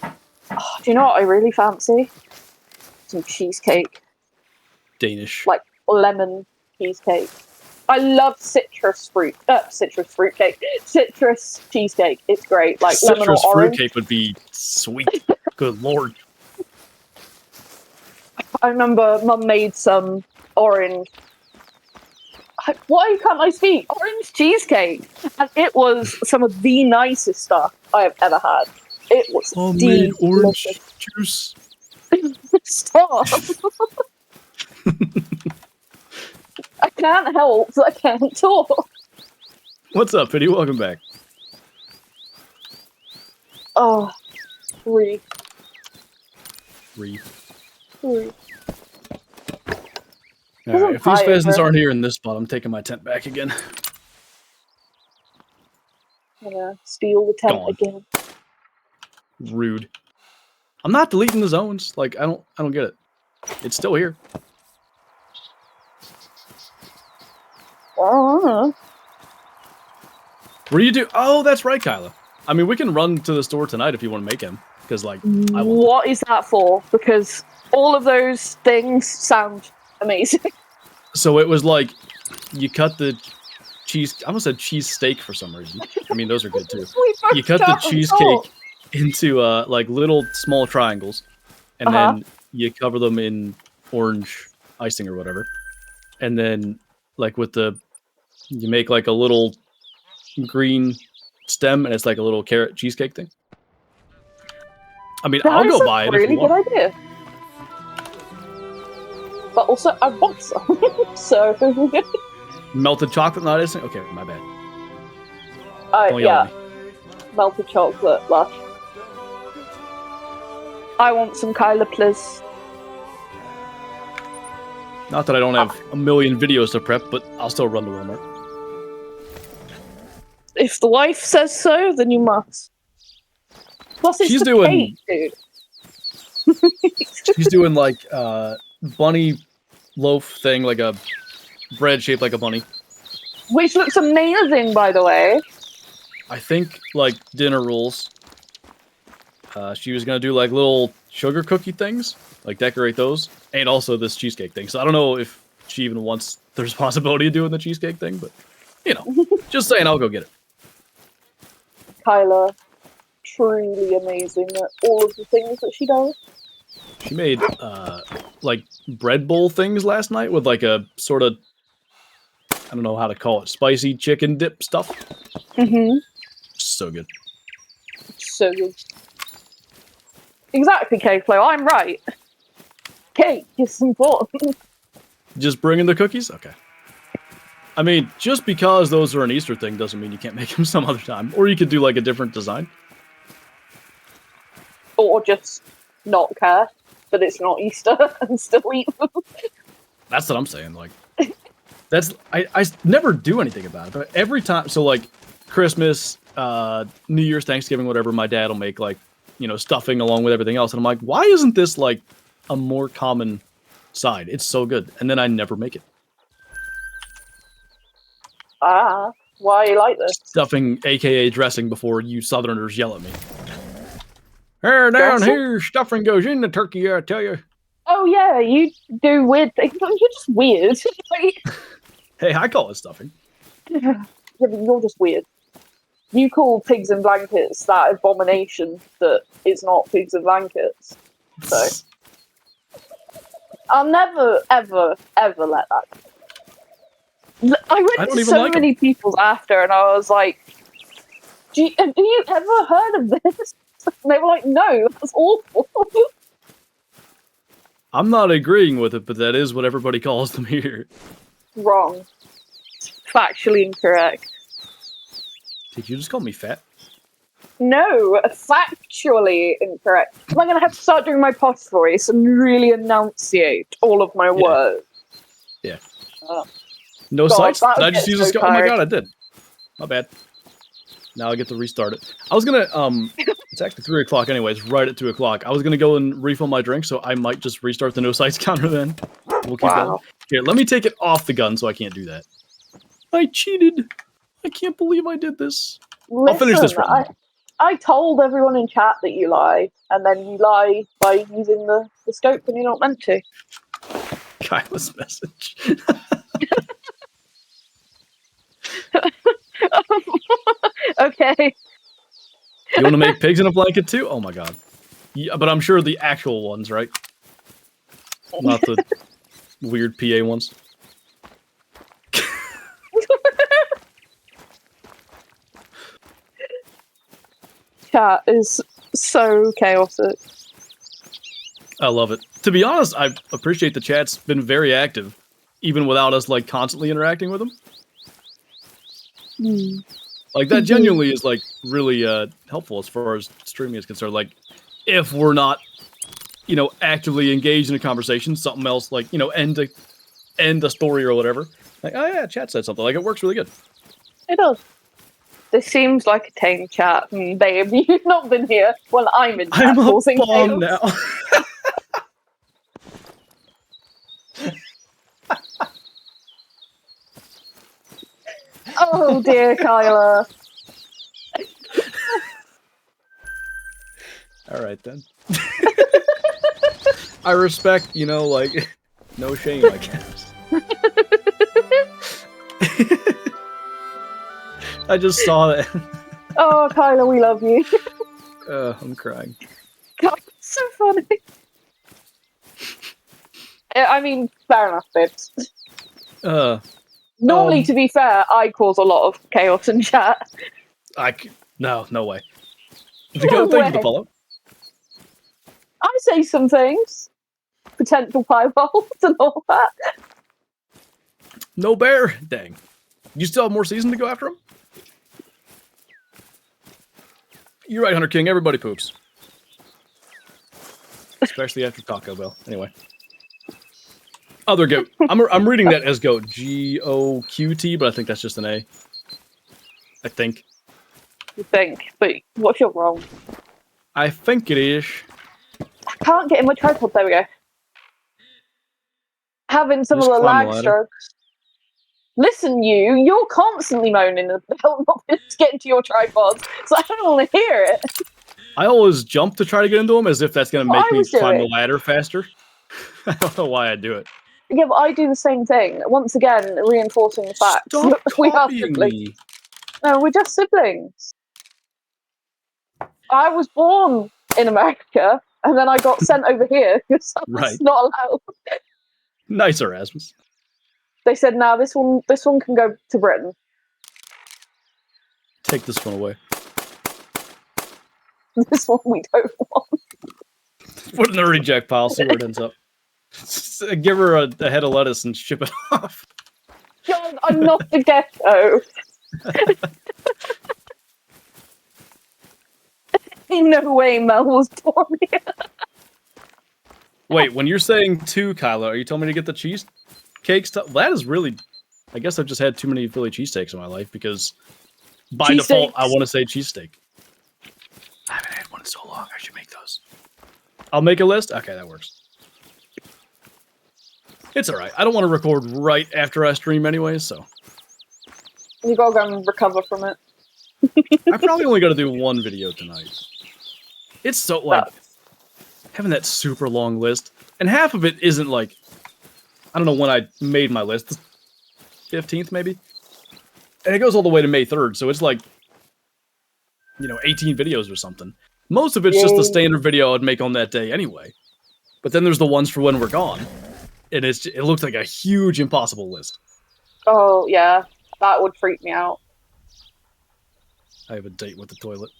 Oh, do you know what I really fancy? Some cheesecake. Danish. Like lemon cheesecake. I love citrus fruitcake. Citrus cheesecake. It's great. Like citrus lemon or orange. fruitcake would be sweet. Good lord. I remember Mum made some orange. Why can't I speak? Orange cheesecake, and it was some of the nicest stuff I have ever had. It was homemade orange juice. Stop. I can't help that I can't talk. What's up, Pity? Welcome back. Oh, three. Alright, if these pheasants aren't here in this spot, I'm taking my tent back again. I'm gonna steal the tent again. Rude. I'm not deleting the zones. Like, I don't get it. It's still here. What do you do? Oh, that's right, Kyla. I mean, we can run to the store tonight if you want to make him. Because, like, what is that for? Because all of those things sound amazing. So it was like, you cut the cheese... I almost said cheese steak for some reason. I mean, those are good, too. You cut the cheesecake into, like, little small triangles. And then you cover them in orange icing or whatever. And then, like, with the... You make, like, a little green stem, and it's like a little carrot cheesecake thing. I mean, I'll go buy it if you want. Really good idea. But also, I want some. So... Melted chocolate, not icing? Okay, my bad. Yeah. Melted chocolate, lush. I want some Kyla, please. Not that I don't have a million videos to prep, but I'll still run to Walmart. If the wife says so, then you must. Plus, it's She's doing cake, dude. She's doing like bunny loaf thing, like a bread shaped like a bunny. Which looks amazing, by the way. I think like dinner rolls. She was gonna do like little sugar cookie things, like decorate those, and also this cheesecake thing. So I don't know if she even wants the responsibility of doing the cheesecake thing, but you know, just saying, I'll go get it. Kyla, truly amazing at all of the things that she does. She made like bread bowl things last night with like a sort of, I don't know how to call it, spicy chicken dip stuff. Mm-hmm. So good. So good. Exactly, K-Flow. I'm right. Cake is important. Just bringing the cookies? Okay. I mean, just because those are an Easter thing doesn't mean you can't make them some other time. Or you could do like a different design. Or just not care that it's not Easter and still eat them. That's what I'm saying. Like, I never do anything about it. But every time, so like Christmas, New Year's, Thanksgiving, whatever, my dad will make like, you know, stuffing along with everything else. And I'm like, why isn't this like a more common side? It's so good. And then I never make it. Ah, why you like this? Stuffing, aka dressing, before you Southerners yell at me. Here, down Dressing? here, stuffing goes in the turkey, I tell you. Oh yeah, you do weird things. You're just weird. Like, Hey, I call it stuffing. yeah, but you're just weird. You call pigs in blankets that abomination that it's not pigs in blankets. So I'll never, ever, ever let that go. I went I don't to even so like many people's after, and I was like, have you ever heard of this? And they were like, no, that's awful. I'm not agreeing with it, but that is what everybody calls them here. Wrong. Factually incorrect. Did you just call me fat? No, factually incorrect. Am I going to have to start doing my posh voice and really enunciate all of my words? Yeah. Oh. No God, sights? that Did I would just get use so a scope? Oh my tired. god, I did. My bad. Now I get to restart it. I was gonna, it's actually 3 o'clock anyways, right at 2 o'clock. I was gonna go and refill my drink, so I might just restart the no sights counter then. We'll keep going. Here, let me take it off the gun so I can't do that. I cheated. I can't believe I did this. Listen, I'll finish this round. I told everyone in chat that you lie, and then you lie by using the scope when you're not meant to. Kyla's message. Okay. You want to make pigs in a blanket too? Oh my god. Yeah, but I'm sure the actual ones, right? Not the weird PA ones. Chat is so chaotic. I love it. To be honest, I appreciate the chat's been very active, even without us like constantly interacting with them. Like that genuinely is like really helpful as far as streaming is concerned. Like if we're not, you know, actively engaged in a conversation, something else like, you know, end a story or whatever. Like, oh yeah, chat said something. Like it works really good. It does. This seems like a tame chat. Babe, you've not been here when I'm in chat I'm a causing bomb chaos. now. Oh dear, Kyla. All right then. I respect, you know, like no shame, I guess. I just saw that. Oh, Kyla, we love you. I'm crying. God, it's so funny. I mean, fair enough, babes. Normally, to be fair, I cause a lot of chaos in chat. No way. No Thank you for the way. follow. I say some things. Potential piebald and all that. No bear. Dang. You still have more season to go after him? You're right, Hunter King. Everybody poops. Especially after Taco Bell. Anyway. Other goat. I'm reading that as goat. G-O-Q-T, but I think that's just an A. I think. You think, but what if you're wrong? I think it is. I can't get in my tripod. There we go. Having some of Just the climb the lag ladder. strokes. Listen, you're constantly moaning about not being able to get into your tripods, so I don't want to hear it. I always jump to try to get into them as if that's going to make I me was climb the doing. ladder faster. I don't know why I do it. Yeah, but I do the same thing. Once again, reinforcing the fact Stop that we are copying siblings. me. No, we're just siblings. I was born in America, and then I got sent over here because I was Right. not allowed. Nice, Erasmus. They said, "Now this one can go to Britain." Take this one away. This one we don't want. Put it in the reject pile, see where it ends up. Give her a head of lettuce and ship it off. John, I'm not the gecko. In no way Mel was born here. Wait, when you're saying 2, Kyla, are you telling me to get the cheesecake stuff? That is really... I guess I've just had too many Philly cheesesteaks in my life, because by default, I want to say cheesesteak. I haven't had one in so long, I should make those. I'll make a list? Okay, that works. It's alright. I don't want to record right after I stream anyway, so... You gotta go and recover from it. I'm probably only gonna do 1 video tonight. It's so, like... having that super long list, and half of it isn't, like... I don't know when I made my list. 15th, maybe? And it goes all the way to May 3rd, so it's like... 18 videos or something. Most of it's just the standard video I'd make on that day anyway. But then there's the ones for when we're gone. And it looks like a huge impossible list. Oh, yeah. That would freak me out. I have a date with the toilet.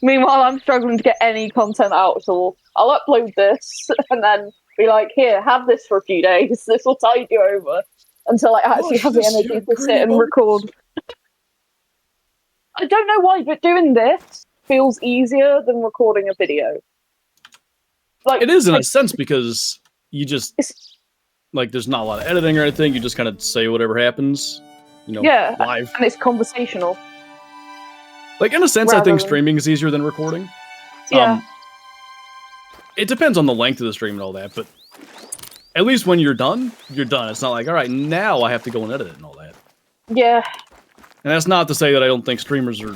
Meanwhile, I'm struggling to get any content out at all. I'll upload this and then be like, here, have this for a few days. This will tide you over until I actually have the energy to sit and record. I don't know why, but doing this feels easier than recording a video. Like, it is in a sense, because you just... Like, there's not a lot of editing or anything. You just kind of say whatever happens, live. And it's conversational. Like, in a sense, I think streaming is easier than recording. Yeah. It depends on the length of the stream and all that, but at least when you're done, you're done. It's not like, all right, now I have to go and edit it and all that. Yeah. And that's not to say that I don't think streamers are,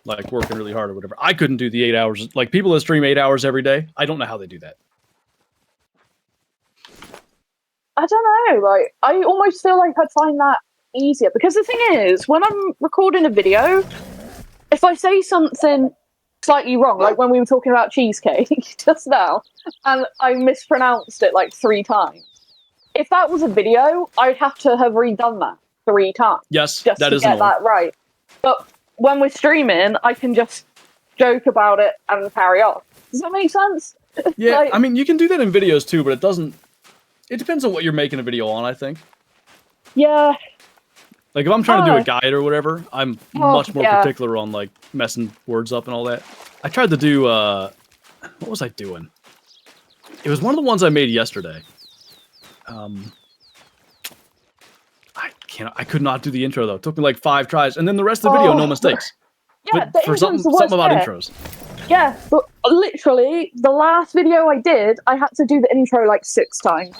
like, working really hard or whatever. I couldn't do the 8 hours. Like, people that stream 8 hours every day, I don't know how they do that. I don't know, like, I almost feel like I'd find that easier. Because the thing is, when I'm recording a video, if I say something slightly wrong, like when we were talking about cheesecake just now, and I mispronounced it like 3 times, if that was a video, I'd have to have redone that 3 times. Yes, just that to is get that right. But when we're streaming, I can just joke about it and carry on. Does that make sense? Yeah, like, I mean, you can do that in videos too, but it doesn't... It depends on what you're making a video on, I think. Yeah. Like, if I'm trying to do a guide or whatever, I'm much more particular on, like, messing words up and all that. I tried to do, what was I doing? It was one of the ones I made yesterday. I could not do the intro, though. It took me, like, 5 tries, and then the rest of the video, no mistakes. Yeah, but for something about intros. Yeah, but literally, the last video I did, I had to do the intro, like, 6 times.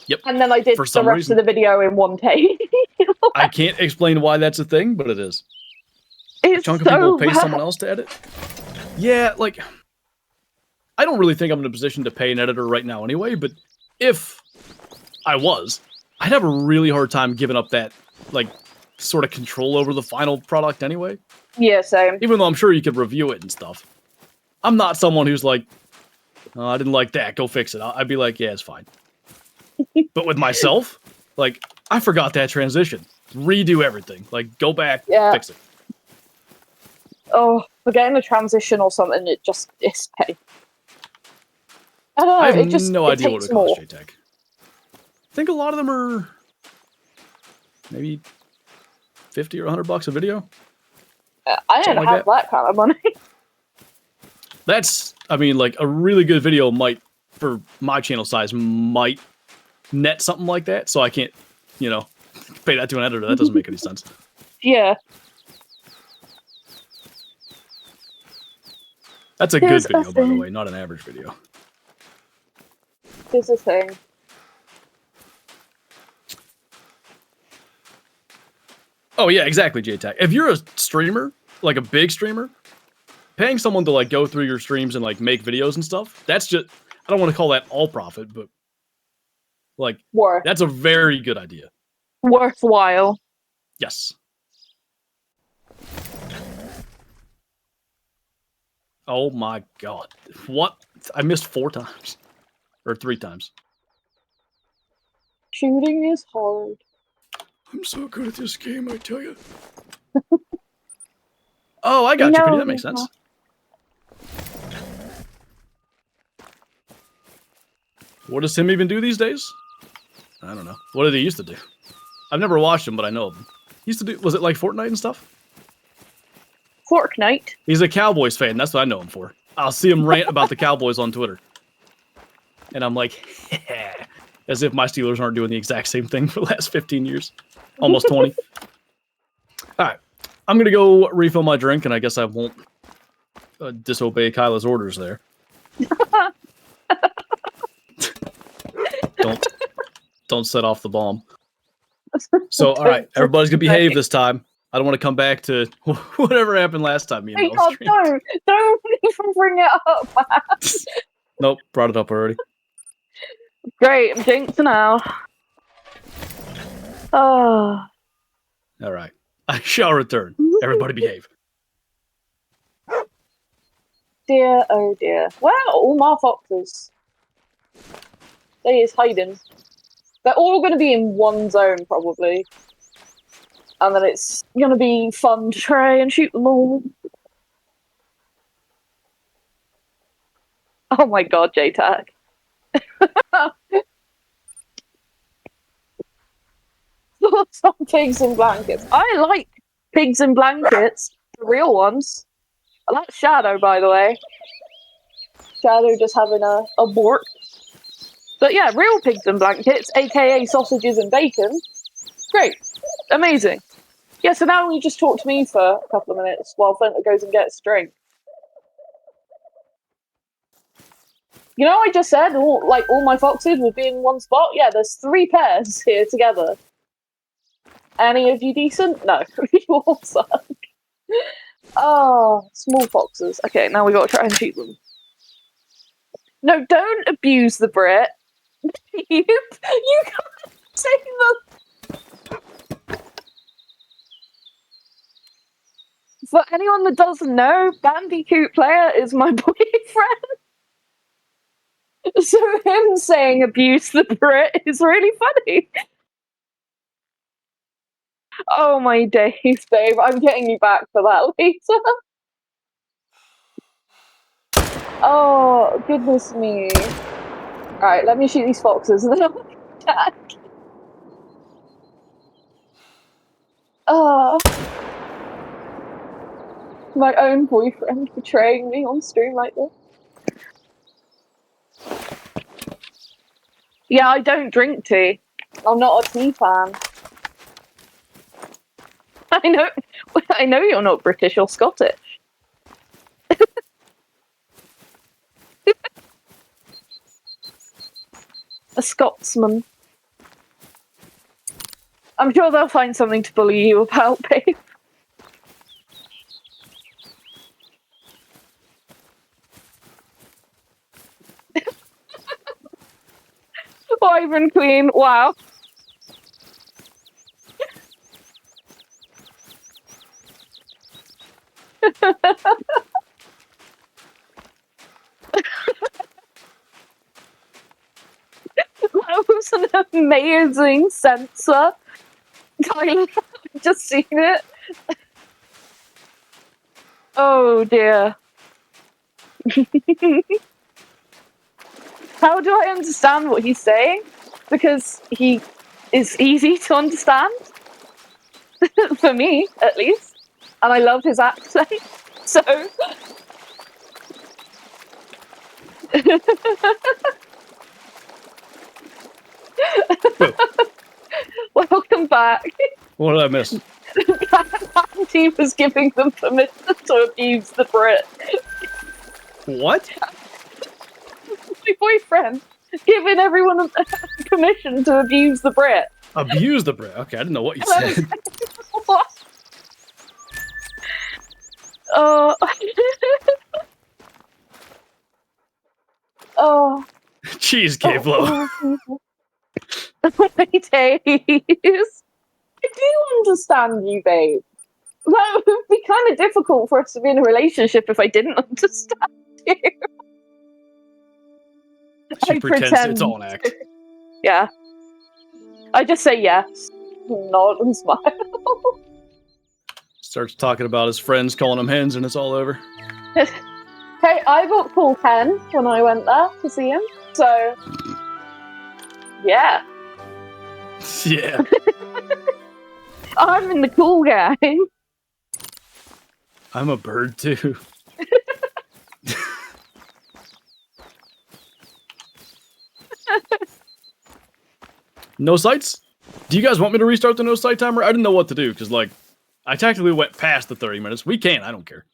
Yep. And then I did the rest of the video in 1 take. I can't explain why that's a thing, but it is. It's a chunk of people pay someone else to edit? Yeah, like... I don't really think I'm in a position to pay an editor right now anyway, but if I was, I'd have a really hard time giving up that, like, sort of control over the final product anyway. Yeah, same. Even though I'm sure you could review it and stuff. I'm not someone who's like, oh, I didn't like that, go fix it. I'd be like, yeah, it's fine. But with myself, like, I forgot that transition. Redo everything. Like, go back, fix it. Oh, forgetting a transition or something, it's pain. I don't know, I have it just, no idea what it more. costs, JTech. I think a lot of them are maybe 50 or 100 bucks a video. I don't have that kind of money. That's, I mean, like, a really good video might, for my channel size, might net something like that, so I can't, pay that to an editor. That doesn't make any sense. Yeah. That's a good video, by the way, not an average video. Here's the thing. Oh, yeah, exactly, JTech. If you're a streamer, like a big streamer, paying someone to, like, go through your streams and, like, make videos and stuff, that's just, I don't want to call that all profit, but, like, that's a very good idea. Worthwhile. Yes. Oh my god. What? I missed 4 times. Or 3 times. Shooting is hard. I'm so good at this game, I tell you. Oh, I got you, Kitty. That makes sense. What does Tim even do these days? I don't know. What did he used to do? I've never watched him, but I know of him. He used to do, was it like Fortnite and stuff? Fortnite? He's a Cowboys fan. That's what I know him for. I'll see him rant about the Cowboys on Twitter. And I'm like, as if my Steelers aren't doing the exact same thing for the last 15 years. Almost 20. All right. I'm going to go refill my drink, and I guess I won't disobey Kyla's orders there. Don't set off the bomb. So, all right, everybody's gonna behave this time. I don't want to come back to whatever happened last time. Me and Mel streamed. Don't even bring it up, man. Nope, brought it up already. Great, I'm jinxed now. Oh. All right, I shall return. Everybody behave. Dear, oh dear. Where are all my foxes? They is hiding. They're all going to be in one zone, probably. And then it's going to be fun to try and shoot them all. Oh my god, JTAG. Some pigs in blankets. I like pigs in blankets. The real ones. That's Shadow, by the way. Shadow just having a bork. But yeah, real pigs in blankets, aka sausages and bacon. Great. Amazing. Yeah, so now you just talk to me for a couple of minutes while Flint goes and gets a drink. You know, I just said all my foxes would be in one spot? Yeah, there's 3 pairs here together. Any of you decent? No. You all suck. Oh, small foxes. Okay, now we gotta try and shoot them. No, don't abuse the Brit. You can't say them. For anyone that doesn't know, Bandicoot Player is my boyfriend. So him saying abuse the Brit is really funny. Oh my days, babe. I'm getting you back for that later. Oh, goodness me. Alright, let me shoot these foxes and then I'll attack. My own boyfriend betraying me on stream like this. Yeah, I don't drink tea. I'm not a tea fan. I know you're not British or Scottish. A Scotsman. I'm sure they'll find something to bully you about, babe. Wyvern Queen, wow. That was an amazing sensor. I've just seen it. Oh dear. How do I understand what he's saying? Because he is easy to understand. For me, at least. And I love his accent. So... Welcome back. What did I miss? He was giving them permission to abuse the Brit. What? My boyfriend giving everyone permission to abuse the Brit. Abuse the Brit? Okay, I didn't know what you said. What? Oh. Oh. Cheesecake blow. My days. I do understand you, babe. That would be kind of difficult for us to be in a relationship if I didn't understand you. She pretends it's all an act. Yeah. I just say yes, nod and smile. Starts talking about his friends calling him hens and it's all over. Hey, I got called hen when I went there to see him, so Yeah. Yeah. I'm in the cool gang. I'm a bird too. No sights? Do you guys want me to restart the no sight timer? I didn't know what to do because, like, I technically went past the 30 minutes. We can, I don't care.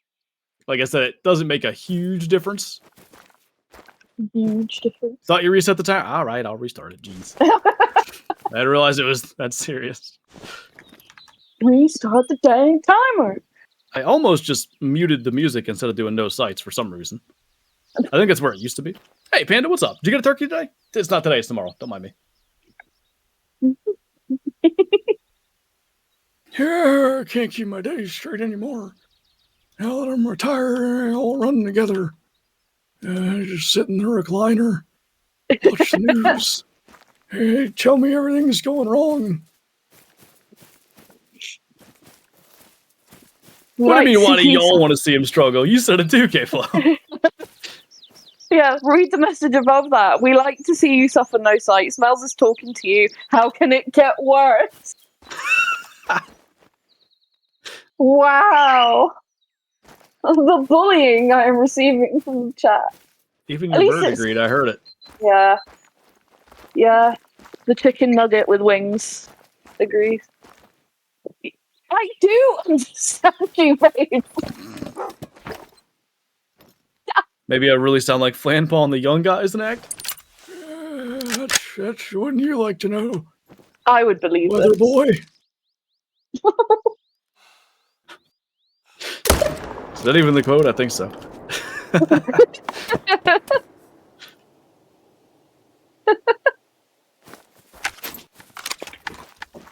Like I said, it doesn't make a huge difference. Huge difference. Thought you reset the timer? All right, I'll restart it. Jeez. I didn't realize it was that serious. Restart the dang timer. I almost just muted the music instead of doing no sights for some reason. I think that's where it used to be. Hey, Panda, what's up? Did you get a turkey today? It's not today, it's tomorrow. Don't mind me. Yeah, I can't keep my days straight anymore. Now that I'm retired, I all run together. Just sit in the recliner, watch the news. Hey, tell me everything's going wrong. What do you mean, why do y'all want to see him struggle? You said it too, K-Flow. Yeah, read the message above that. We like to see you suffer no sight. Mels is talking to you. How can it get worse? Wow. The bullying I am receiving from the chat. Even your bird agreed, I heard it. Yeah. Yeah. The chicken nugget with wings agrees. I do understand you, babe. Maybe I really sound like Flanpaw and the young guys in act? That's wouldn't you like to know? I would believe Weather this. boy. Is that even the quote? I think so.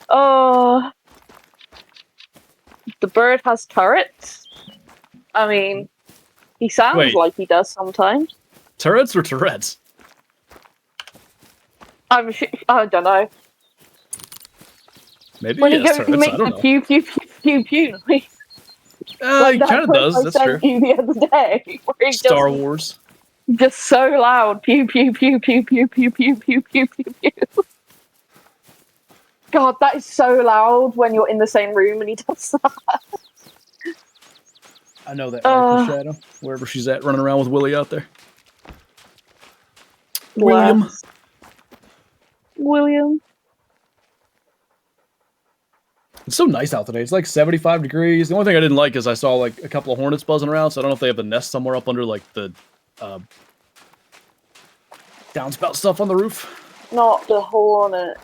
Oh, the bird has turrets. I mean, he sounds like he does sometimes. Turrets or Tourette's? I don't know. Maybe when he he has goes turrets, to make I don't the know. pew pew pew pew pew. Like He that kind of clip does, I that's sent true. you the other day. Where he Star Wars. Just so loud. Pew pew pew pew pew pew pew pew pew pew pew. God, that is so loud when you're in the same room and he does that. I know that Shadow, wherever she's at, running around with Willie out there. William. It's so nice out today. It's like 75 degrees. The only thing I didn't like is I saw like a couple of hornets buzzing around, so I don't know if they have the nest somewhere up under like the downspout stuff on the roof. Not the hornet.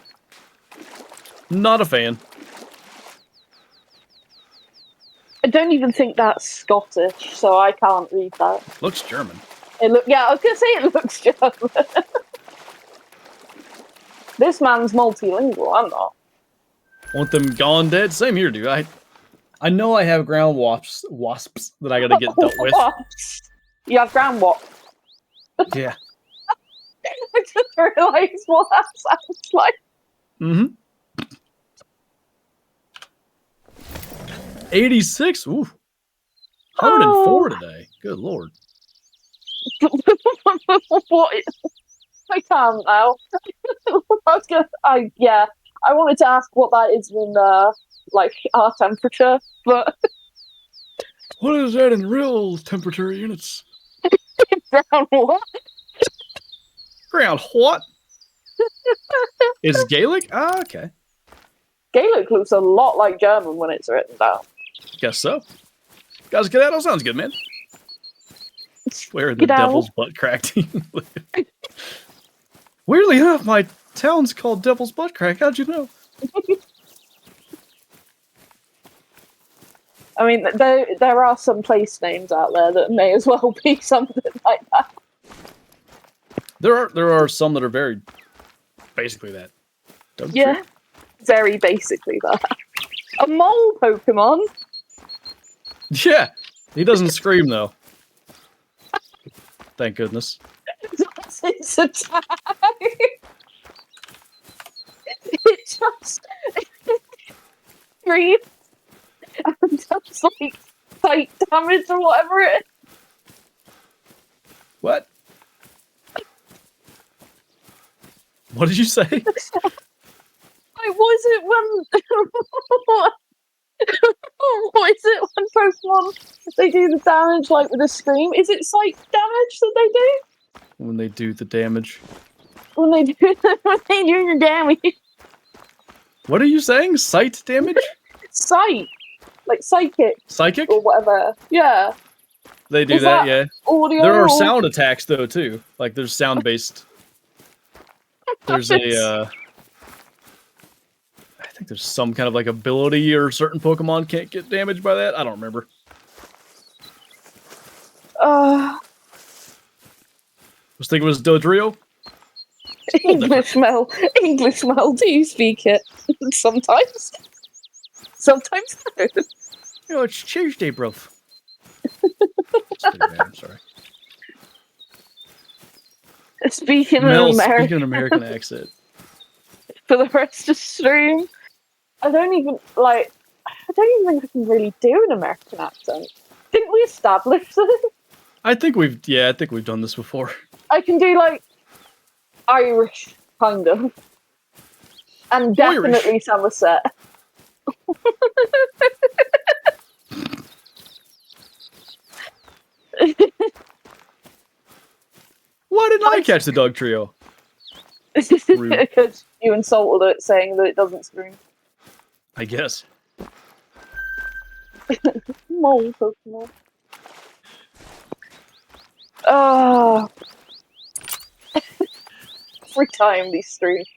Not a fan. I don't even think that's Scottish, so I can't read that. Looks German. I was gonna say it looks German. This man's multilingual, I'm not. Want them gone dead? Same here, dude. I know I have ground wasps that I gotta get dealt with. You have ground wasps? Yeah. I just realised what that sounds like. Mm-hmm. 86? Ooh. 104 today. Good lord. What? I can't now. I wanted to ask what that is in like our temperature, but what is that in real temperature units? Ground what? Ground what? Is Gaelic? Ah, okay. Gaelic looks a lot like German when it's written down. Guess so. Guys, Skedaddle sounds good, man. Where the Devil's Butt Crack team? Weirdly enough, my town's called Devil's Butt Crack. How'd you know? I mean, there are some place names out there that may as well be something like that. There are some that are very basically that. Yeah, very basically that. A mole Pokemon? Yeah, he doesn't scream though. Thank goodness. That's its attack. It just screams and does like sight damage or whatever it is. What? What did you say? Like, was it when... what is it when Pokemon, they do the damage, like, with a scream? Is it psych damage that they do? When they do the damage. When they do the damage. What are you saying? Sight damage? Sight. Like, psychic. Psychic? Or whatever. Yeah. They do Is that, that yeah. Audio There are or... sound attacks, though, too. Like, there's sound-based... There's a, I think there's some kind of, like, ability or certain Pokemon can't get damaged by that. I don't remember. Uh... I was thinking it was Dodrio. English Mel, do you speak it? Sometimes. Sometimes no. Oh, it's Tuesday, bruv. I'm sorry. Speaking Mel, an American, speaking an American accent. for the rest of stream, I don't even think I can really do an American accent. Didn't we establish this? I think we've done this before. I can do like Irish, kind of. And definitely Somerset. Why didn't I catch the dog trio? Because you insulted it saying that it doesn't scream. I guess. Mole Pokemon. Oh. Every time these streams,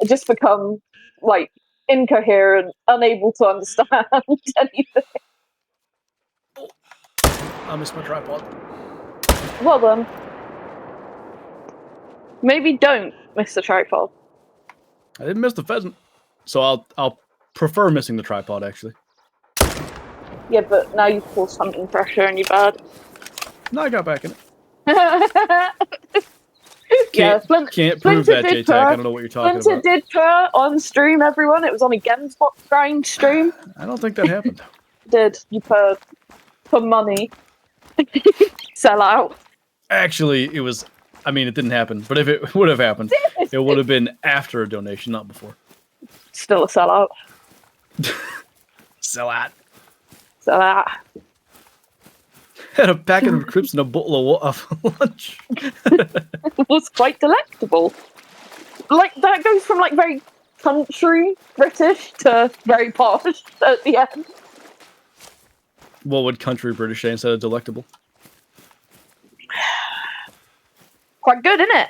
I just become, like, incoherent, unable to understand anything. I missed my tripod. Well then. Maybe don't miss the tripod. I didn't miss the pheasant. So I'll prefer missing the tripod, actually. Yeah, but now you've caused hunting pressure and you're bad. No, I got back in it. Yeah, Can't prove that, JTAG. I don't know what you're talking Splinter about. did purr on stream, everyone. It was on a Gamespot grind stream. I don't think that happened. Did. You purred. For money. Sell out. Actually, it was... I mean, it didn't happen. But if it would have happened, it would have been after a donation, not before. Still a sellout. Sell out. Sellout. Had a packet of crisps and a bottle of lunch. It was quite delectable. Like, that goes from, like, very country British to very posh at the end. What would country British say instead of delectable? Quite good, isn't it?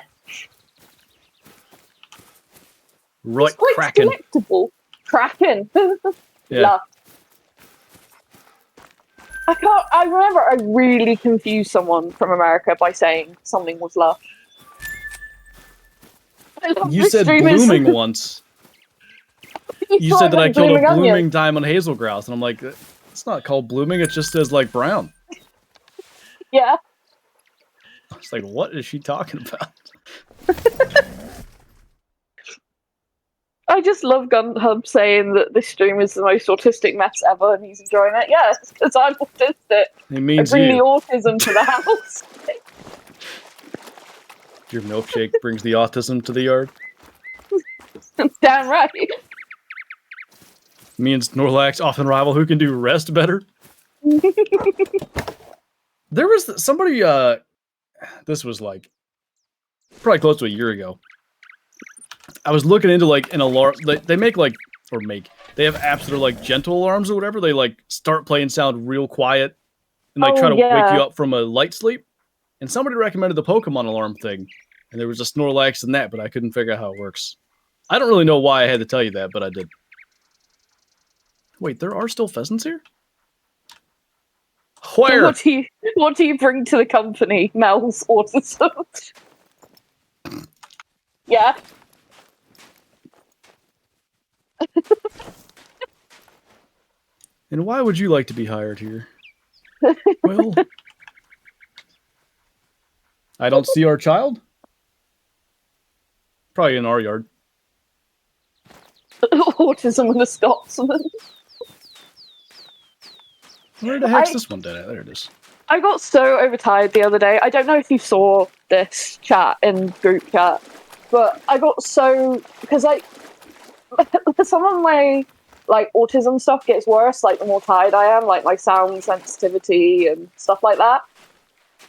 Right, it's quite cracking. delectable. Cracking. Yeah. Love. I remember I really confused someone from America by saying something was lush. You said blooming once. You said that I killed a blooming diamond hazel grouse, and I'm like, it's not called blooming, it just says, like, brown. Yeah. I was like, what is she talking about? I just love GunHub saying that this stream is the most autistic mess ever and he's enjoying it. Yeah, it's because I'm autistic. It means I bring you. the autism to the house. Your milkshake brings the autism to the yard. Damn right. Me and Snorlax often rival who can do rest better. There was somebody, this was like, probably close to a year ago. I was looking into, like, an alarm, they make, like, they have apps that are, like, gentle alarms or whatever. They, like, start playing sound real quiet and, like, try to wake you up from a light sleep. And somebody recommended the Pokemon alarm thing. And there was a Snorlax in that, but I couldn't figure out how it works. I don't really know why I had to tell you that, but I did. Wait, there are still pheasants here? Where? What do you bring to the company, Mel's autism? Yeah. And why would you like to be hired here? Well, I don't see our child. Probably in our yard. Autism with a Scotsman. Where the heck's this one dead at? There it is. I got so overtired the other day. I don't know if you saw this chat in group chat. but I got so because like some of my like autism stuff gets worse like the more tired I am, like my sound sensitivity and stuff like that.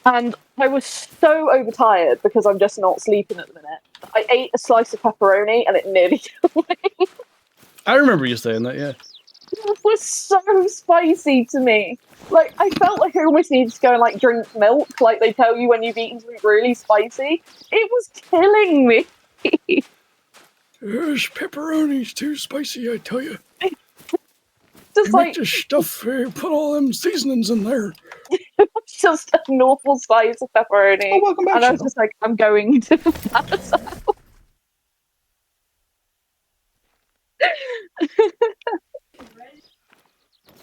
And I was so overtired because I'm just not sleeping at the minute. I ate a slice of pepperoni and it nearly killed me. I remember you saying that, yeah. It was so spicy to me. Like, I felt like I almost needed to go and, like, drink milk, like they tell you when you've eaten something really spicy. It was killing me. This pepperoni's too spicy, I tell you. Just like, this stuff, put all them seasonings in there. just a normal size of pepperoni. Oh, welcome back, and I was Cheryl. just like, I'm going to pass out.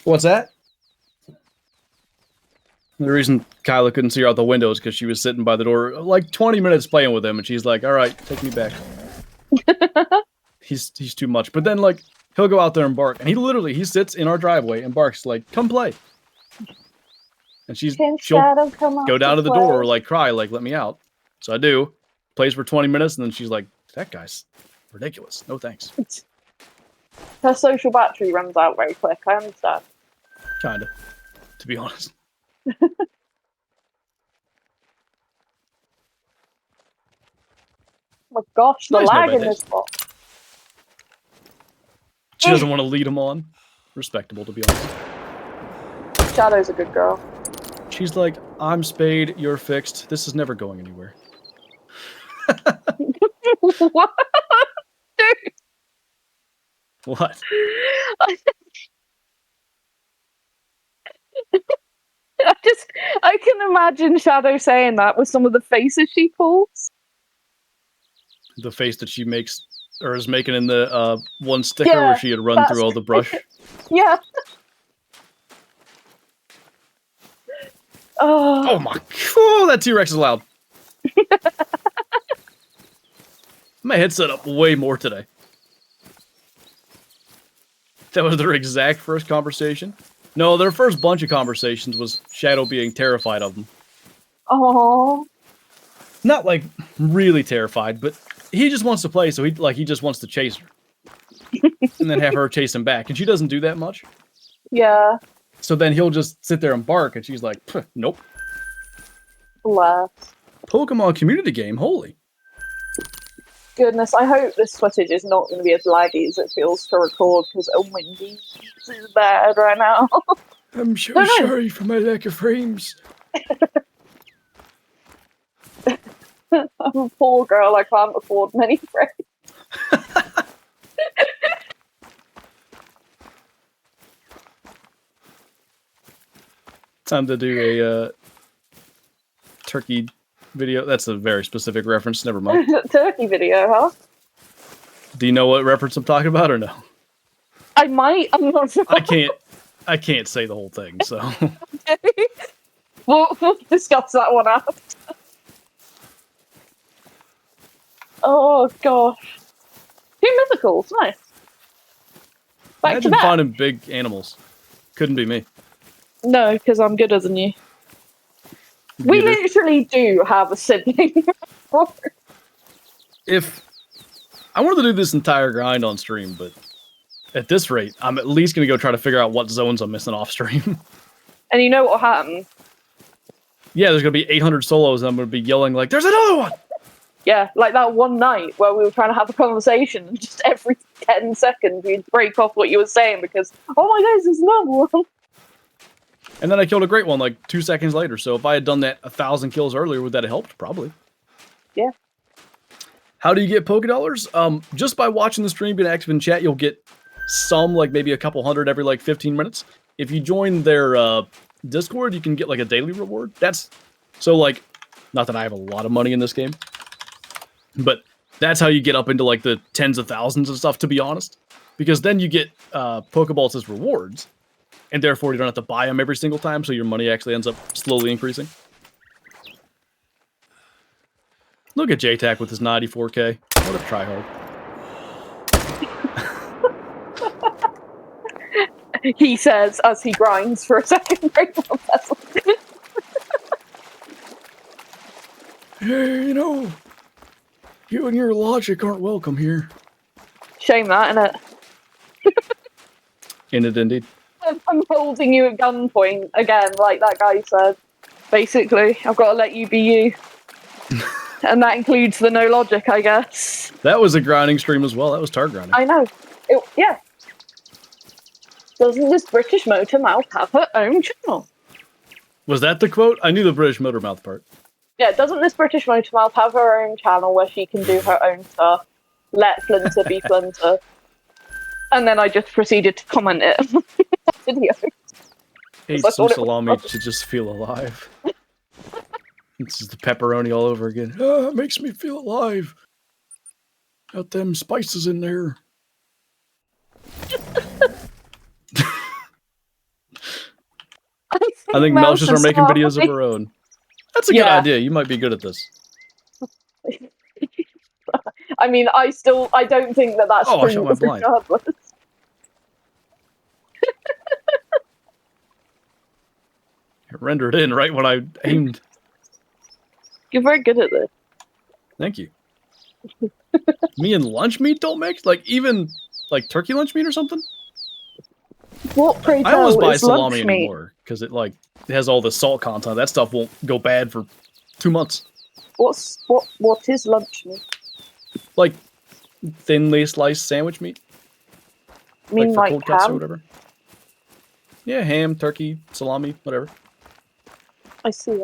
What's that? The reason Kyla couldn't see her out the window is because she was sitting by the door like 20 minutes playing with him, and she's like, all right, take me back. He's too much. But then, like, he'll go out there and bark, and he sits in our driveway and barks like, come play. And she'll go down to the door or, like, cry, like, let me out. So I do. Plays for 20 minutes, and then she's like, that guy's ridiculous. No thanks. Her social battery runs out very quick, I understand. Kinda, to be honest. Oh my gosh, the Nice, lag no in bad this spot. She doesn't want to lead him on. Respectable, to be honest. Shadow's a good girl. She's like, I'm Spade, you're fixed. This is never going anywhere. What? Dude. What? I can imagine Shadow saying that with some of the faces she pulls. The face that she makes, or is making in the one sticker where she had run through all the brush. Yeah. Oh my, oh, that T-Rex is loud. My headset up way more today. That was their exact first conversation. No, their first bunch of conversations was Shadow being terrified of them. Oh. Not like really terrified, but he just wants to play, so he just wants to chase her. And then have her chase him back. And she doesn't do that much. Yeah. So then he'll just sit there and bark, and she's like, nope. Bless. Pokemon community game, holy. Goodness, I hope this footage is not going to be as laggy as it feels to record, because oh my god, this is bad right now. I'm so sorry for my lack of frames. I'm a poor girl, I can't afford many frames. Time to do a turkey video. That's a very specific reference, never mind. Turkey video, huh? Do you know what reference I'm talking about or no? I might, I'm not sure. I can't say the whole thing, so. We'll discuss that one after. Oh gosh. 2 mythicals, nice. Back Imagine to back. finding big animals. Couldn't be me. No, because I'm gooder than you. We Gooder. literally do have a sibling. If I wanted to do this entire grind on stream, but at this rate, I'm at least going to go try to figure out what zones I'm missing off stream. And you know what will happen? Yeah, there's going to be 800 solos, and I'm going to be yelling like, there's another one! Yeah, like that one night where we were trying to have a conversation, and just every 10 seconds you'd break off what you were saying because, oh my gosh, there's another one. And then I killed a great one like 2 seconds later, so if I had done that 1,000 kills earlier, would that have helped? Probably. Yeah. How do you get Pokédollars? Just by watching the stream, being active in chat, you'll get some, like maybe a couple hundred every like 15 minutes. If you join their Discord, you can get like a daily reward. That's, so like, not that I have a lot of money in this game, but that's how you get up into like the tens of thousands and stuff, to be honest. Because then you get Pokeballs as rewards, and therefore you don't have to buy them every single time, so your money actually ends up slowly increasing. Look at JTAC with his 94k. What a tryhard. He says as he grinds for a second. Hey, you know, You and your logic aren't welcome here. Shame that, innit? In it, indeed. I'm holding you at gunpoint again, like that guy said. Basically, I've got to let you be you. And that includes the no logic, I guess. That was a grinding stream as well. That was tar grinding. I know. Yeah. Doesn't this British motor mouth have her own channel? Was that the quote? I knew the British motor mouth part. Yeah, doesn't this British motor mouth have her own channel where she can do her own stuff? Let Flinter be Flinter. And then I just proceeded to comment it on the video. Ate I some thought it salami was- to just feel alive. This is the pepperoni all over again. Ah, it makes me feel alive. Got them spices in there. I think Mel's just are making videos of her own. That's a good idea. You might be good at this. I mean, I don't think that that's Oh, I true shot my blind. regardless. It rendered in right when I aimed. You're very good at this. Thank you. Me and lunch meat don't mix? Like, even, like, turkey lunch meat or something? What, pray I almost tell, buy is salami lunch meat? anymore, because it, like, it has all the salt content. That stuff won't go bad for 2 months. What is lunch meat? Like, thinly sliced sandwich meat. I mean, for like cold cuts or ham? whatever. Yeah, ham, turkey, salami, whatever. I see.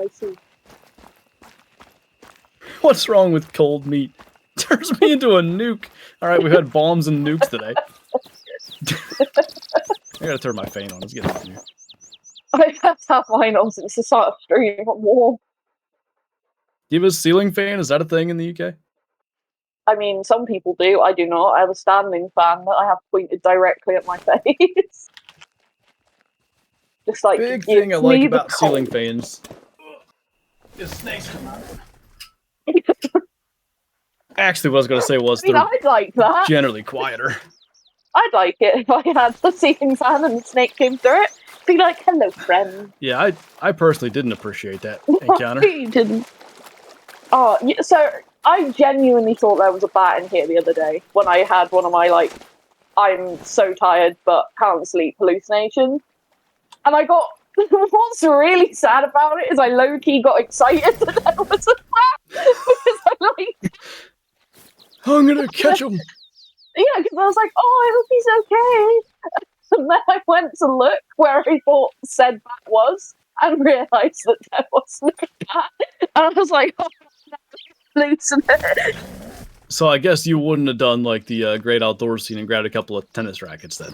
What's wrong with cold meat? Turns me into a nuke. Alright, we've had bombs and nukes today. I gotta turn my fan on. Let's get out of here. I have to have mine on since the start of stream. I'm warm. Do you have a ceiling fan? Is that a thing in the UK? I mean, some people do. I do not. I have a standing fan that I have pointed directly at my face. Just like Big gives thing I me like the about ceiling cold. fans is snakes come out. Actually, what I was going to say was I mean, they're I'd like that. generally quieter. I'd like it if I had the ceiling fan and the snake came through it. Be like, hello, friend. Yeah, I personally didn't appreciate that encounter. You didn't. Oh, so I genuinely thought there was a bat in here the other day when I had one of my, like, I'm so tired but can't sleep hallucinations. And I got, what's really sad about it is I low-key got excited that there was a bat. Because I like... I'm gonna catch him. Yeah, because I was like, oh, I hope he's okay. And then I went to look where I thought said bat was and realised that there was no bat. And I was like, oh, no, loosen it. So I guess you wouldn't have done like the great outdoors scene and grabbed a couple of tennis rackets then.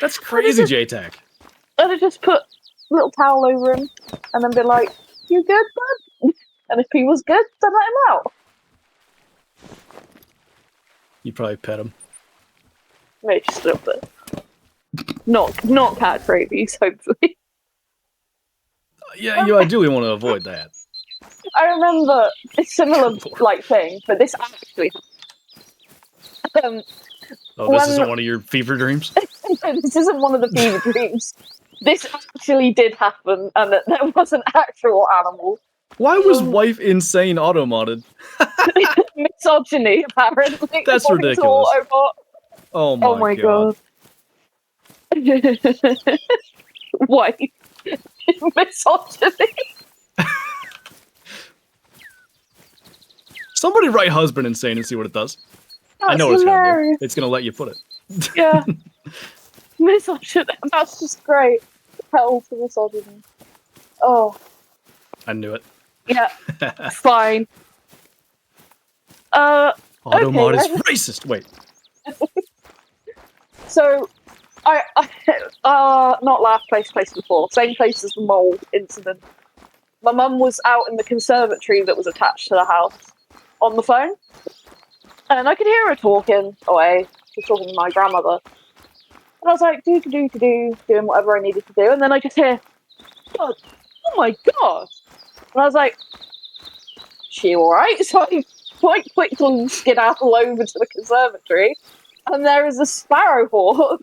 That's crazy, J-Tac. I'd have just put a little towel over him and then been like, you good, bud? And if he was good, then let him out. You probably pet him. Maybe just a little bit. Not cat rabies, hopefully. Yeah, you ideally want to avoid that. I remember a similar like thing, but this actually Oh, this isn't one of your fever dreams? this isn't one of the fever dreams. This actually did happen, and that there was an actual animal. Why was wife insane auto-modded? Misogyny, apparently. That's according to ridiculous. Autobot. Oh my god. Wife. Misogyny. Somebody write husband insane and see what it does. That's I know what it's gonna do. hilarious. It's gonna let you put it. Yeah. Misogyny. That's just great. Hell to misogyny. Oh. I knew it. Yeah. Fine. Automod okay, is racist. Wait. So, I not last place before, same place as the mole incident. My mum was out in the conservatory that was attached to the house on the phone, and I could hear her talking away. She was talking to my grandmother, and I was like, do, doing whatever I needed to do, and then I just hear, oh my god, and I was like, she alright? So I quite quickly skedaddle over to the conservatory, and there is a sparrowhawk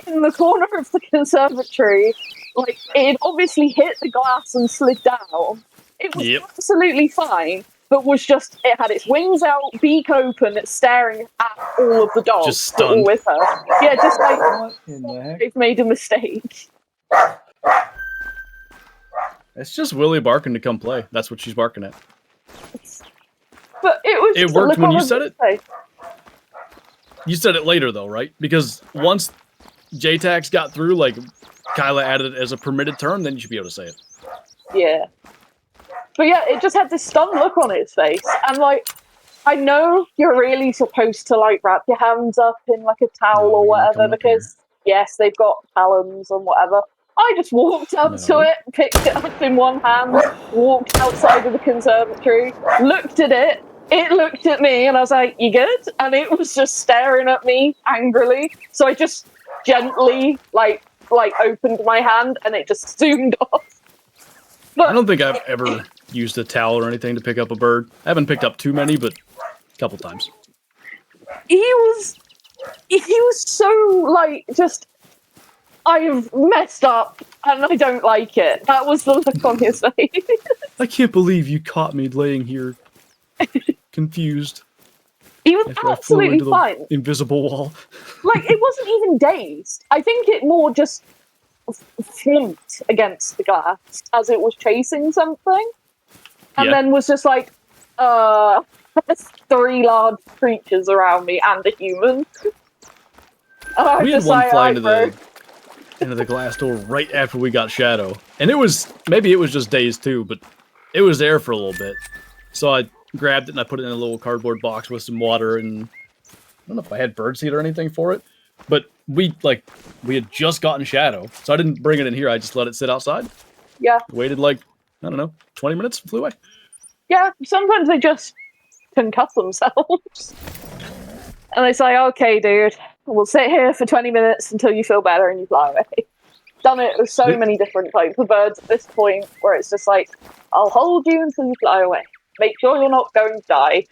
in the corner of the conservatory like it had obviously hit the glass and slid down. It was absolutely fine, but was just, it had its wings out, beak open, it's staring at all of the dogs Just that were stunned. with her. Yeah, just like, What in the heck? they've made a mistake. It's just Willie barking to come play. That's what she's barking at. But it was. It worked when you said it? You said it later, though, right? Because once JTAX got through, like, Kyla added it as a permitted term, then you should be able to say it. Yeah. But yeah, it just had this stunned look on its face. And, like, I know you're really supposed to, like, wrap your hands up in, like, a towel or whatever, because, yes, they've got talons and whatever. I just walked up to it, picked it up in one hand, walked outside of the conservatory, looked at it, looked at me, and I was like, "You good?" And it was just staring at me angrily. So I just gently, like opened my hand, and it just zoomed off. But I don't think I've ever used a towel or anything to pick up a bird. I haven't picked up too many, but a couple times. He was so, like, just, I've messed up, and I don't like it. That was the look on his face. I can't believe you caught me laying here confused. He was absolutely fine. Invisible wall. Like, it wasn't even dazed. I think it more just flunked against the glass as it was chasing something. And then was just like, there's 3 large creatures around me and a human. We had one fly into the glass door right after we got Shadow. And maybe it was just dazed too, but it was there for a little bit. So I grabbed it and I put it in a little cardboard box with some water, and I don't know if I had birdseed or anything for it. But we had just gotten Shadow, so I didn't bring it in here. I just let it sit outside. Yeah. Waited like, I don't know, 20 minutes, flew away. Yeah, sometimes they just concuss themselves. And they say, "Okay, dude, we'll sit here for 20 minutes until you feel better and you fly away." Done it with so many different types of birds at this point, where it's just like, "I'll hold you until you fly away. Make sure you're not going to die."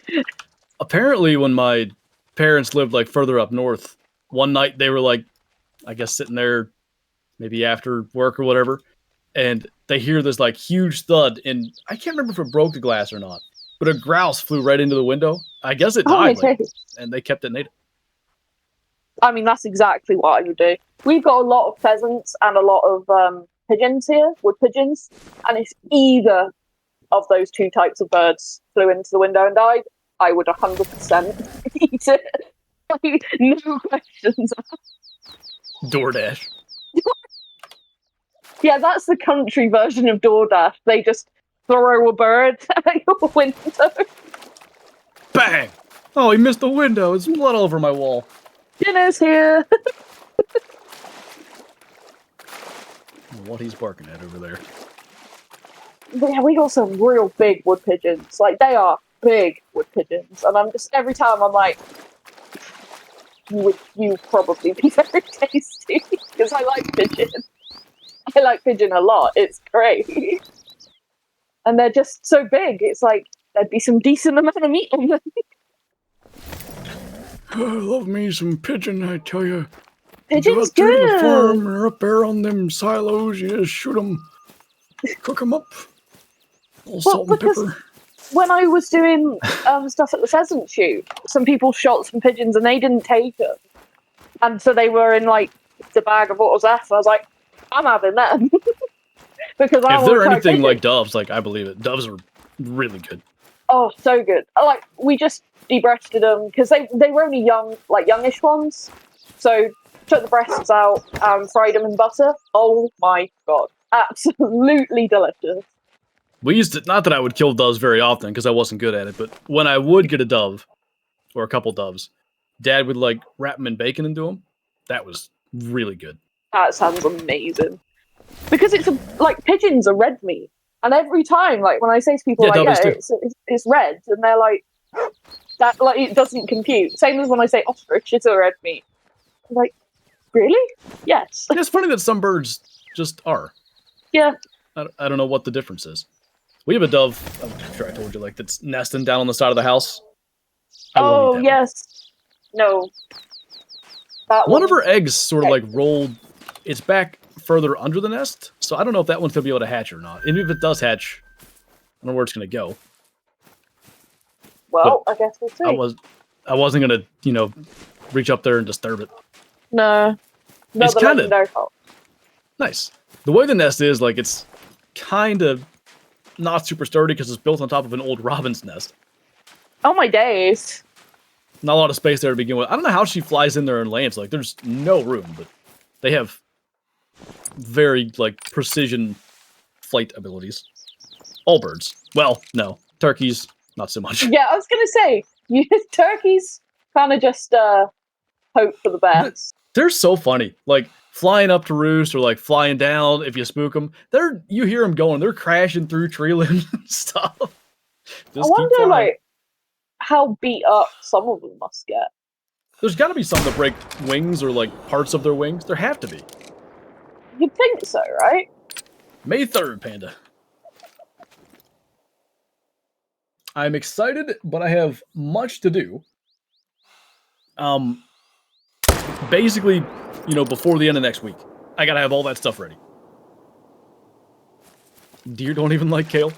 Apparently, when my parents lived like further up north, one night they were like, I guess sitting there, maybe after work or whatever, and they hear this like huge thud, and I can't remember if it broke the glass or not, but a grouse flew right into the window. I guess it died, and they kept it native. I mean, that's exactly what I would do. We've got a lot of pheasants and a lot of pigeons here, wood pigeons, and if either of those 2 types of birds flew into the window and died, I would 100% eat it. Like, no questions. DoorDash. Yeah, that's the country version of DoorDash. They just throw a bird at your window. Bang! Oh, he missed the window. It's blood all over my wall. Dinner's here. What he's barking at over there. But yeah, we got some real big wood pigeons. Like, they are big wood pigeons. And I'm just, every time I'm like, you probably be very tasty. Because I like pigeon. I like pigeon a lot. It's great. And they're just so big. It's like, there'd be some decent amount of meat on them. I love me some pigeon, I tell you. Pigeon's go out good. To the farm, they're up there on them silos. You just shoot them, cook them up. All salt and pepper. When I was doing stuff at the pheasant shoot, some people shot some pigeons and they didn't take them. And so they were in like the bag of what was left. I was like, I'm having them. Because if they're anything like doves, like I believe it, doves are really good. Oh, so good. Like, we just de-breasted them because they were only young, like youngish ones. So took the breasts out and fried them in butter. Oh my god. Absolutely delicious. We used to, not that I would kill doves very often because I wasn't good at it, but when I would get a dove, or a couple doves, Dad would like wrap them in bacon and do them. That was really good. That sounds amazing. Because it's like pigeons are red meat. And every time, like when I say to people, it's red, and they're like, that, like, it doesn't compute. Same as when I say ostrich, it's a red meat. I'm like, really? Yes. It's funny that some birds just are. Yeah. I don't know what the difference is. We have a dove, I'm sure I told you, like, that's nesting down on the side of the house. Oh, yes. No. One of her eggs sort of like rolled its back further under the nest, so I don't know if that one's going to be able to hatch or not. And if it does hatch, I don't know where it's going to go. Well, I guess we'll see. I wasn't going to, reach up there and disturb it. No. It's The kinda- legendary fox. Nice. The way the nest is, like, it's kind of not super sturdy because it's built on top of an old robin's nest. Oh my days. Not a lot of space there to begin with. I don't know how she flies in there and lands. Like, there's no room, but they have very, like, precision flight abilities. All birds. Well, no. Turkeys, not so much. Yeah, I was gonna say, turkeys kind of just hope for the best. They're so funny. Like, flying up to roost or, like, flying down if you spook them. You hear them going. They're crashing through tree limbs and stuff. I wonder, like, how beat up some of them must get. There's got to be some that break wings or, like, parts of their wings. There have to be. You'd think so, right? May 3rd, Panda. I'm excited, but I have much to do. Basically, before the end of next week. I gotta have all that stuff ready. Deer don't even like kale.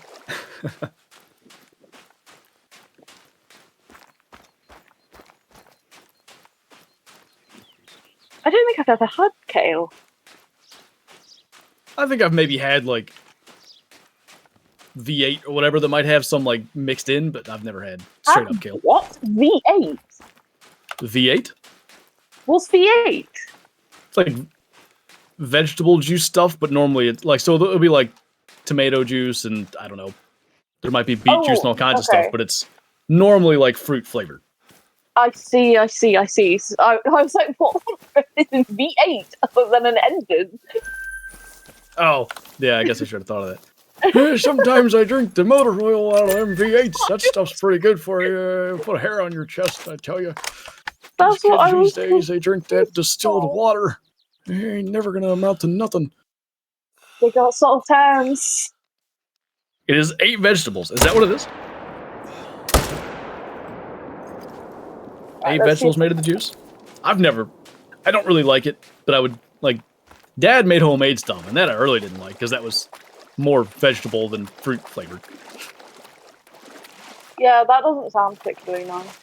I don't think I've ever had kale. I think I've maybe had, like, V8 or whatever that might have some, like, mixed in, but I've never had straight up kale. What? V8? V8? What's V8? It's like vegetable juice stuff, but normally it's like, so it'll be like tomato juice and I don't know. There might be beet juice and all kinds of stuff, but it's normally like fruit flavored. I see. So I was like, what is V8 other than an engine? Oh, yeah, I guess I should have thought of that. Sometimes I drink the motor oil out of them V8s. That stuff's pretty good for you. Put hair on your chest, I tell you. That's what I was. These days, they drink that distilled water. They ain't never gonna amount to nothing. They got soft hands. It is 8 vegetables. Is that what it is? Right, 8 vegetables made of the juice? I don't really like it, but I would, like, Dad made homemade stuff, and that I really didn't like, because that was more vegetable than fruit flavored. Yeah, that doesn't sound particularly nice.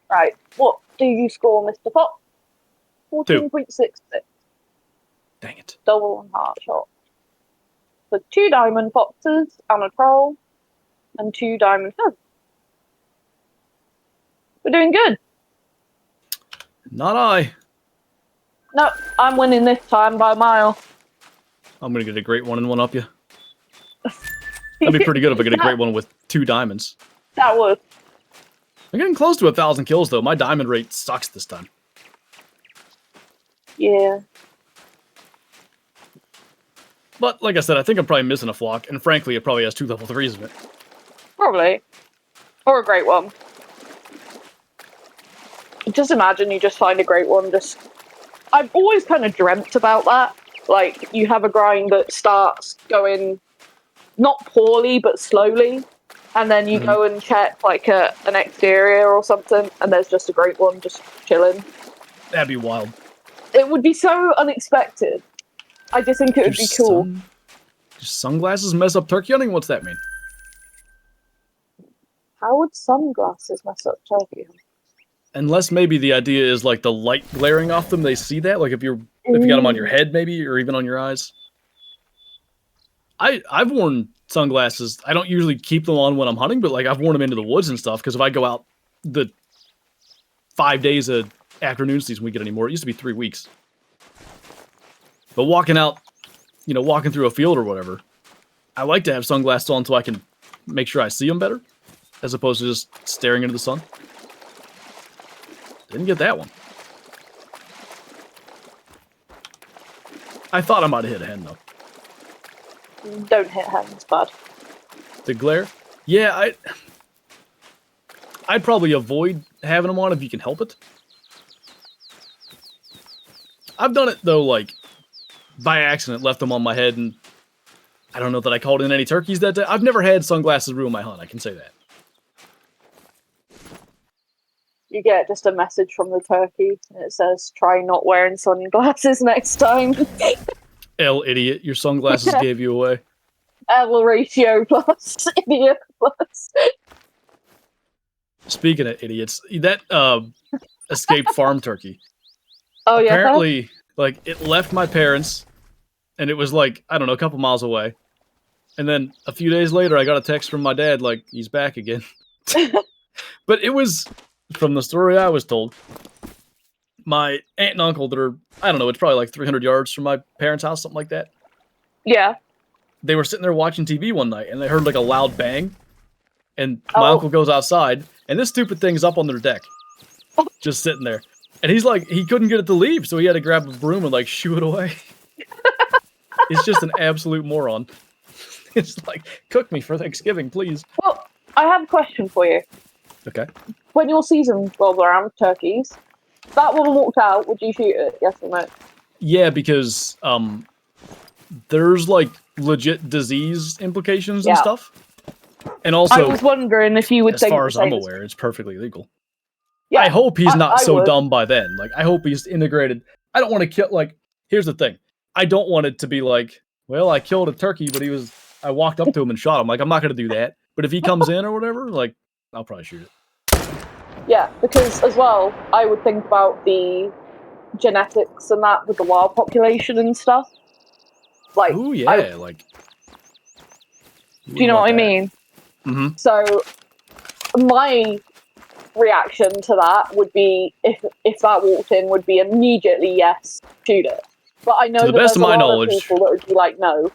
Right, what do you score, Mr. Fox? 14.66. Dang it. Double and heart shot. So 2 diamond foxes and a troll, and 2 diamond pheasants. We're doing good. Not I. No, I'm winning this time by a mile. I'm gonna get a great one and one up you. That'd be pretty good if I get a great one with 2 diamonds. That would. I'm getting close to 1,000 kills, though. My diamond rate sucks this time. Yeah. But, like I said, I think I'm probably missing a flock, and frankly, it probably has 2 level 3s in it. Probably. Or a great one. Just imagine you just find a great one, I've always kind of dreamt about that. Like, you have a grind that starts going, not poorly, but slowly, and then you go and check, like, an exterior or something, and there's just a great one just chilling. That'd be wild. It would be so unexpected. I just think it would be cool. Do sunglasses mess up turkey hunting? What's that mean? How would sunglasses mess up turkey hunting? Unless maybe the idea is like the light glaring off them, they see that. Like if you got them on your head, maybe, or even on your eyes. I've worn sunglasses. I don't usually keep them on when I'm hunting, but like I've worn them into the woods and stuff because if I go out the 5 days of afternoon season we get anymore, it used to be 3 weeks. But walking out, walking through a field or whatever, I like to have sunglasses on so I can make sure I see them better, as opposed to just staring into the sun. Didn't get that one. I thought I might have hit a hen, though. Don't hit hens, bud. The glare? Yeah, I'd probably avoid having them on if you can help it. I've done it, though, like, by accident, left them on my head, and I don't know that I called in any turkeys that day. I've never had sunglasses ruin my hunt, I can say that. You get just a message from the turkey, and it says, try not wearing sunglasses next time. L idiot, your sunglasses gave you away. L ratio plus idiot plus. Speaking of idiots, that escaped farm turkey. Oh yeah. Apparently, like it left my parents, and it was like I don't know, a couple miles away. And then a few days later, I got a text from my dad, like he's back again. But it was from the story I was told. My aunt and uncle that are, I don't know, it's probably like 300 yards from my parents' house, something like that. Yeah. They were sitting there watching TV one night, and they heard like a loud bang. And my uncle goes outside, and this stupid thing's up on their deck, just sitting there. And he's like, he couldn't get it to leave, so he had to grab a broom and like shoo it away. He's just an absolute moron. It's like, cook me for Thanksgiving, please. Well, I have a question for you. Okay. When your season rolls around, turkeys, that one walked out, would you shoot it? Yes or no? Yeah, because there's like legit disease implications and stuff. And also, I was wondering if you would as think far as I'm aware, it's perfectly legal. Yeah, I hope he's not so would. dumb by then. Like, I hope he's integrated. I don't want to kill, like, here's the thing. I don't want it to be like, well, I killed a turkey, but I walked up to him and shot him. Like, I'm not going to do that. But if he comes in or whatever, like, I'll probably shoot it. Yeah, because as well, I would think about the genetics and that with the wild population and stuff. Like, ooh, yeah, like. Do you know what I mean? Mm-hmm. So, my reaction to that would be, if that walked in, would be immediately yes, shoot it. But I know to the that best there's of my a lot knowledge, of people that would be like, no.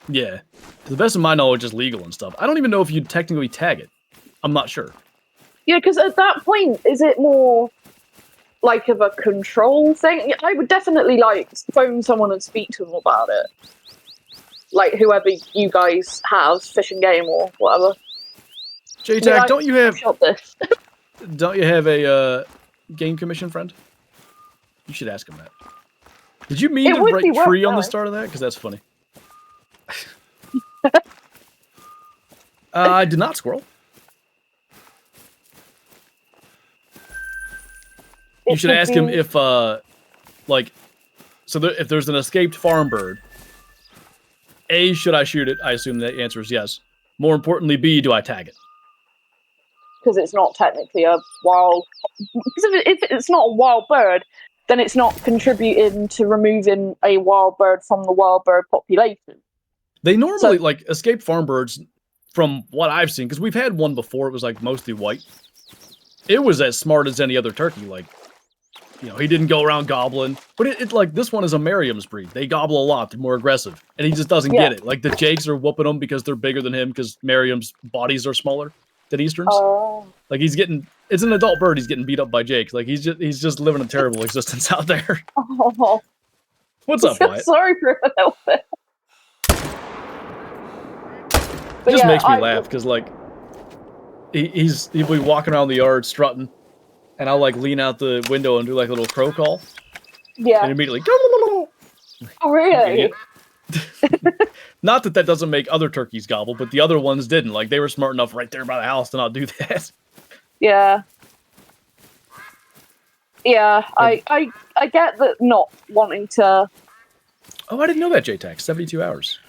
Yeah. To the best of my knowledge, it's legal and stuff. I don't even know if you'd technically tag it. I'm not sure. Yeah, because at that point, is it more like of a control thing? I would definitely like phone someone and speak to them about it. Like whoever you guys have, Fish and Game or whatever. JTAG, don't you have shot this? Don't you have a game commission friend? You should ask him that. Did you mean to write tree on the start of that? Because that's funny. I did not, squirrel. You should ask him if, like, so if there's an escaped farm bird, A, should I shoot it? I assume the answer is yes. More importantly, B, do I tag it? Because it's not technically a wild... Because if it's not a wild bird, then it's not contributing to removing a wild bird from the wild bird population. They normally, like, escaped farm birds, from what I've seen, because we've had one before, it was, like, mostly white. It was as smart as any other turkey, like, you know, he didn't go around gobbling. But it like, this one is a Merriam's breed. They gobble a lot. They're more aggressive. And he just doesn't get it. Like, the Jakes are whooping them because they're bigger than him because Merriam's bodies are smaller than Easterns. Like, he's getting... It's an adult bird. He's getting beat up by Jakes. Like, he's just living a terrible existence out there. Oh. What's up, Wyatt? Sorry for a little bit. It just makes me laugh because, like, he'll be walking around the yard strutting. And I'll, like, lean out the window and do, like, a little crow call. Yeah. And immediately... Oh, really? Not that doesn't make other turkeys gobble, but the other ones didn't. Like, they were smart enough right there by the house to not do that. Yeah. Yeah, I get that not wanting to... Oh, I didn't know that, JTAC. 72 hours.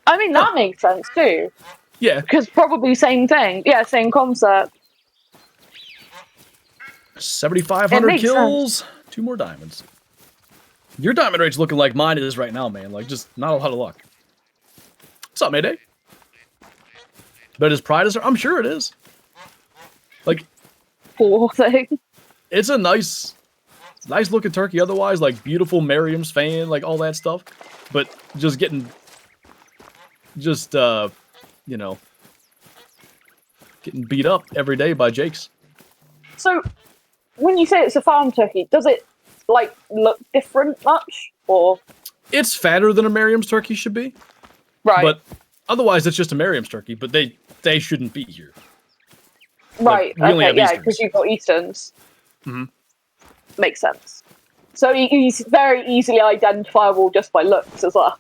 I mean, that makes sense, too. Yeah. Because probably same thing. Yeah, same concept. 7,500 kills. 2 more diamonds. Your diamond rate's looking like mine is right now, man. Like, just not a lot of luck. What's up, Mayday? But his pride is... I'm sure it is. Like... Poor thing. It's a nice looking turkey otherwise. Like, beautiful Merriam's fan, like, all that stuff. But just getting... Just, you know... Getting beat up every day by Jakes. So... When you say it's a farm turkey, does it, like, look different much? Or it's fatter than a Merriam's turkey should be. Right. But otherwise, it's just a Merriam's turkey. But they shouldn't be here. Right. Like, okay, yeah, because you've got Easterns. Mm-hmm. Makes sense. So he's very easily identifiable just by looks as well.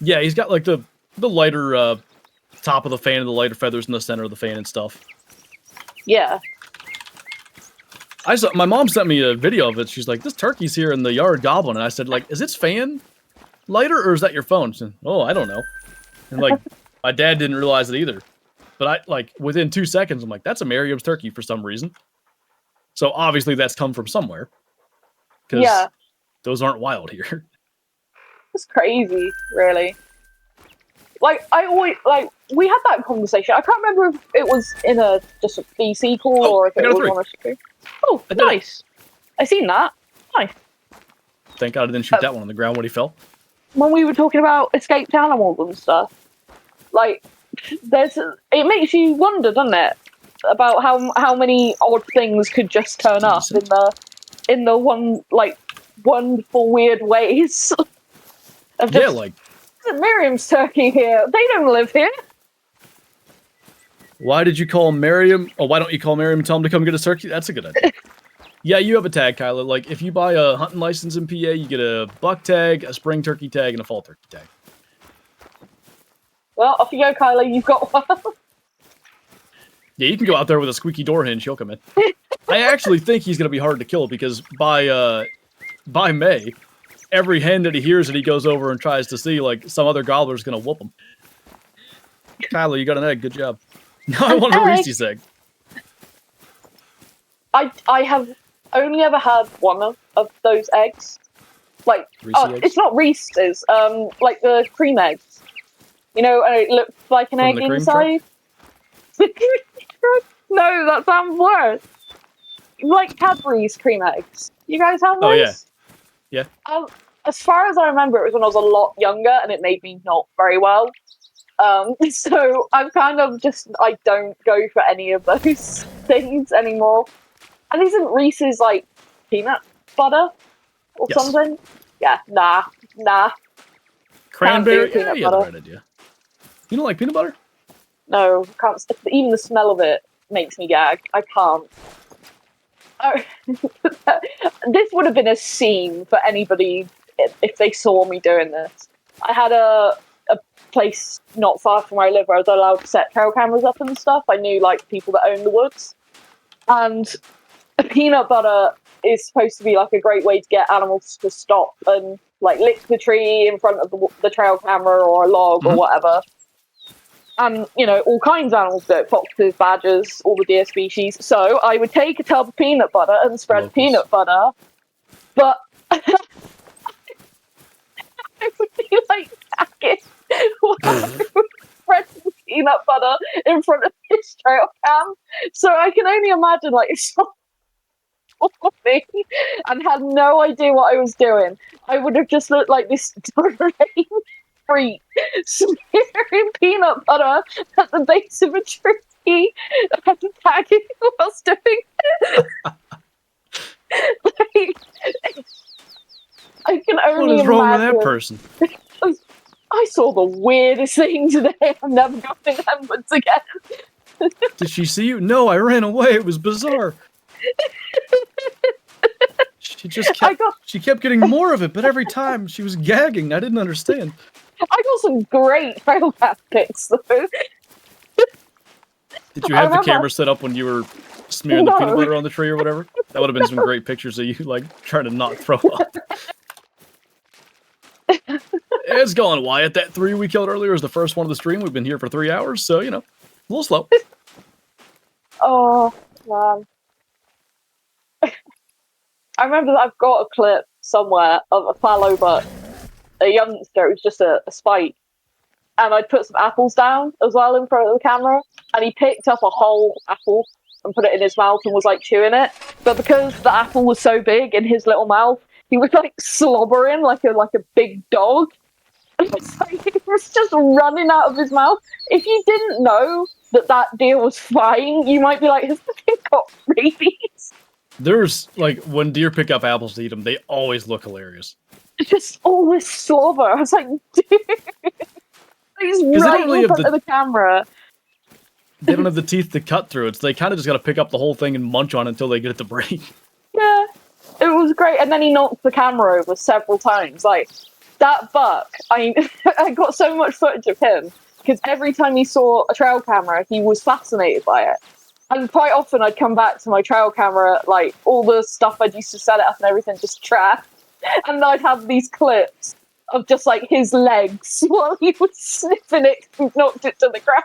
Yeah, he's got, like, the lighter top of the fan and the lighter feathers in the center of the fan and stuff. Yeah. My mom sent me a video of it. She's like, this turkey's here in the yard gobbling. And I said, like, is its fan lighter or is that your phone? She said, oh, I don't know. And like, my dad didn't realize it either. But I, like, within 2 seconds, I'm like, that's a Merriam's turkey for some reason. So obviously that's come from somewhere. Because those aren't wild here. It's crazy, really. Like, I always, like, we had that conversation. I can't remember if it was in just a BC call or if it was on a stream. Oh, nice. I seen that. Nice. Thank God I didn't shoot that one on the ground when he fell. When we were talking about escaped animals and stuff, like, it makes you wonder, doesn't it? About how many odd things could just turn up in the wonderful weird ways. Of just, like, Miriam's turkey here. They don't live here. Why did you call Miriam? Oh, why don't you call Miriam and tell him to come get a turkey? That's a good idea. Yeah, you have a tag, Kyla. Like, if you buy a hunting license in PA, you get a buck tag, a spring turkey tag, and a fall turkey tag. Well, off you go, Kyla. You've got one. Yeah, you can go out there with a squeaky door hinge. He'll come in. I actually think he's going to be hard to kill because by May, every hen that he hears that he goes over and tries to see, like, some other gobbler's going to whoop him. Kyla, you got an egg. Good job. Now I want a Reese's egg. I have only ever had one of those eggs. Like, eggs? It's not Reese's. Like the cream eggs. You know, and it looks like an egg inside. No, that sounds worse. Like Cadbury's cream eggs. You guys have those? Oh, yeah. As far as I remember, it was when I was a lot younger, and it made me not very well. So I'm kind of just, I don't go for any of those things anymore. And isn't Reese's like peanut butter or something? Yeah, nah. Cranberry? Yeah, you have the right idea. You don't like peanut butter? No, can't. Even the smell of it makes me gag. I can't. This would have been a scene for anybody if they saw me doing this. I had a place not far from where I live where I was allowed to set trail cameras up and stuff. I knew like people that own the woods, and peanut butter is supposed to be like a great way to get animals to stop and like lick the tree in front of the trail camera or a log or whatever. And, you know, all kinds of animals do it. Foxes, badgers, all the deer species. So I would take a tub of peanut butter and spread peanut butter, but I would be like gagging while I would spread the peanut butter in front of this trail cam. So I can only imagine, like, me and had no idea what I was doing. I would have just looked like this deranged freak smearing peanut butter at the base of a tree and tagging whilst doing it. Like, I can only imagine. What is wrong with that person? I saw the weirdest thing today. I'm never going to Emirates again. Did she see you? No, I ran away. It was bizarre. She kept getting more of it, but every time she was gagging. I didn't understand. I got some great trail cam pics, though. Did you have the camera set up when you were smearing the peanut butter on the tree or whatever? That would have been some great pictures of you, like, trying to not throw up. It's going, Wyatt. That 3 we killed earlier is the first one of the stream. We've been here for 3 hours, so, you know, a little slow. Oh, man. I remember that I've got a clip somewhere of a fallow buck, a youngster. It was just a spike. And I'd put some apples down as well in front of the camera. And he picked up a whole apple and put it in his mouth and was like chewing it. But because the apple was so big in his little mouth, he was like slobbering like a big dog. And it was just running out of his mouth. If you didn't know that deer was flying, you might be like, has the thing got rabies? There's, like, when deer pick up apples to eat them, they always look hilarious. It's just all this slobber. I was like, dude. He's right in front of the camera. They don't have the teeth to cut through it, so they kind of just got to pick up the whole thing and munch on it until they get it to break. Yeah, it was great. And then he knocked the camera over several times. Like, that buck, I got so much footage of him, because every time he saw a trail camera, he was fascinated by it. And quite often I'd come back to my trail camera, like all the stuff I'd used to set it up and everything just trash. And I'd have these clips of just like his legs while he was sniffing it and knocked it to the ground.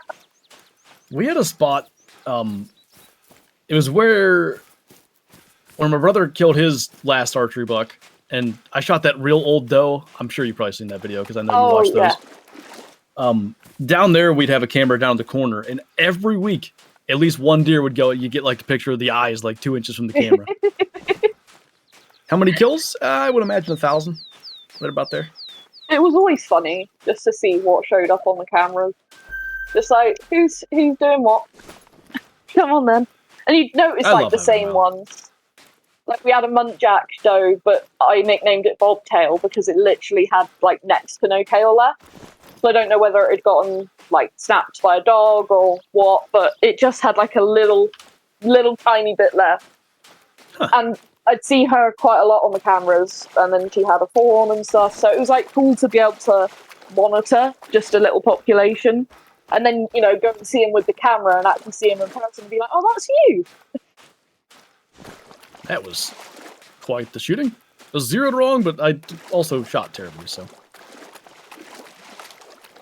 We had a spot, it was where my brother killed his last archery buck, and I shot that real old doe. I'm sure you've probably seen that video because I know you watched those. Down there, we'd have a camera down the corner, and every week, at least one deer would go. You get like the picture of the eyes like 2 inches from the camera. How many kills? I would imagine 1,000. Right about there. It was always funny just to see what showed up on the cameras. Just like, who's doing what? Come on then. And you'd notice like the same ones. Like we had a muntjac doe, but I nicknamed it bobtail because it literally had like next to no tail left. So I don't know whether it had gotten like snapped by a dog or what, but it just had like a little tiny bit left. Huh. And I'd see her quite a lot on the cameras, and then she had a fawn and stuff. So it was like cool to be able to monitor just a little population, and then go and see him with the camera and actually see him in person and be like, "Oh, that's you." That was quite the shooting. It was zeroed wrong, but I also shot terribly. So,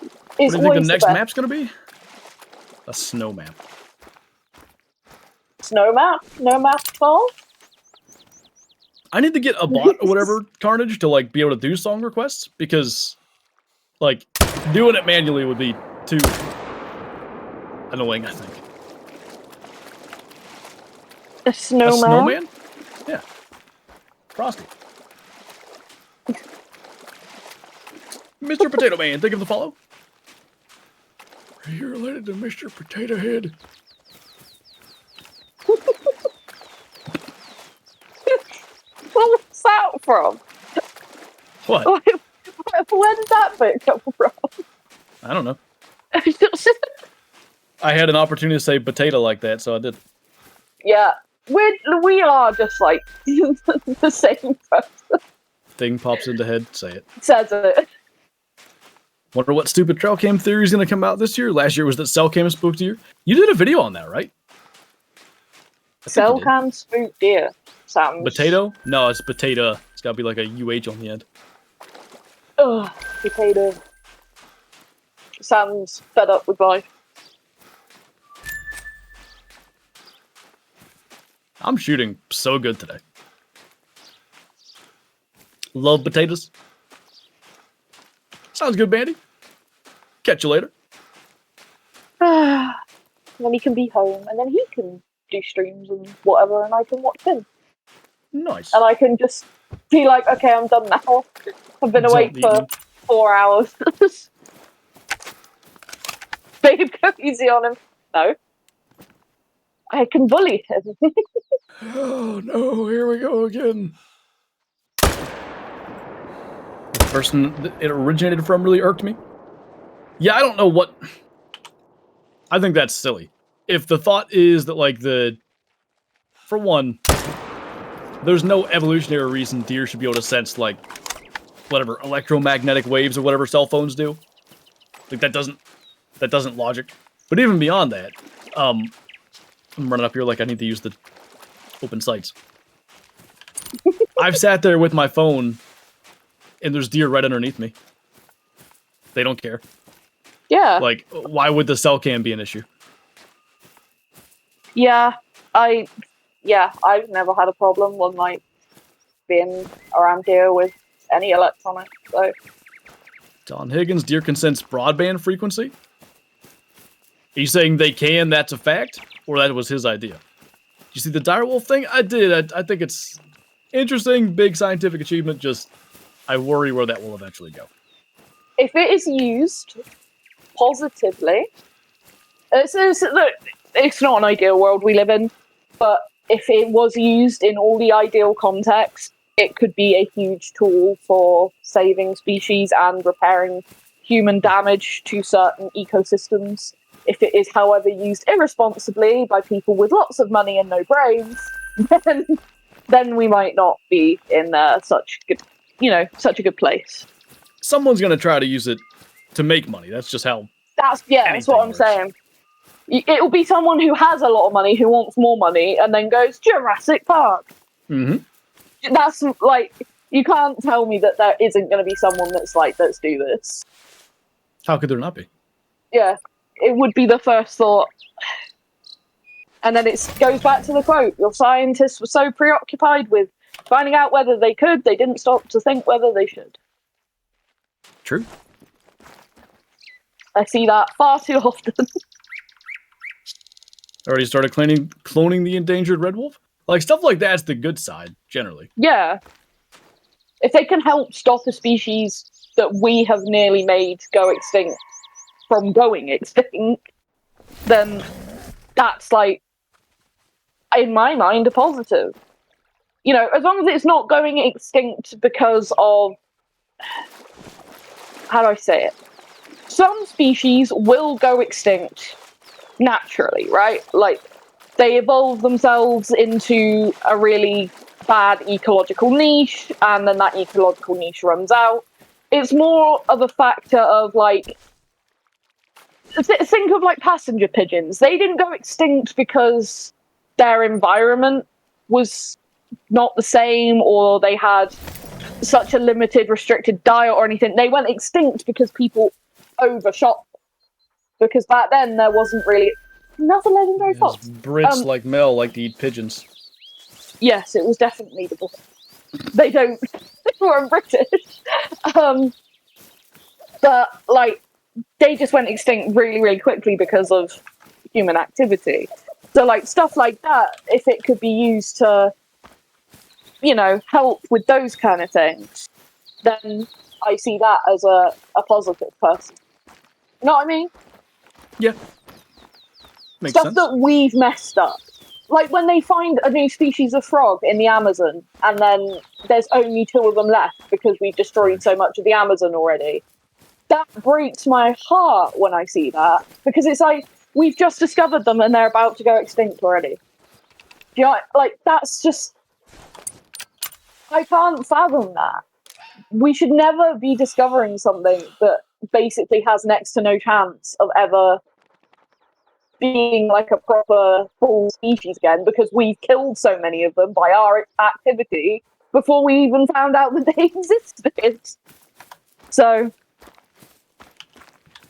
what do you think the next map's gonna be? A snow map. Snow map? No map at all? I need to get a bot or whatever, Carnage, to like be able to do song requests, because like doing it manually would be too annoying, I think. A snowman? A snowman? Yeah. Frosty. Mr. Potato Man, think of the follow. Are you related to Mr. Potato Head? What was that from? What? Where did that bit come from? I don't know. I had an opportunity to say potato like that, so I did. Yeah, we are just like the same person. Thing pops into head, say it. Says it. Wonder what stupid trail cam theory is going to come out this year. Last year was that cell cam spooked deer. You did a video on that, right? Cell cam spooked deer. Sounds... Potato? No, it's potato. It's got to be like a UH on the end. Ugh, potato. Sounds fed up with life. I'm shooting so good today. Love potatoes. Sounds good, Bandy. Catch you later. Then he can be home, and then he can do streams and whatever, and I can watch him. Nice. And I can just be like, okay, I'm done now. I've been awake for 4 hours. Babe, go easy on him. No. I can bully him. Oh no, here we go again. The person that it originated from really irked me. Yeah, I don't know what... I think that's silly. If the thought is that, like, for one, there's no evolutionary reason deer should be able to sense, like, whatever, electromagnetic waves or whatever cell phones do. Like, that doesn't logic. But even beyond that, I'm running up here like I need to use the open sights. I've sat there with my phone, and there's deer right underneath me. They don't care. Yeah. Like, why would the cell cam be an issue? Yeah, I've never had a problem with like being around deer with any electronics. So. Don Higgins, deer can sense broadband frequency. Are you saying they can? That's a fact, or that was his idea? Did you see the direwolf thing? I did. I think it's interesting, big scientific achievement. Just I worry where that will eventually go. If it is used positively, it's not an ideal world we live in, but if it was used in all the ideal contexts, it could be a huge tool for saving species and repairing human damage to certain ecosystems. If it is, however, used irresponsibly by people with lots of money and no brains, then we might not be in such a good place. Someone's going to try to use it to make money. That's just how. That's what I'm saying. It'll be someone who has a lot of money, who wants more money, and then goes, Jurassic Park. Mm-hmm. That's, like, you can't tell me that there isn't going to be someone that's like, let's do this. How could there not be? Yeah, it would be the first thought. And then it goes back to the quote, your scientists were so preoccupied with finding out whether they could, they didn't stop to think whether they should. True. I see that far too often. Already started cloning the endangered red wolf? Like, stuff like that's the good side, generally. Yeah. If they can help stop a species that we have nearly made go extinct from going extinct, then that's, like, in my mind, a positive. You know, as long as it's not going extinct because of... How do I say it? Some species will go extinct naturally, right? Like, they evolve themselves into a really bad ecological niche, and then that ecological niche runs out. It's more of a factor of, like, think of, like, passenger pigeons. They didn't go extinct because their environment was not the same, or they had such a limited, restricted diet or anything. They went extinct because people overshot them. Because back then there wasn't really another legendary fox. Brits like Mel like to eat pigeons. Yes, it was definitely the Brits. They weren't British. But, like, they just went extinct really, really quickly because of human activity. So, like, stuff like that, if it could be used to, you know, help with those kind of things, then I see that as a positive person. You know what I mean? Yeah. Makes Stuff sense. that we've messed up. Like when they find a new species of frog in the Amazon, and then there's only 2 of them left because we've destroyed so much of the Amazon already. That breaks my heart when I see that, because it's like, we've just discovered them and they're about to go extinct already. You know, like, that's just... I can't fathom that. We should never be discovering something that basically has next to no chance of ever being like a proper full species again, because we've killed so many of them by our activity before we even found out that they existed. So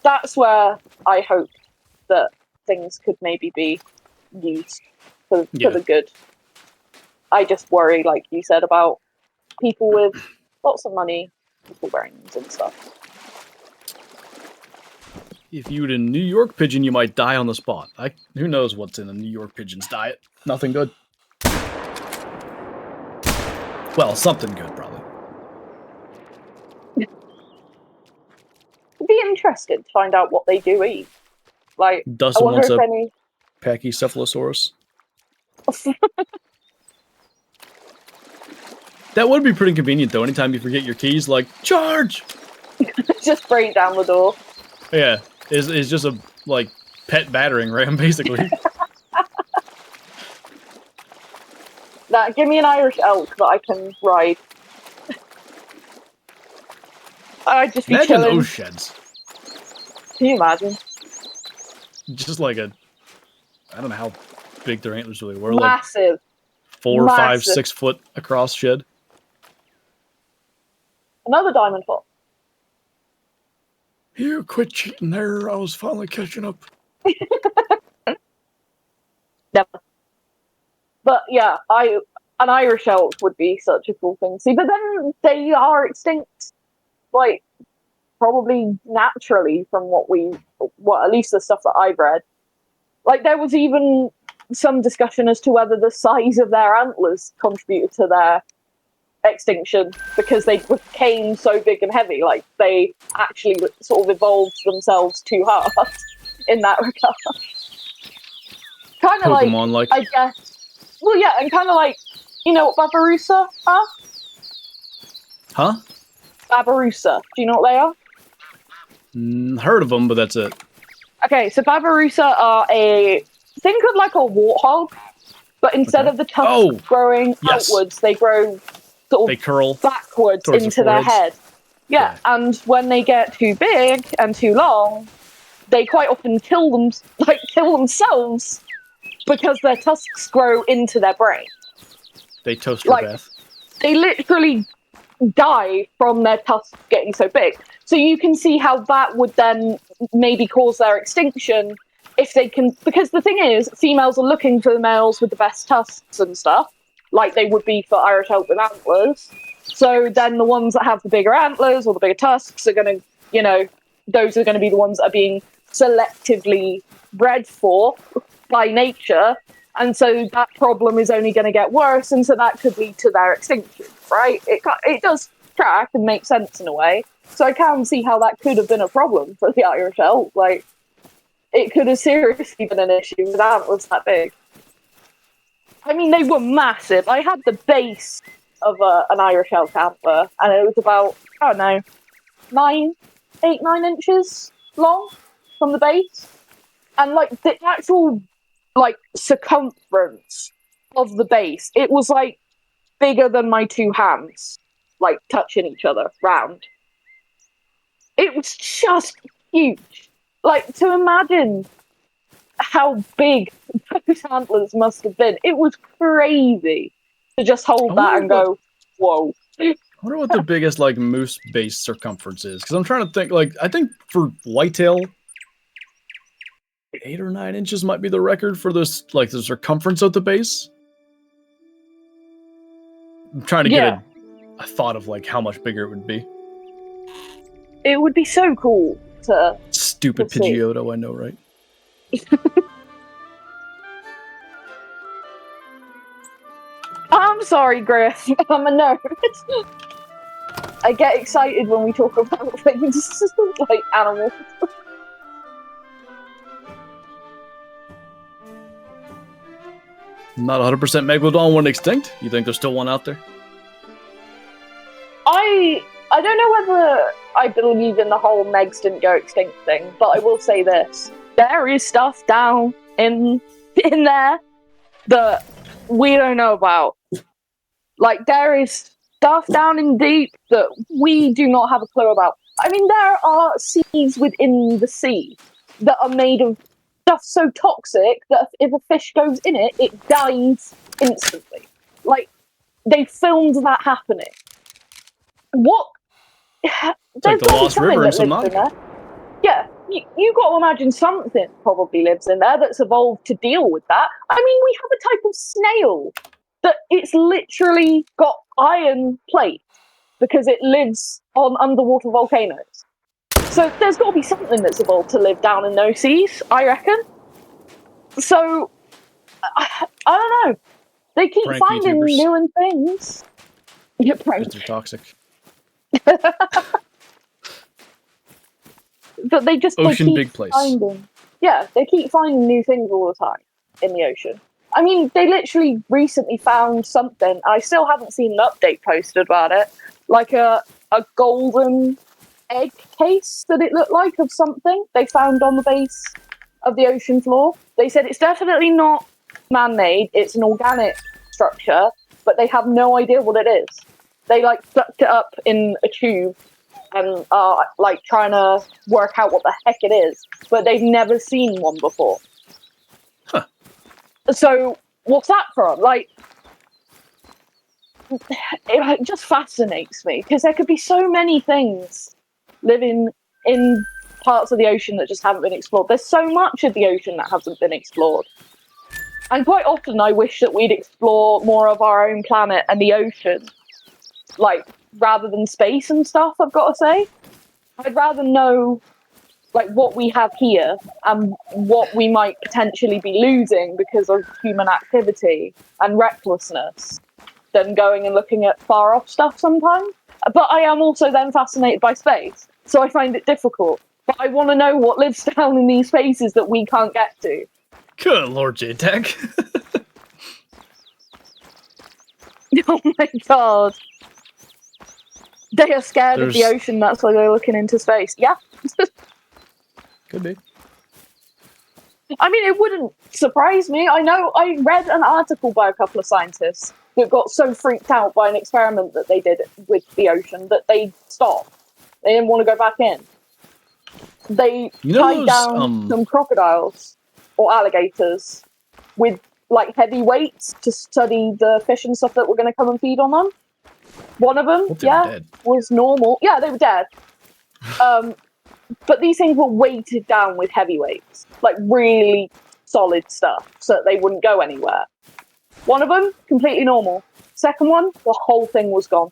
that's where I hope that things could maybe be used for the good. I just worry, like you said, about people with lots of money, people brains and stuff. If you eat a New York pigeon, you might die on the spot. Who knows what's in a New York pigeon's diet? Nothing good. Well, something good, probably. I'd be interested to find out what they do eat. Like, Dustin I wonder wants if a any... Pachycephalosaurus. That would be pretty convenient, though. Anytime you forget your keys, like, charge! Just break down the door. Yeah, it's just a, like, pet battering ram, basically. Now, give me an Irish elk that I can ride. I'd just be Imagine chilling. those sheds. Can you imagine? Just like a... I don't know how big their antlers really were. Massive. Like 4, Massive. 5, 6 foot across shed. Another diamond fox. You quit cheating there. I was finally catching up. Never. But yeah, an Irish elk would be such a cool thing to see. But then they are extinct, like, probably naturally from what at least the stuff that I've read. Like, there was even some discussion as to whether the size of their antlers contributed to their extinction, because they became so big and heavy. Like, they actually sort of evolved themselves too hard in that regard. Kind of like, I guess. Well, yeah, and kind of like, you know what Babirusa are? Huh? Babirusa. Do you know what they are? Heard of them, but that's it. Okay, so Babirusa are think of like a warthog, but instead of the tusks growing outwards, they grow they curl backwards into their head. Yeah, and when they get too big and too long, they quite often kill themselves because their tusks grow into their brain. They toast your bath. They literally die from their tusks getting so big. So you can see how that would then maybe cause their extinction if they can, because the thing is, females are looking for the males with the best tusks and stuff, like they would be for Irish elk with antlers. So then the ones that have the bigger antlers or the bigger tusks are going to, those are going to be the ones that are being selectively bred for by nature. And so that problem is only going to get worse, and so that could lead to their extinction, right? It does track and make sense in a way. So I can see how that could have been a problem for the Irish elk. Like, it could have seriously been an issue with antlers that big. I mean, they were massive. I had the base of an Irish elk antler, and it was about, I don't know, 9 inches long from the base. And, like, the actual, like, circumference of the base, it was, like, bigger than my 2 hands, like, touching each other round. It was just huge. Like, to imagine how big those antlers must have been, it was crazy to just hold that and go, whoa. I wonder what the biggest, like, moose base circumference is, because I'm trying to think, like, I think for whitetail, 8 or 9 inches might be the record for this, like, the circumference of the base. I'm trying to get a thought of, like, how much bigger it would be. It would be so cool to... Stupid Pidgeotto, I know, right? I'm sorry, Griff. I'm a nerd. I get excited when we talk about things like animals. Not 100% Megalodon went extinct? You think there's still one out there? I don't know whether I believe in the whole Megs didn't go extinct thing, but I will say this. There is stuff down in there that we don't know about. Like, there is stuff down in deep that we do not have a clue about. I mean, there are seas within the sea that are made of stuff so toxic that if a fish goes in it, it dies instantly. Like, they filmed that happening. What? It's like the Lost River in Subnautica. Yeah, you got to imagine something probably lives in there that's evolved to deal with that. I mean, we have a type of snail that it's literally got iron plate because it lives on underwater volcanoes. So there's got to be something that's evolved to live down in those seas, I reckon. So, I don't know. They keep finding new things. Yeah, prank. They're toxic. But they just ocean, big place. They keep finding new things all the time in the ocean. I mean, they literally recently found something. I still haven't seen an update posted about it. Like a golden egg case that it looked like of something they found on the base of the ocean floor. They said it's definitely not man-made. It's an organic structure, but they have no idea what it is. They like sucked it up in a tube and are like trying to work out what the heck it is, but they've never seen one before. Huh. So what's that from? Like, it just fascinates me because there could be so many things living in parts of the ocean that just haven't been explored. There's so much of the ocean that hasn't been explored. And quite often I wish that we'd explore more of our own planet and the ocean. Like, rather than space and stuff, I've got to say. I'd rather know, like, what we have here and what we might potentially be losing because of human activity and recklessness than going and looking at far-off stuff sometimes. But I am also then fascinated by space, so I find it difficult. But I want to know what lives down in these spaces that we can't get to. Good Lord, J-Tech. Oh my god. They are scared of the ocean, that's why they're looking into space. Yeah. Could be. I mean, it wouldn't surprise me. I know I read an article by a couple of scientists that got so freaked out by an experiment that they did with the ocean that they stopped. They didn't want to go back in. they You know tied those, down some crocodiles or alligators with like heavy weights to study the fish and stuff that were going to come and feed on them. One of them, Hope they were dead. was normal. Yeah, they were dead. But these things were weighted down with heavy weights, like really solid stuff, so that they wouldn't go anywhere. One of them, completely normal. Second one, the whole thing was gone.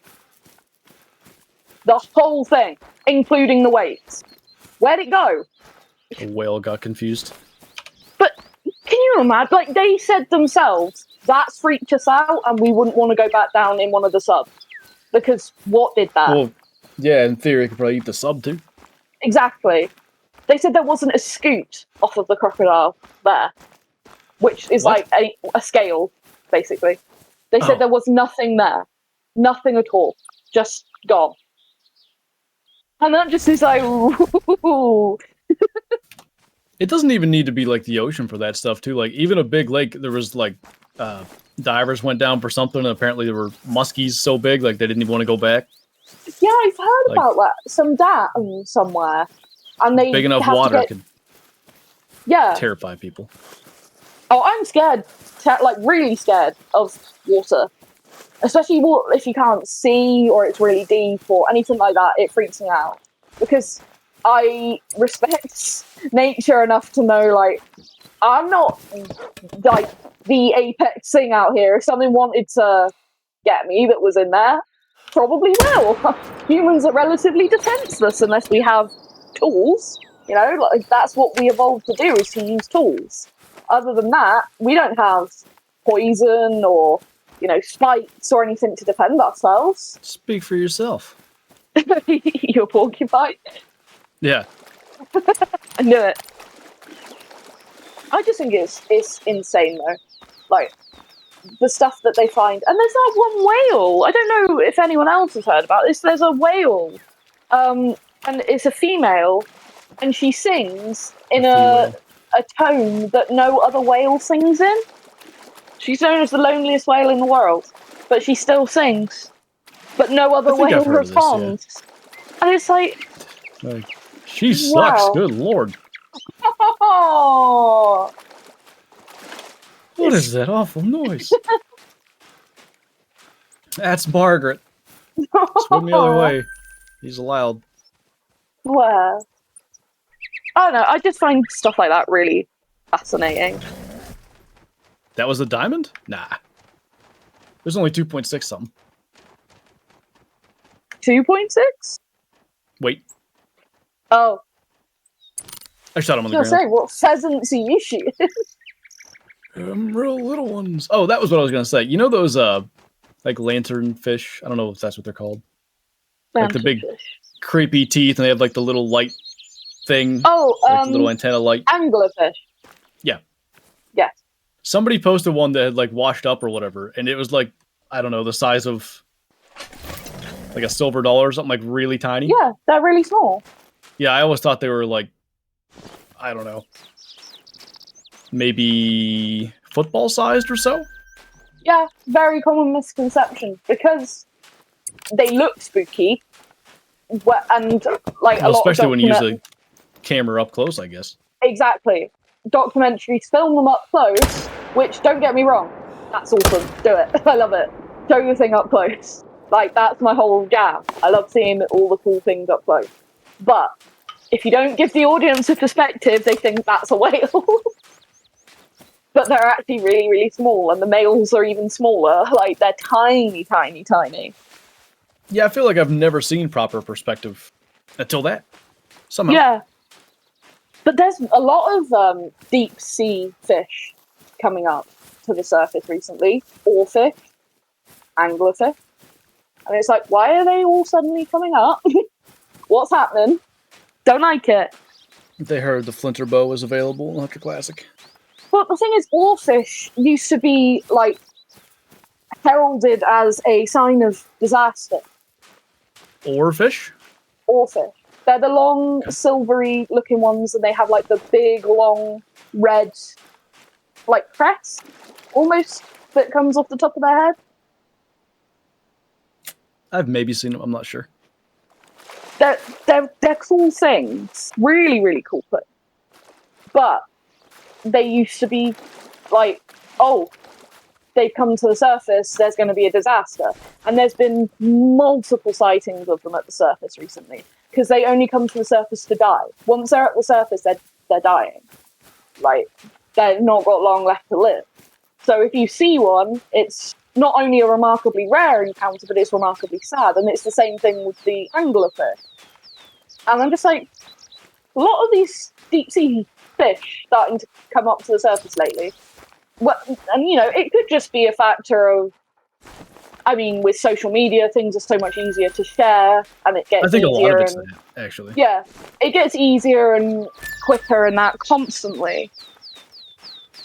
The whole thing, including the weights. Where'd it go? A whale got confused. But can you imagine? Like, they said themselves, that's freaked us out, and we wouldn't want to go back down in one of the subs. Because what did that? Well, yeah, in theory, it could probably eat the sub too. Exactly. They said there wasn't a scoot off of the crocodile there, which is What? like a scale, basically. They said there was nothing there. Nothing at all. Just gone. And that just is like, ooh. It doesn't even need to be like the ocean for that stuff too. Like even a big lake, there was like divers went down for something, and apparently there were muskies so big like they didn't even want to go back. Yeah, I've heard Like- about that. Some dam somewhere. And they Big enough have to water get- could Yeah. terrify people. Oh, I'm scared. Like, really scared of water. Especially if you can't see or it's really deep or anything like that. It freaks me out. Because I respect nature enough to know, like, I'm not, like, the apex thing out here. If something wanted to get me that was in there, probably will. Humans are relatively defenseless unless we have tools. You know, like, that's what we evolved to do, is to use tools. Other than that, we don't have poison or, you know, spikes or anything to defend ourselves. Speak for yourself. You're a porcupine. Yeah. I knew it. I just think it's insane though. Like, the stuff that they find. And there's that one whale. I don't know if anyone else has heard about this. There's a whale. And it's a female, and she sings in a tone that no other whale sings in. She's known as the loneliest whale in the world, but she still sings. But no other I think whale I've heard of this, responds. And it's like, She sucks. Wow. Good lord. oh, What is that awful noise? That's Margaret. Swim the other way. He's allowed. Where? I don't know. I just find stuff like that really fascinating. That was a diamond? Nah. There's only 2.6 something. 2.6? Wait. Oh, I shot him on I the was gonna ground. say, what pheasants are you shooting? Real little ones. Oh, that was what I was gonna say. You know those like lantern fish? I don't know if that's what they're called. Like the big creepy teeth, and they have like the little light thing. Oh, like the little antenna light. anglerfish. Yeah. Yes. Somebody posted one that had like washed up or whatever, and it was like, I don't know, the size of like a silver dollar or something, like really tiny. Yeah, they're really small. Yeah, I always thought they were like, I don't know, maybe football sized or so. Yeah, very common misconception because they look spooky, and like Well, a lot especially of when you use the camera up close, I guess. Exactly. Documentaries film them up close, which, don't get me wrong, that's awesome. Do it. I love it. Show your thing up close. Like, that's my whole jam. I love seeing all the cool things up close. But if you don't give the audience a perspective, they think that's a whale. But they're actually really, really small, and the males are even smaller. Like, they're tiny, tiny, tiny. Yeah, I feel like I've never seen proper perspective until that. Somehow. Yeah. But there's a lot of deep sea fish coming up to the surface recently. Oarfish, anglerfish. And it's like, why are they all suddenly coming up? What's happening? Don't like it. They heard the flinter bow was available in Electric Classic. But the thing is, oarfish used to be, like, heralded as a sign of disaster. Oarfish? Oarfish. They're the long, silvery-looking ones, and they have, like, the big, long, red, like, crest, almost, that comes off the top of their head. I've maybe seen them, I'm not sure. they're cool things, really, really cool things. But they used to be like, oh, they've come to the surface, there's going to be a disaster. And there's been multiple sightings of them at the surface recently, because they only come to the surface to die. Once they're at the surface, they're dying. Like, they've not got long left to live. So if you see one, it's not only a remarkably rare encounter, but it's remarkably sad. And it's the same thing with the anglerfish. And I'm just like, a lot of these deep sea fish starting to come up to the surface lately. Well, and you know, it could just be a factor of, I mean, with social media, things are so much easier to share, and it gets easier. I think a lot of it's that, actually. Yeah, it gets easier and quicker and that constantly.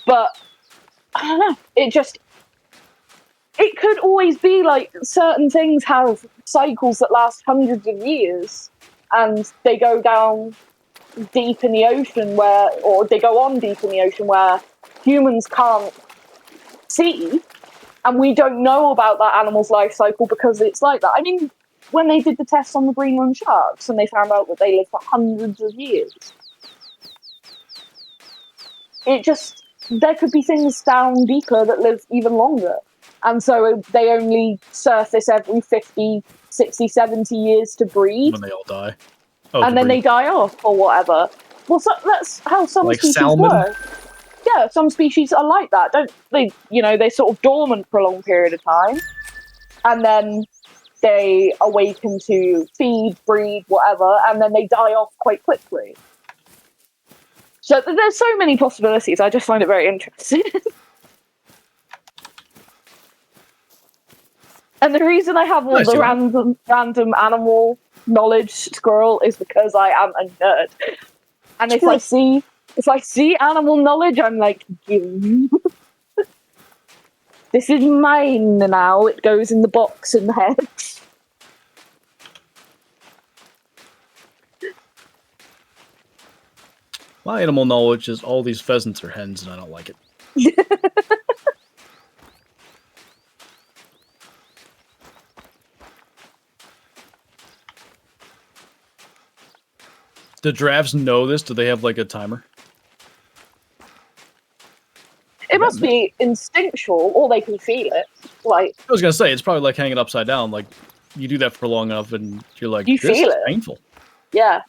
But I don't know. It could always be like certain things have cycles that last hundreds of years, and they go down deep in the ocean or they go on deep in the ocean where humans can't see, and we don't know about that animal's life cycle because it's like that. I mean, when they did the tests on the Greenland sharks and they found out that they live for hundreds of years, there could be things down deeper that live even longer. And so they only surface every 50, 60, 70 years to breed. When they all die. Oh, and then they die off or whatever. Well, that's how some like species salmon? work. Yeah, some species are like that, don't they? You know, they're sort of dormant for a long period of time, and then they awaken to feed, breed, whatever, and then they die off quite quickly. So there's so many possibilities. I just find it very interesting. And the reason I have all the random animal knowledge squirrel is because I am a nerd. And if I see animal knowledge, I'm like, this is mine now. It goes in the box in the head. My animal knowledge is all these pheasants are hens, and I don't like it. Do giraffes know this? Do they have like a timer? It must be instinctual, or they can feel it. Like, I was gonna say, it's probably like hanging upside down. Like, you do that for long enough, and you're like, you this feel is it. painful. Yeah.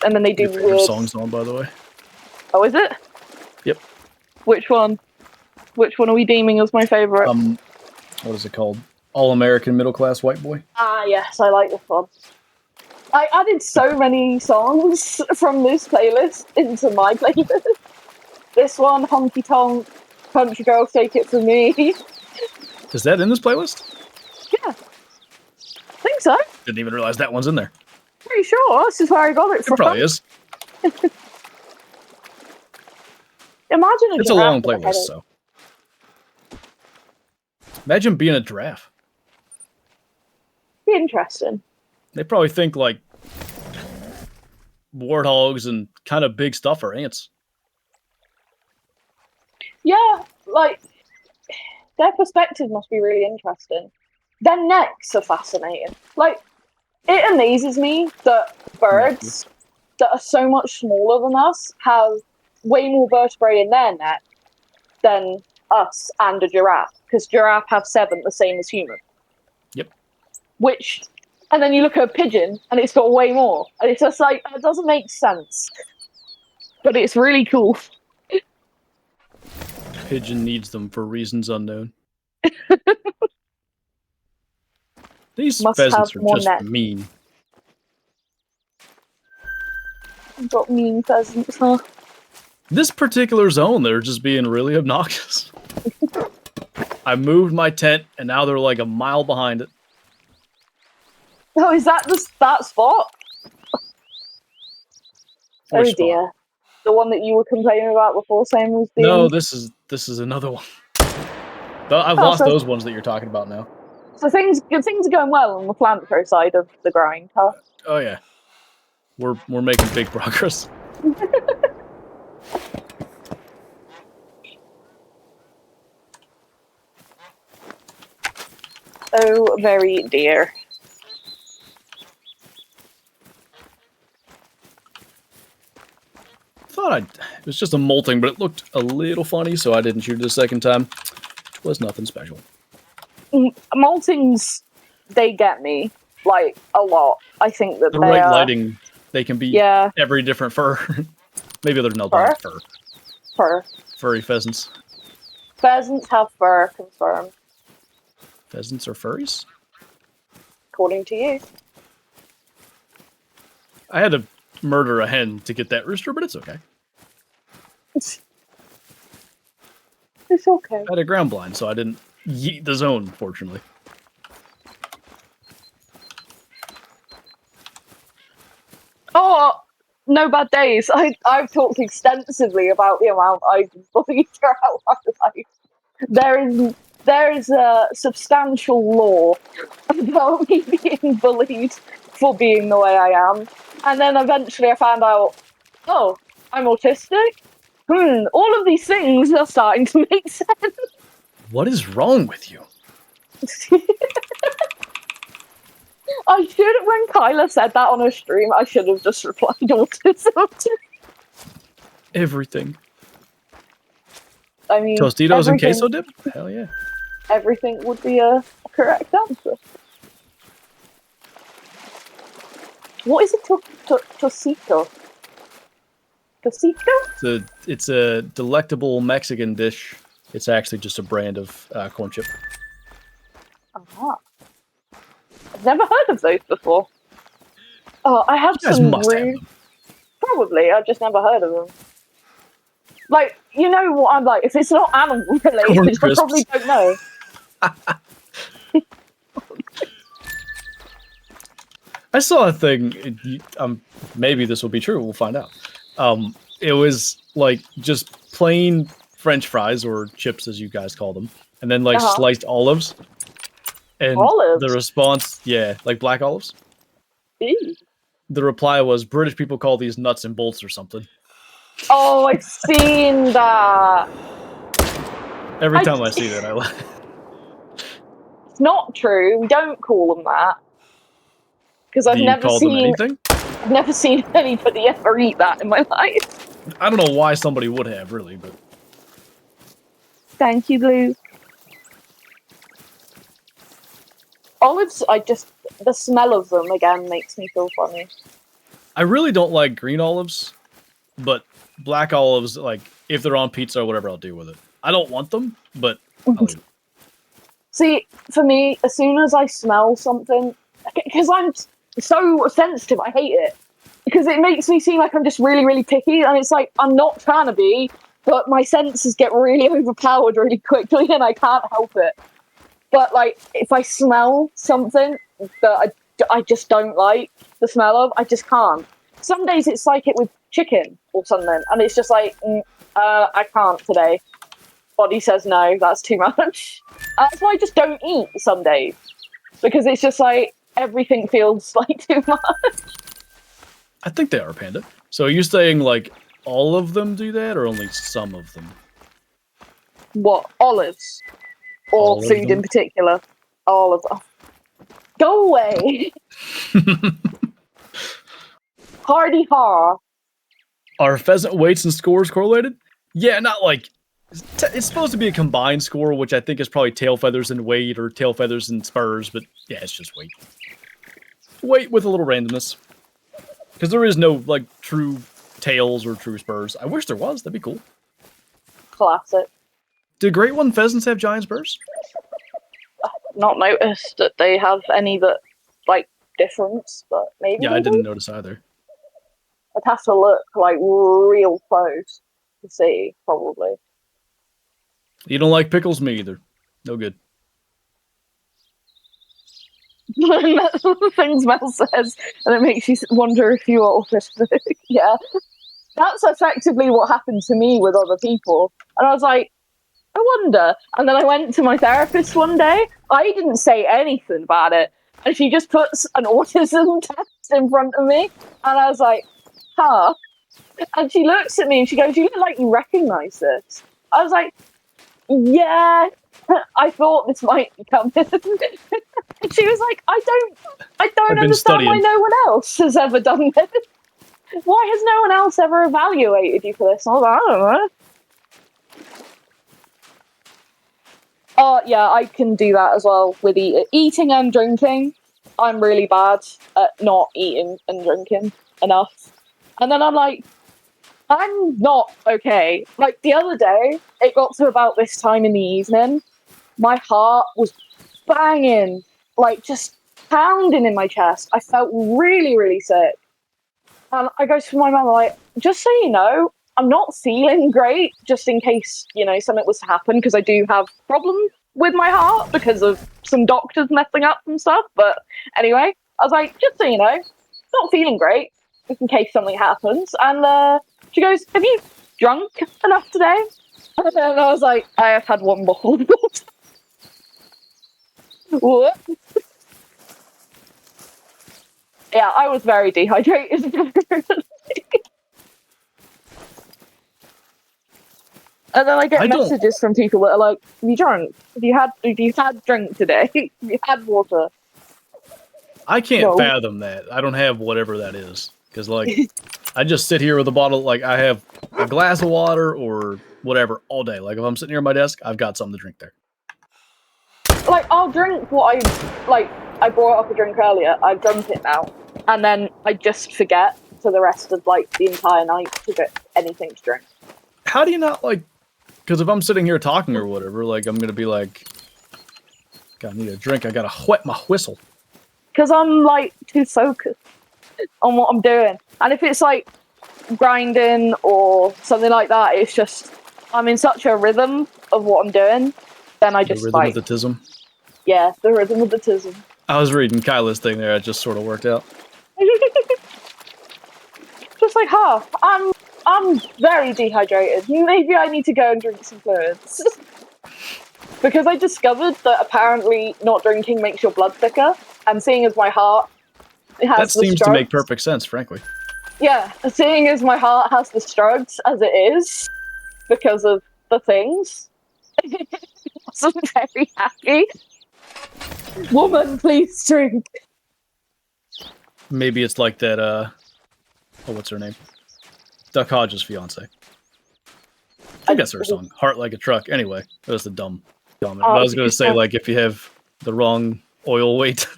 And then they do weird songs on, by the way. Oh, is it? Yep. Which one? Which one are we deeming as my favorite? What is it called? All American Middle Class White Boy. Ah, yes, I like this one. I added so many songs from this playlist into my playlist. This one, Honky Tonk, Country Girl, Shake It For Me. Is that in this playlist? Yeah. I think so. Didn't even realize that one's in there. Pretty sure. This is where I got it from. It probably is. Imagine it's a long playlist, so. Imagine being a giraffe. Be interesting. They probably think like warthogs and kind of big stuff are ants. Yeah, like their perspective must be really interesting. Their necks are fascinating. Like, it amazes me that birds that are so much smaller than us have way more vertebrae in their neck than us and a giraffe, because giraffe have 7, the same as human. Yep. And then you look at a pigeon and it's got way more, and it's just like, it doesn't make sense, but it's really cool. Pigeon needs them for reasons unknown. These pheasants are just mean. You've got mean pheasants, huh? This particular zone, they're just being really obnoxious. I moved my tent, and now they're like a mile behind it. Oh, is that that spot? Oh dear. The one that you were complaining about before, saying was being... No, this is another one. I've lost those ones that you're talking about now. So things are going well on the Plantro side of the grind, huh? Oh yeah. We're making big progress. Oh, very dear. thought it was just a molting, but it looked a little funny, so I didn't shoot it a second time. It was nothing special. Moltings, they get me, like, a lot. I think that The right lighting, they can be every different fur. Maybe there's no fur. Fur. Furry pheasants. Pheasants have fur, confirmed. Pheasants are furries? According to you. I had to murder a hen to get that rooster, but it's okay. It's okay. I had a ground blind, so I didn't yeet the zone, fortunately. Oh, no bad days. I've talked extensively about the amount I've bullied throughout my life. There is a substantial lore about me being bullied for being the way I am. And then eventually I found out, oh, I'm autistic? All of these things are starting to make sense. What is wrong with you? I should have, when Kyla said that on her stream, I should have just replied autism. Everything. I mean, Tostitos and queso dip? Hell yeah. Everything would be a correct answer. What is a tocito? Tocito? It's a delectable Mexican dish. It's actually just a brand of corn chip. Uh-huh. I've never heard of those before. Oh, I have you guys some must have rude... them. Probably, I've just never heard of them. Like, you know what I'm like, if it's not animal related, I probably don't know. I saw a thing, maybe this will be true, we'll find out. It was like just plain French fries, or chips as you guys call them, and then like sliced olives. And olives? The response, like black olives. Ew. The reply was, British people call these nuts and bolts or something. Oh, I've seen that. Every time I see that, I laugh. It's not true. We don't call them that. Because I've never seen anybody ever eat that in my life. I don't know why somebody would have, really, but... Thank you, Luke. Olives, the smell of them, again, makes me feel funny. I really don't like green olives, but black olives, like, if they're on pizza or whatever, I'll do with it. I don't want them, but I'll eat it. See, for me, as soon as I smell something, because I'm so sensitive, I hate it. Because it makes me seem like I'm just really, really picky, and it's like, I'm not trying to be, but my senses get really overpowered really quickly, and I can't help it. But, like, if I smell something that I just don't like the smell of, I just can't. Some days it's like it with chicken or something, and it's just like, I can't today. Body says no, that's too much. That's why I just don't eat some days. Because it's just like, everything feels like too much. I think they are, Panda. So are you saying, like, all of them do that, or only some of them? What, olives? Or all food in particular? All of them. Go away! Hardy har. Are pheasant weights and scores correlated? Yeah, not like... It's supposed to be a combined score, which I think is probably tail feathers and weight, or tail feathers and spurs, but yeah, it's just weight. Weight with a little randomness. Because there is no, like, true tails or true spurs. I wish there was, that'd be cool. Classic. Do Great One pheasants have giant spurs? I've not noticed that they have any that, like, difference, but maybe Yeah, I didn't notice either. I'd have to look, like, real close to see, probably. You don't like pickles? Me either. No good. Things Mel says, and it makes you wonder if you are autistic. Yeah. That's effectively what happened to me with other people. And I was like, I wonder. And then I went to my therapist one day. I didn't say anything about it. And she just puts an autism test in front of me. And I was like, huh? And she looks at me and she goes, you look like you recognize this. I was like, yeah, I thought this might be coming. And she was like, I don't understand why no one else has ever done this. Why has no one else ever evaluated you for this? I was like, I don't know. Oh, yeah, I can do that as well with eating and drinking. I'm really bad at not eating and drinking enough. And then I'm like, I'm not okay. Like, the other day, it got to about this time in the evening, my heart was banging, like, just pounding in my chest. I felt really, really sick. And I go to my mum, like, just so you know, I'm not feeling great, just in case, you know, something was to happen, because I do have problems with my heart because of some doctors messing up and stuff. But anyway, I was like, just so you know, not feeling great, just in case something happens. And she goes, have you drunk enough today? And I was like, I have had one bottle of water. What? Yeah, I was very dehydrated. And then I get messages from people that are like, have you drunk? Have you had drink today? Have you had water? I can't fathom that. I don't have whatever that is. Because, like, I just sit here with a bottle, like, I have a glass of water or whatever all day. Like, if I'm sitting here at my desk, I've got something to drink there. Like, I'll drink what I brought up a drink earlier. I've drunk it now. And then I just forget for the rest of, like, the entire night to get anything to drink. How do you not, like, because if I'm sitting here talking or whatever, like, I'm going to be like, God, I need a drink. I got to wet my whistle. Because I'm, like, too focused on what I'm doing. And if it's, like, grinding or something like that, it's just, I'm in such a rhythm of what I'm doing, then I just, the rhythm of the tism? Yeah, the rhythm of the tism. I was reading Kyla's thing there. It just sort of worked out. Just like, I'm very dehydrated. Maybe I need to go and drink some fluids. Because I discovered that apparently not drinking makes your blood thicker, and seeing as my heart has that seems to make perfect sense, frankly. Yeah, seeing as my heart has the strugs as it is, because of the things, I wasn't very happy. Woman, please drink. Maybe it's like that, oh, what's her name? Duck Hodges' fiance. I think that's her song. Heart Like a Truck. Anyway, that was the dumb comment. But I was going to say, like, if you have the wrong oil weight.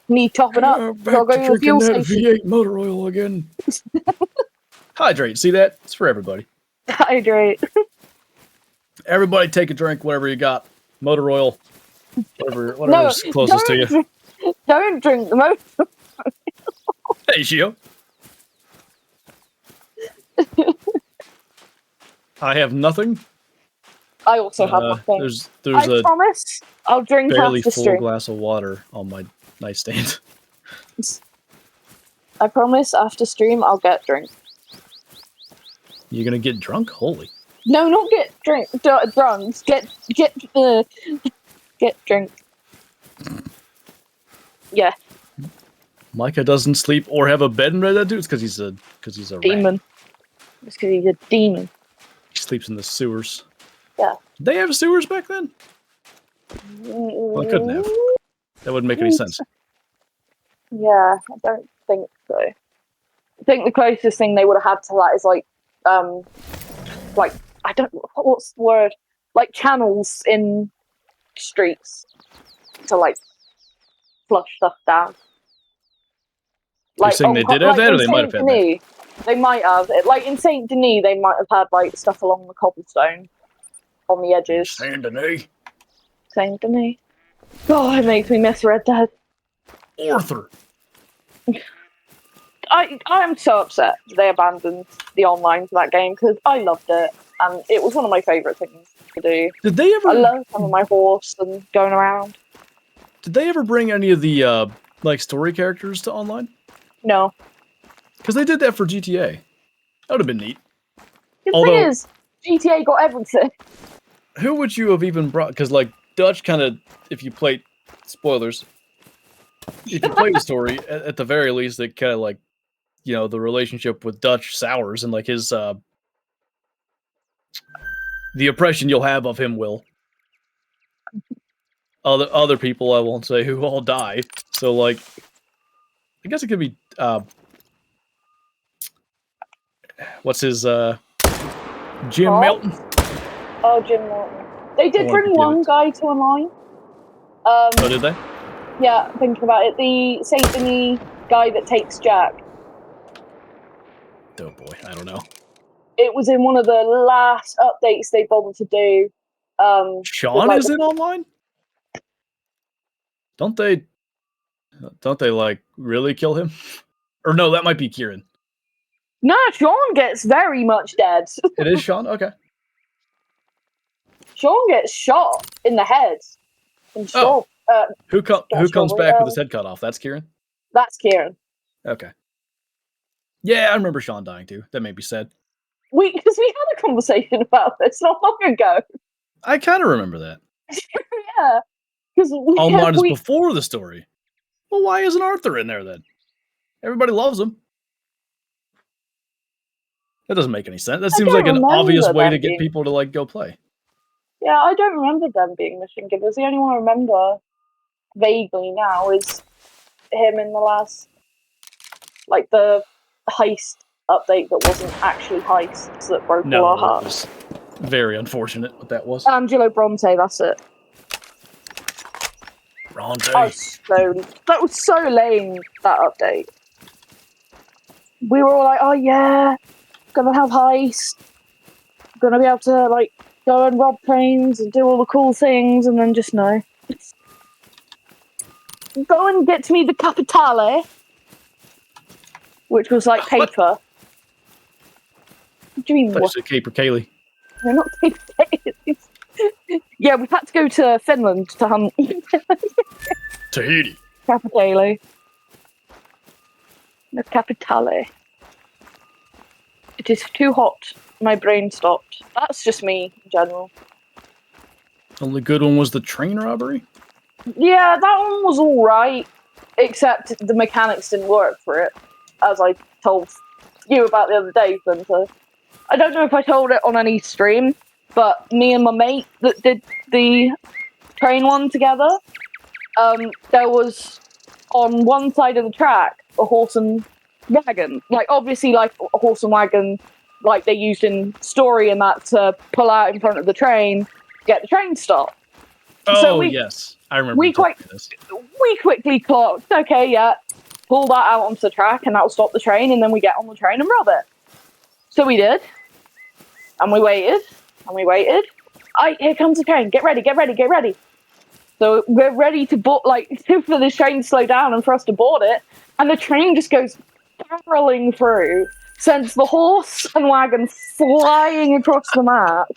Me topping up. Back to drinking that V8 motor oil again. Hydrate. See that? It's for everybody. Hydrate. Everybody take a drink, whatever you got. Motor oil. Whatever's closest to you. Don't drink the motor oil. Hey, Shio. I have nothing. I also have nothing. There's I promise I'll drink barely after full stream. glass of water on my nightstand. I promise after stream I'll get drink. You're gonna get drunk? Holy. No, not get drink. Drunk. Get drink. Yeah. Micah doesn't sleep or have a bed in Red Dead 2? It's because he's a demon. Rat. It's because he's a demon. He sleeps in the sewers. Yeah. Did they have sewers back then? Well, they couldn't have. That wouldn't make any sense. Yeah, I don't think so. I think the closest thing they would have had to that is like I don't what's the word? Like channels in streets to like flush stuff down. You're saying they did have that, or they might have had that? They might have. Like in Saint Denis, they might have had like stuff along the cobblestone on the edges. Saint Denis. Saint Denis. Oh, it makes me miss Red Dead. Arthur. I am so upset they abandoned the online for that game because I loved it and it was one of my favourite things to do. Did they ever? I love having my horse and going around. Did they ever bring any of the like story characters to online? No. Because they did that for GTA. That would have been neat. The thing is, GTA got everything. Who would you have even brought? Because like Dutch kind of, if you played spoilers, if you play the story, at the very least, it kind of like, you know, the relationship with Dutch sours and like his the impression you'll have of him will. Other people I won't say who all die. So like I guess it could be what's his Jim Carl? Melton. Oh, Jim Norton. They did want bring to do one it. guy to online. Oh, did they? Yeah, thinking about it, the Satan-y guy that takes Jack. Oh boy, I don't know. It was in one of the last updates they bothered to do. Sean like, is it online? Don't they like really kill him? Or no, that might be Kieran. No, Sean gets very much dead. It is Sean? Okay. Sean gets shot in the head. And Oh. Who comes back with his head cut off? That's Kieran? That's Kieran. Okay. Yeah, I remember Sean dying too. That made me sad. Because we had a conversation about this not long ago. I kind of remember that. Yeah. Because Online is before the story. Well, why isn't Arthur in there then? Everybody loves him. That doesn't make any sense. That seems like an obvious way to get people to like go play. Yeah, I don't remember them being mission givers. The only one I remember vaguely now is him in the last, like, the heist update that wasn't actually heists that broke all our hearts. It was very unfortunate what that was. Angelo Bronte, that's it. Bronte. That was so lame, that update. We were all like, oh yeah, gonna have heist, gonna be able to, like, go and rob trains and do all the cool things, and then just no. Go and get me the Capitale, which was like paper. What do you mean? What? Caper Kaylee. They're not paper. Yeah, we had to go to Finland to hunt. Tahiti. Capitale. The Capitale. It is too hot. My brain stopped. That's just me in general. Only good one was the train robbery? Yeah, that one was alright. Except the mechanics didn't work for it. As I told you about the other day, Spencer. I don't know if I told it on any stream, but me and my mate that did the train one together, there was on one side of the track a horse and wagon. Like, obviously, like a horse and wagon, like they used in story and that to pull out in front of the train, get the train stopped. Oh, so yes. I remember we quickly clocked, okay, yeah, pull that out onto the track and that'll stop the train, and then we get on the train and rob it. So we did. And we waited. And we waited. Here comes the train. Get ready, get ready, get ready. So we're ready to board, like, for this train to slow down and for us to board it. And the train just goes barreling through, sends the horse and wagon flying across the map,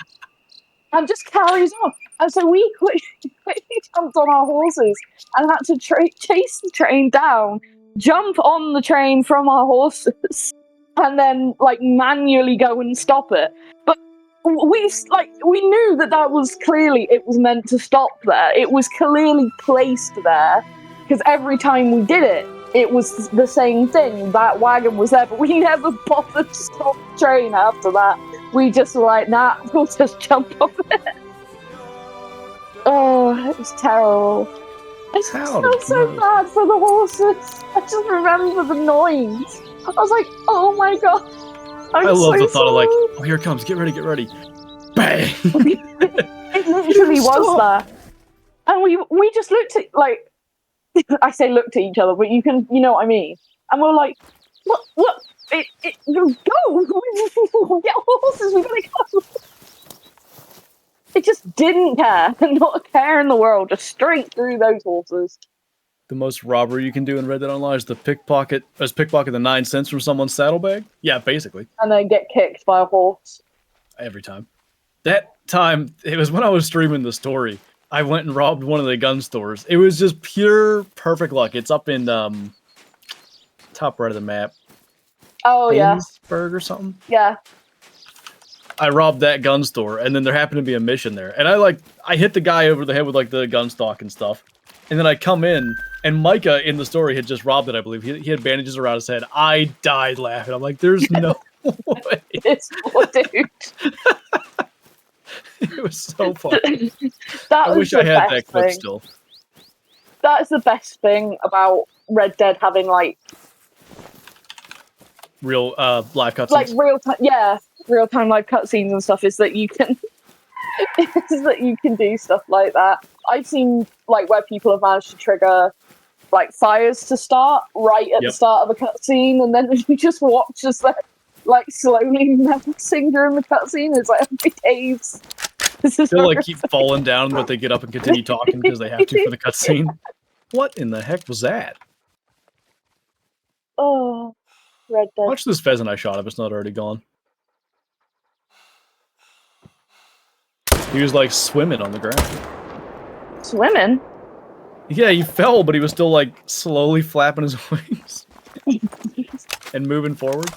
and just carries on. And so we quickly jumped on our horses and had to chase the train down, jump on the train from our horses, and then, like, manually go and stop it. But we knew that was clearly, it was meant to stop there. It was clearly placed there, because every time we did it, it was the same thing. That wagon was there, but we never bothered to stop the train after that. We just were like, nah, we'll just jump off it. Oh, it was terrible. I felt so bad for the horses. I just remember the noise. I was like, oh my god. I love the thought of, like, oh, here it comes, get ready, bang. It literally was that. And we just looked at, like, I say looked at each other, but you know what I mean. And we're like, what, go, get horses, we gotta go. It just didn't care, not a care in the world, just straight through those horses. The most robbery you can do in Red Dead Online is pickpocket the 9 cents from someone's saddlebag. Yeah, basically. And then get kicked by a horse. Every time. That time, it was when I was streaming the story. I went and robbed one of the gun stores. It was just pure perfect luck. It's up in top right of the map. Oh, yeah. Pittsburgh or something? Yeah. I robbed that gun store, and then there happened to be a mission there. And I hit the guy over the head with, like, the gun stock and stuff. And then I come in, and Micah in the story had just robbed it, I believe. He had bandages around his head. I died laughing. I'm like, there's no way. This poor dude. It was so funny. I wish I had that clip still. That's the best thing about Red Dead having like Real live cutscenes. like real time live cutscenes and stuff is that you can do stuff like that. I've seen like where people have managed to trigger like fires to start right at the start of a cutscene, and then you just watch as they're like slowly melting during the cutscene. It's like, okay, Dave's. They'll like keep falling down, but they get up and continue talking because they have to for the cutscene. What in the heck was that? Oh, Red Dead. Watch this pheasant I shot if it's not already gone. He was like swimming on the ground. Swimming? Yeah, he fell, but he was still like slowly flapping his wings and moving forward.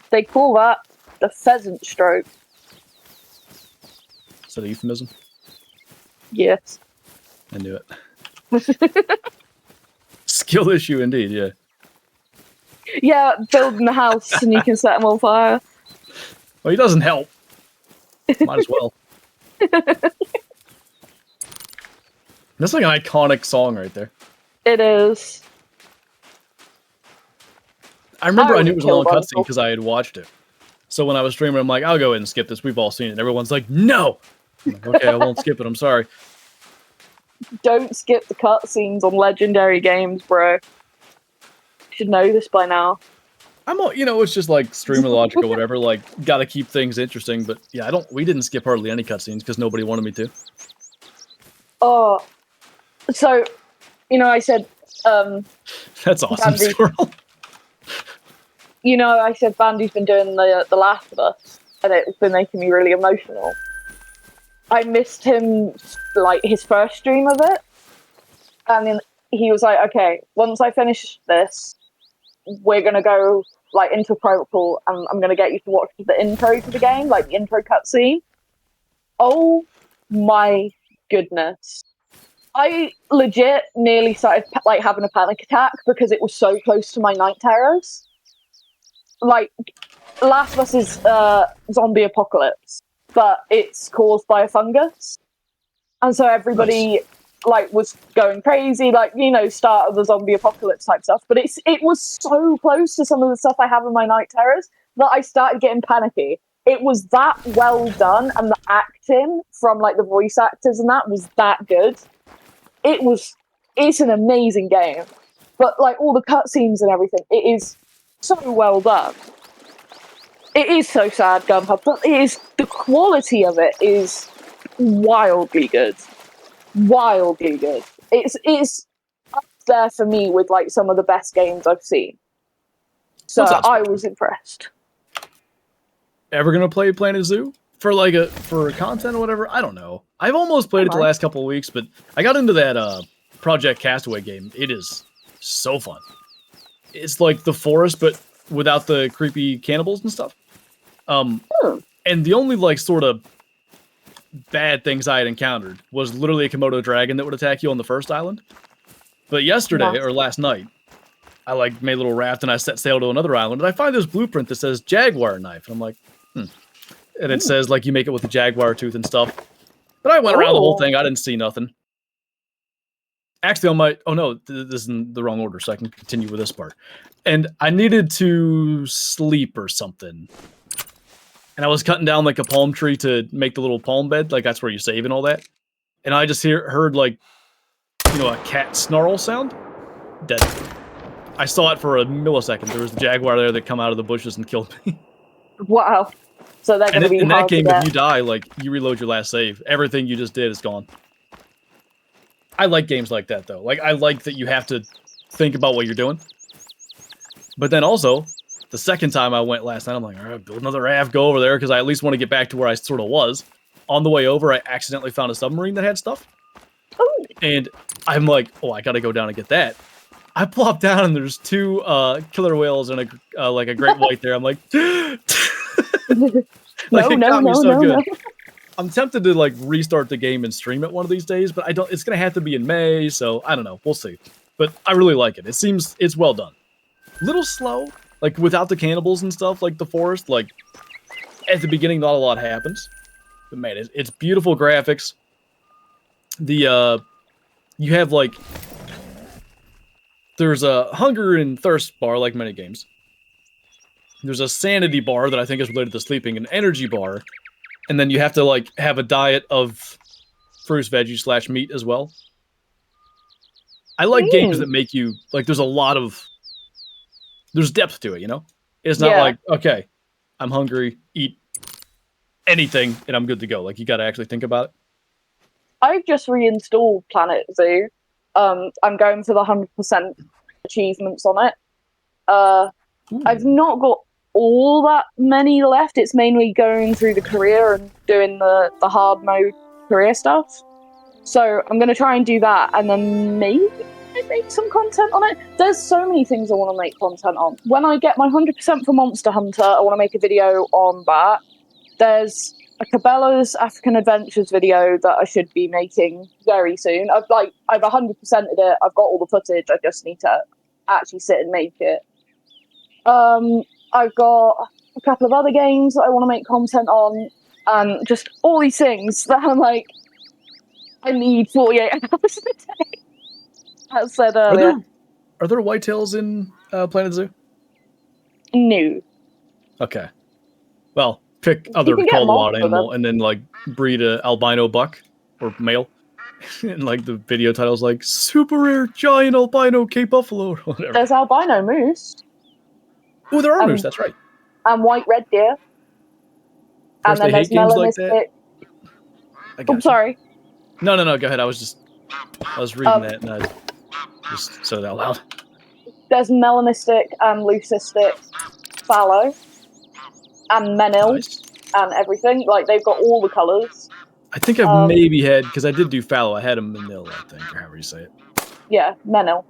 They call that the pheasant stroke. Is that a euphemism? Yes. I knew it. Skill issue indeed, yeah. Yeah, building a house and you can set them on fire. Well, he doesn't help. Might as well. That's like an iconic song right there. It is. I remember I knew it was a long cutscene because I had watched it. So when I was streaming, I'm like, I'll go ahead and skip this. We've all seen it. And everyone's like, no! I'm like, okay, I won't skip it. I'm sorry. Don't skip the cutscenes on legendary games, bro. You should know this by now. It's just like streamer logic or whatever. Like, gotta keep things interesting. But yeah, we didn't skip hardly any cutscenes because nobody wanted me to. Oh, so, I said, that's awesome, Bandy. Squirrel. I said Bandy's been doing the Last of Us, and it's been making me really emotional. I missed him, like, his first stream of it, and then he was like, okay, once I finish this, we're going to go, like, into protocol, and I'm going to get you to watch the intro to the game, like, the intro cutscene. Oh my goodness. I legit nearly started, like, having a panic attack because it was so close to my night terrors. Like, Last of Us is zombie apocalypse, but it's caused by a fungus. And so everybody, like, was going crazy, like, start of the zombie apocalypse type stuff. But it was so close to some of the stuff I have in my night terrors that I started getting panicky. It was that well done, and the acting from, like, the voice actors and that was that good. It's an amazing game. But, like, all the cutscenes and everything, it is so well done. It is so sad, Gunpub, but the quality of it is wildly good. Wildly good. It's up there for me with, like, some of the best games I've seen. So I was impressed. Ever gonna play Planet Zoo for content or whatever? I don't know. I've almost played it the last couple of weeks, but I got into that Project Castaway game. It is so fun. It's like the forest, but without the creepy cannibals and stuff. And the only, like, sort of bad things I had encountered was literally a Komodo dragon that would attack you on the first island. But yesterday, or last night, I, like, made a little raft and I set sail to another island, and I find this blueprint that says jaguar knife. And I'm like, And it says, like, you make it with the jaguar tooth and stuff. But I went around the whole thing. I didn't see nothing. Actually, oh no, this is in the wrong order, so I can continue with this part. And I needed to sleep or something. And I was cutting down, like, a palm tree to make the little palm bed. Like, that's where you save and all that. And I just heard, like, a cat snarl sound. Dead. I saw it for a millisecond. There was a jaguar there that come out of the bushes and killed me. Wow. So they're going to be in that game, if if you die, like, you reload your last save. Everything you just did is gone. I like games like that, though. Like, I like that you have to think about what you're doing. But then also, the second time I went last night, I'm like, all right, build another raft, go over there, because I at least want to get back to where I sort of was. On the way over, I accidentally found a submarine that had stuff. Ooh. And I'm like, oh, I got to go down and get that. I plop down, and there's two killer whales and a great white there. I'm like, No. I'm tempted to, like, restart the game and stream it one of these days, but it's gonna have to be in May, so I don't know. We'll see. But I really like it. It's well done. Little slow, like, without the cannibals and stuff, like the forest. Like, at the beginning, not a lot happens. But man, it's beautiful graphics. You have, like, there's a hunger and thirst bar, like many games. There's a sanity bar that I think is related to sleeping, an energy bar, and then you have to like have a diet of fruits, veggies / meat as well. I like games that make you like. There's depth to it, you know. It's not like, okay, I'm hungry, eat anything, and I'm good to go. Like you got to actually think about it. I've just reinstalled Planet Zoo. I'm going for the 100% achievements on it. I've not got all that many left. It's mainly going through the career and doing the hard mode career stuff. So I'm going to try and do that, and then maybe I make some content on it. There's so many things I want to make content on. When I get my 100% for Monster Hunter, I want to make a video on that. There's a Cabela's African Adventures video that I should be making very soon. I've 100%ed it. I've got all the footage. I just need to actually sit and make it. I've got a couple of other games that I want to make content on, and just all these things that I'm like, I need 48 hours a day. As said earlier. Are there whitetails in Planet Zoo? No. Okay. Well, pick other cold wild animal and then like breed a albino buck or male. And like the video title's like super rare giant albino Cape Buffalo or whatever. There's albino moose. Oh, there are moose, that's right. And white red deer. And then there's melanistic. I'm sorry. No, go ahead. I was reading that and I just said it out loud. There's melanistic and leucistic fallow and menil and everything. Like, they've got all the colours. I think I've maybe had, because I did do fallow, I had a menil, I think, or however you say it. Yeah, menil.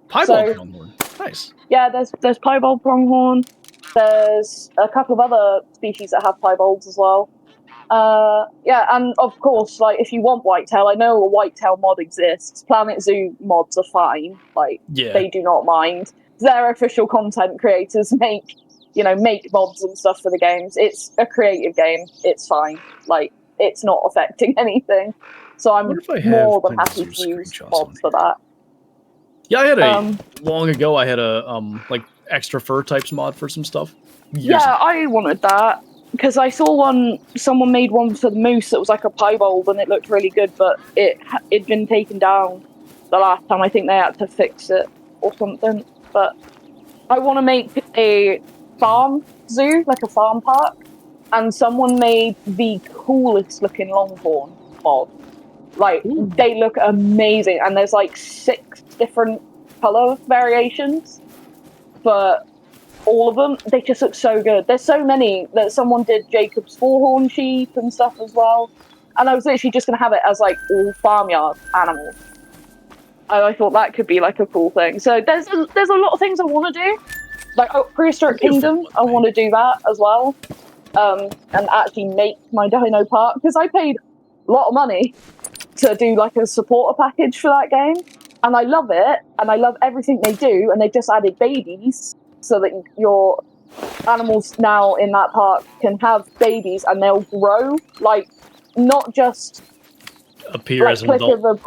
Piebald pronghorn. Nice. Yeah, there's piebald pronghorn. There's a couple of other species that have piebalds as well. Yeah, and of course, like, if you want whitetail, I know a whitetail mod exists. Planet Zoo mods are fine. Like, they do not mind. Their official content creators make mods and stuff for the games. It's a creative game. It's fine. Like, it's not affecting anything. So I'm more than happy to use mods for that. Yeah, I had long ago, I had a, like, extra fur types mod for some stuff. Yeah, I wanted that. Because I saw someone made one for the moose that was like a piebald and it looked really good, but it'd been taken down the last time. I think they had to fix it or something. But I want to make a farm zoo, like a farm park, and someone made the coolest looking longhorn mod. Like, they look amazing, and there's like 6 different color variations, but all of them, they just look so good. There's so many that someone did Jacob's four-horn sheep and stuff as well. And I was literally just going to have it as like all farmyard animals. And I thought that could be like a cool thing. So there's a lot of things I want to do. Like Prehistoric Kingdom, I want to do that as well. And actually make my dino park. Because I paid a lot of money to do like a supporter package for that game. And I love it. And I love everything they do. And they've just added babies, so that your animals now in that park can have babies and they'll grow, like, not just appear as an adult.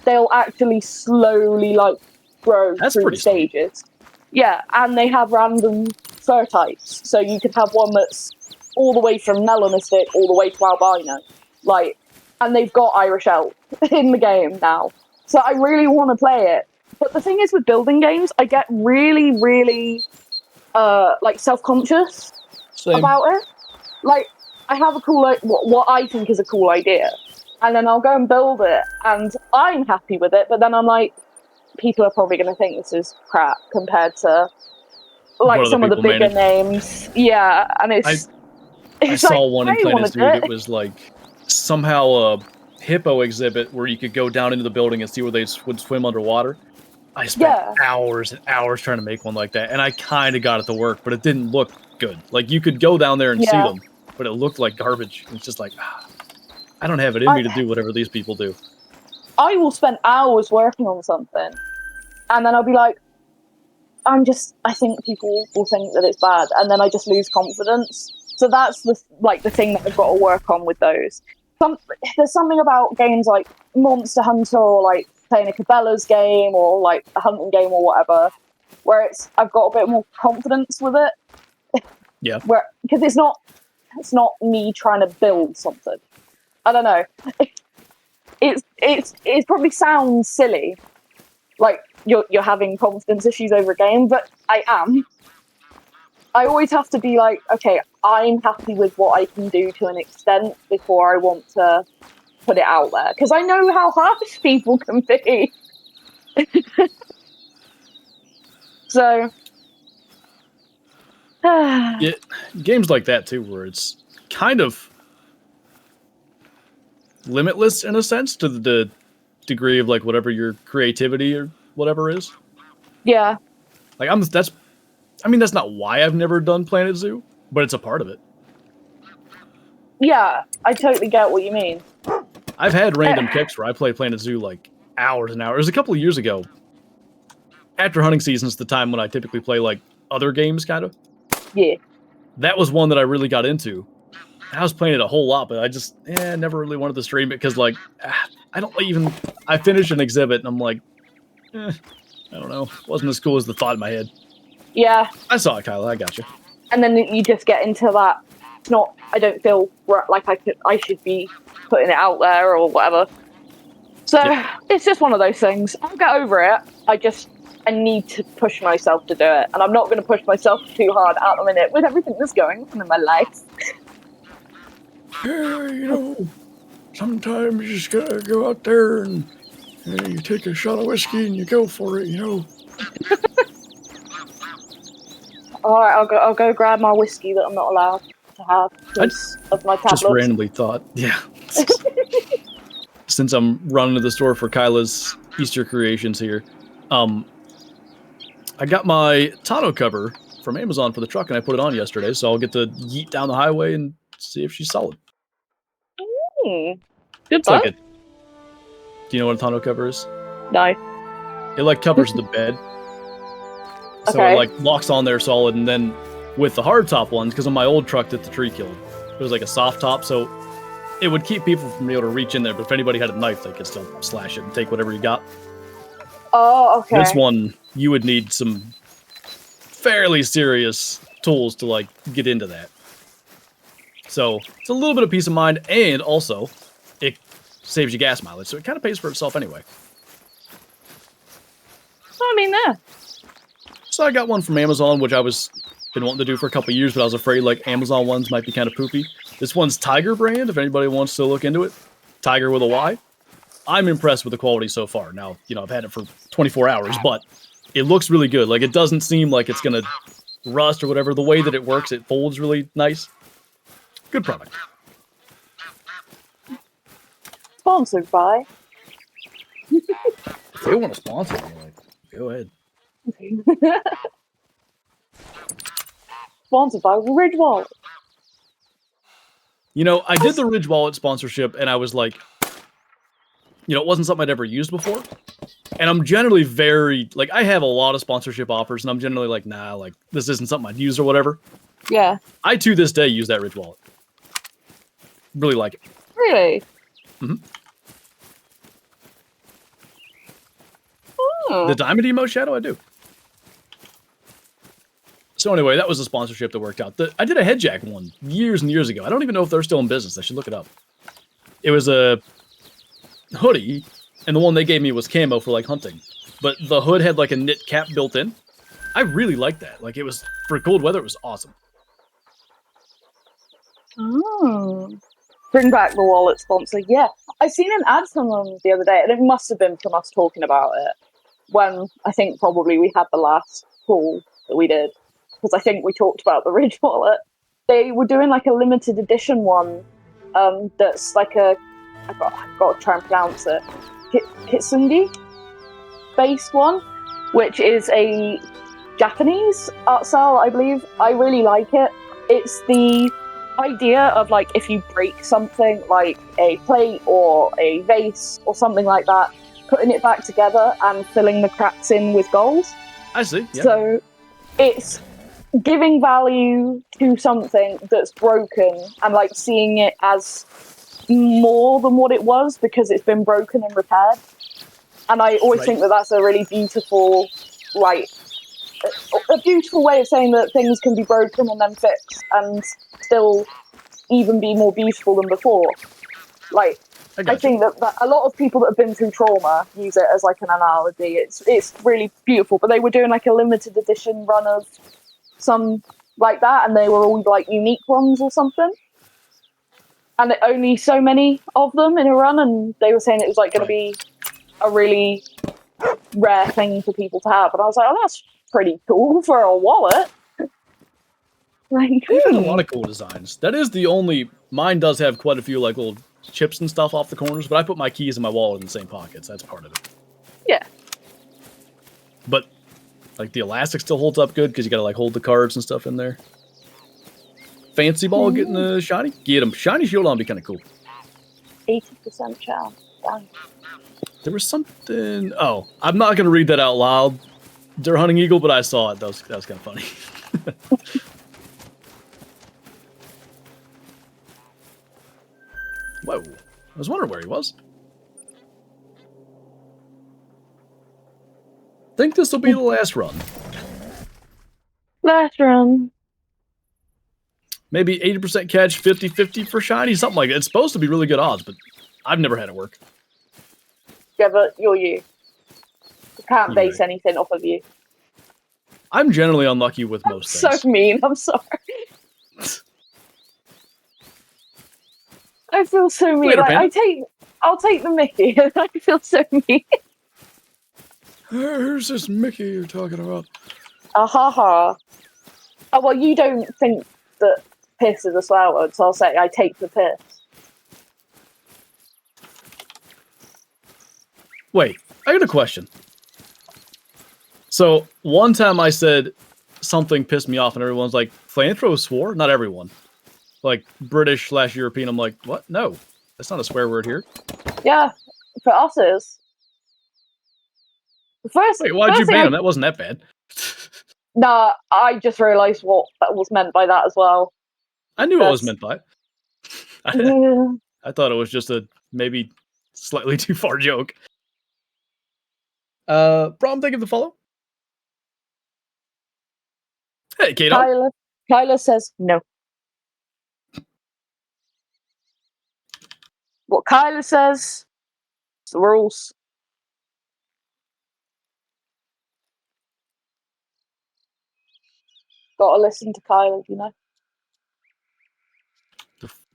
They'll actually slowly, like, grow through the stages. Yeah, and they have random fur types, so you could have one that's all the way from melanistic all the way to albino. Like, and they've got Irish elk in the game now. So I really want to play it. But the thing is, with building games, I get really, really, like, self-conscious about it. Like, I have a cool, what I think is a cool idea, and then I'll go and build it, and I'm happy with it, but then I'm like, people are probably going to think this is crap compared to, like, some of the bigger names. Yeah, and I saw one in Planet Zoo that was, like, somehow a hippo exhibit where you could go down into the building and see where they would swim underwater. I spent hours and hours trying to make one like that, and I kind of got it to work, but it didn't look good. Like, you could go down there and see them, but it looked like garbage. It's just like, I don't have it in me to do whatever these people do. I will spend hours working on something, and then I'll be like, I think people will think that it's bad, and then I just lose confidence. So that's the thing that I've got to work on with those. There's something about games like Monster Hunter or like playing a Cabela's game or like a hunting game or whatever, where I've got a bit more confidence with it. Yeah. Because it's not me trying to build something. I don't know. It probably sounds silly, like you're having confidence issues over a game, but I am. I always have to be like, okay, I'm happy with what I can do to an extent before I want to put it out there, because I know how harsh people can be. So, games like that too, where it's kind of limitless in a sense to the degree of like whatever your creativity or whatever is. yeah. Like that's not why I've never done Planet Zoo, but it's a part of it. Yeah, I totally get what you mean. I've had random kicks where I play Planet Zoo like hours and hours. It was a couple of years ago. After hunting season's the time when I typically play like other games, kind of. Yeah. That was one that I really got into. I was playing it a whole lot, but I just never really wanted to stream it because like I finished an exhibit and I'm like, I don't know, it wasn't as cool as the thought in my head. Yeah. I saw it, Kyla. I got you. And then you just get into that. It's not. I don't feel like I should be putting it out there or whatever. So It's just one of those things. I'll get over it. I need to push myself to do it, and I'm not going to push myself too hard at the minute with everything that's going on in my life. Yeah, sometimes you just gotta go out there and you take a shot of whiskey and you go for it, All right, I'll go grab my whiskey that I'm not allowed to have because of my tablets. Just randomly thought, yeah. Since I'm running to the store for Kyla's Easter creations here, I got my tonneau cover from Amazon for the truck and I put it on yesterday, so I'll get to yeet down the highway and see if she's solid. Good Do you know what a tonneau cover is? No. It like covers the bed. So Okay. it like locks on there solid, and then with the hard top ones, because on my old truck that the tree killed, it was like a soft top, so it would keep people from being able to reach in there, but if anybody had a knife, they could still slash it and take whatever you got. Oh, okay. This one, you would need some fairly serious tools to like get into that. So it's a little bit of peace of mind, and also it saves you gas mileage, so it kind of pays for itself anyway. I mean, there. So I got one from Amazon, which I was been wanting to do for a couple of years, but I was afraid like Amazon ones might be kind of poopy. This one's Tiger brand, if anybody wants to look into it. Tiger with a Y. I'm impressed with the quality so far. Now, I've had it for 24 hours, but it looks really good. Like, it doesn't seem like it's going to rust or whatever. The way that it works, it folds really nice. Good product. Sponsored by. If they want to sponsor me, like, go ahead. Sponsored by Ridge Wallet. I did the Ridge Wallet sponsorship, and I was like, it wasn't something I'd ever used before. And I'm generally very, like, I have a lot of sponsorship offers, and I'm generally like, nah, like, this isn't something I'd use or whatever. Yeah. I, to this day, use that Ridge Wallet. Really like it. Really? Mm-hmm. Oh. The Diamond Emo Shadow, I do. So anyway, that was a sponsorship that worked out. I did a Headjack one years and years ago. I don't even know if they're still in business. I should look it up. It was a hoodie, and the one they gave me was camo for like hunting. But the hood had like a knit cap built in. I really liked that. Like, it was, for cold weather, it was awesome. Oh. Bring back the wallet sponsor. Yeah. I seen an ad from them the other day, and it must have been from us talking about it when I think probably we had the last call that we did. Because I think we talked about the Ridge wallet. They were doing like a limited edition one that's like I've got to try and pronounce it. Kitsungi based one, which is a Japanese art style, I believe. I really like it. It's the idea of like if you break something like a plate or a vase or something like that, putting it back together and filling the cracks in with gold. I see. Yeah. So it's giving value to something that's broken and like seeing it as more than what it was because it's been broken and repaired. And I always think that that's a really beautiful, like, a beautiful way of saying that things can be broken and then fixed and still even be more beautiful than before. Like, I think that a lot of people that have been through trauma use it as like an analogy. It's really beautiful. But they were doing like a limited edition run of some like that, and they were all like unique ones or something. And only so many of them in a run, and they were saying it was like going to be a really rare thing for people to have. And I was like, oh, that's pretty cool for a wallet. Like, They've had a lot of cool designs. That is the only. Mine does have quite a few like little chips and stuff off the corners, but I put my keys and my wallet in the same pockets. That's part of it. Yeah. But like the elastic still holds up good because you got to like hold the cards and stuff in there. Fancy ball getting the shiny. Get him. Shiny shield on be kind of cool. 80% chance. Damn. There was something. Oh, I'm not gonna read that out loud. Deer hunting eagle, but I saw it. That was kind of funny. Whoa! I was wondering where he was. Think this will be the last run. Last run. Maybe 80% catch, 50-50 for shiny, something like that. It's supposed to be really good odds, but I've never had it work. Yeah, but you're you. You can't base anything off of you. I'm generally unlucky with most things. So mean. I'm sorry. I feel so mean. Like, I'll take the Mickey. I feel so mean. Who's this Mickey you're talking about? Ha. Oh, well, you don't think that piss is a swear word, so I'll say I take the piss. Wait, I got a question. So, one time I said something pissed me off, and everyone's like, Flanthro swore? Not everyone. Like, British/European, I'm like, what? No, that's not a swear word here. Yeah, for us it is. Wait, why'd you ban him? That wasn't that bad. Nah, I just realised what was meant by that as well. I knew what was meant by it. I thought it was just a maybe slightly too far joke. Problem, thank you for the follow. Hey, Kato. Kyla says no. What Kyla says, it's the rules. Gotta listen to Kyla, you know.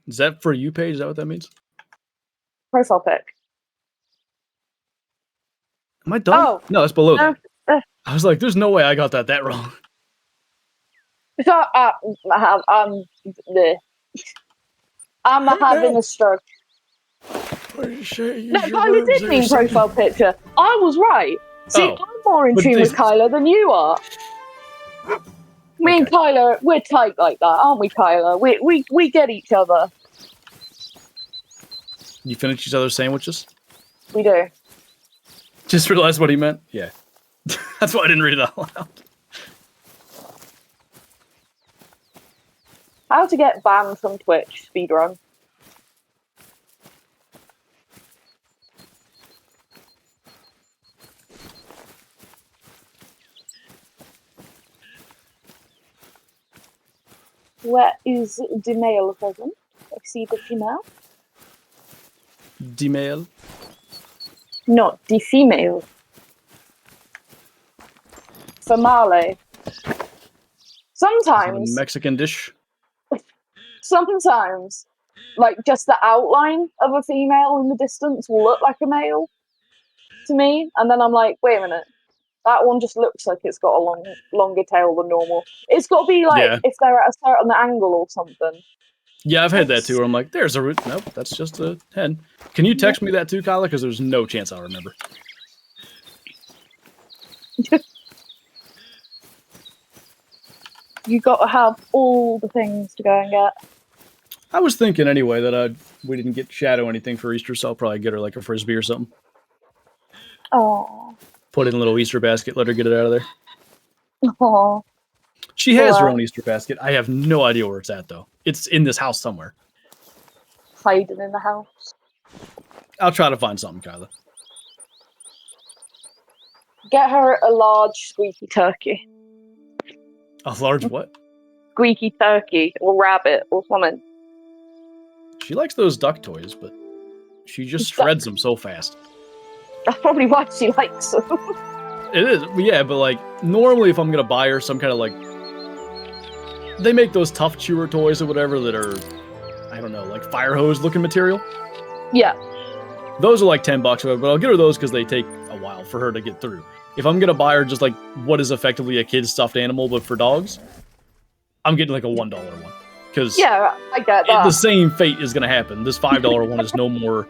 Is that for you page? Is that what that means? Profile pic. Am I done? Oh. No, that's below No. that. I was like, there's no way I got that wrong. So, I'm having a stroke. No, Kyla did mean profile picture. I was right. See, I'm more in tune with Kyla than you are. Me and Kyla, we're tight like that, aren't we, Kyla? We get each other. You finish each other's sandwiches? We do. Just realized what he meant? Yeah. That's why I didn't read it out loud. How to get banned from Twitch speedrun. Where is the male pheasant? I see the female. The male? Not the female. Female. Sometimes. Mexican dish? Sometimes, like, just the outline of a female in the distance will look like a male to me. And then I'm like, wait a minute. That one just looks like it's got a longer tail than normal. It's got to be like if they're at a certain angle or something. Yeah, I've had that too. Where I'm like, there's a root. Nope, that's just a hen. Can you text me that too, Kyla? Because there's no chance I'll remember. You got to have all the things to go and get. I was thinking anyway that we didn't get Shadow anything for Easter, so I'll probably get her like a frisbee or something. Oh. Put it in a little Easter basket. Let her get it out of there. Oh. She has her own Easter basket. I have no idea where it's at, though. It's in this house somewhere. Hiding in the house. I'll try to find something, Kyla. Get her a large squeaky turkey. A large what? Squeaky turkey or rabbit or something. She likes those duck toys, but she just Duck. shreds them so fast. That's probably why she likes them. It is, yeah, but like normally if I'm gonna buy her some kind of like, they make those tough chewer toys or whatever that are, I don't know, like fire hose looking material. Yeah. Those are like $10, but I'll get her those because they take a while for her to get through. If I'm gonna buy her just like what is effectively a kid's stuffed animal but for dogs, I'm getting like a $1 one because Yeah, I get that. the same fate is gonna happen. This $5 one is no more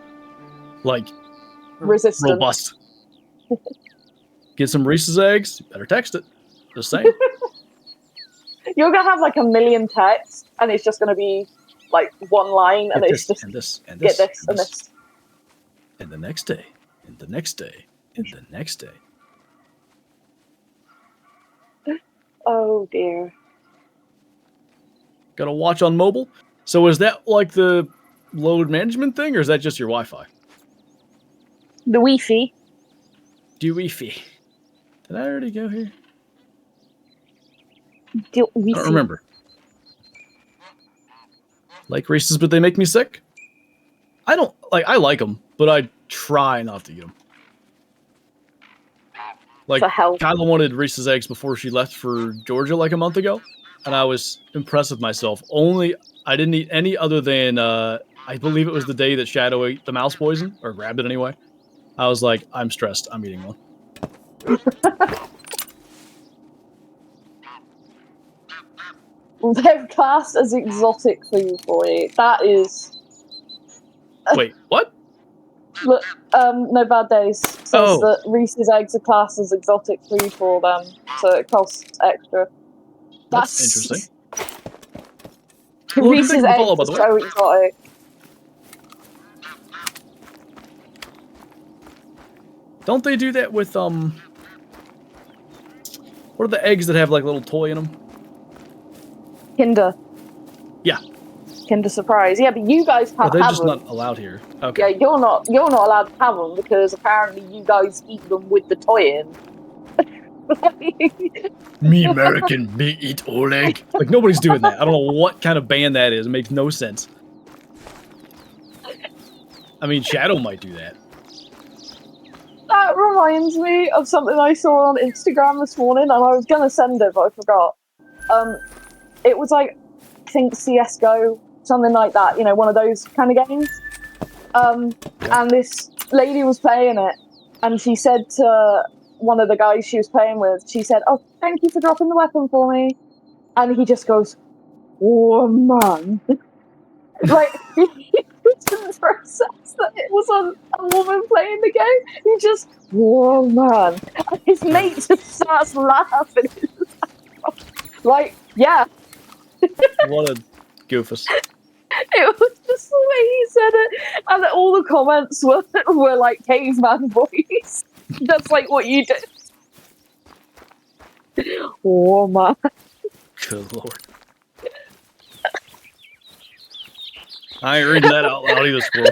like Resistant. robust. Get some Reese's eggs. Better text it. Just saying. You're gonna have like a million texts, and it's just gonna be like one line, and Get it's this, just and this, and get this, this and and this. this. And the next day, and the next day, and the next day. Oh dear. Got to watch on mobile. So is that like the load management thing, or is that just your Wi-Fi? The Wi-Fi. Do Wi-Fi. Did I already go here? I don't remember. Like Reese's, but they make me sick. I don't like. I like them, but I try not to eat them. Like, For health. Kyla wanted Reese's eggs before she left for Georgia like a month ago, and I was impressed with myself. Only I didn't eat any other than I believe it was the day that Shadow ate the mouse poison or grabbed it anyway. I was like, I'm stressed. I'm eating one. They're classed as exotic food for you. That is. Wait, what? Look, No Bad Days says that Reese's eggs are classed as exotic food for them, so it costs extra. That's interesting. Reese's eggs follow, by are the way. so exotic. Don't they do that with what are the eggs that have like a little toy in them? Kinder. Yeah. Kinder Surprise. Yeah, but you guys can't They're have just them. not allowed here. Okay. Yeah, you're not allowed to have them because apparently you guys eat them with the toy in. Me American, me eat Oleg. Like nobody's doing that. I don't know what kind of band that is. It makes no sense. I mean, Shadow might do that. That reminds me of something I saw on Instagram this morning, and I was gonna send it, but I forgot. It was like, I think CS:GO, something like that. You know, one of those kind of games. And this lady was playing it, and she said to one of the guys she was playing with, she said, "Oh, thank you for dropping the weapon for me," and he just goes, "Oh man." Like, he didn't process that it was a woman playing the game. He just, "Whoa, man." And his mate just starts laughing. Like, yeah. What a goofus. It was just the way he said it. And all the comments were like caveman voice. Just like what you did. Oh, man. Good lord. I ain't reading that out loud either, squirrel.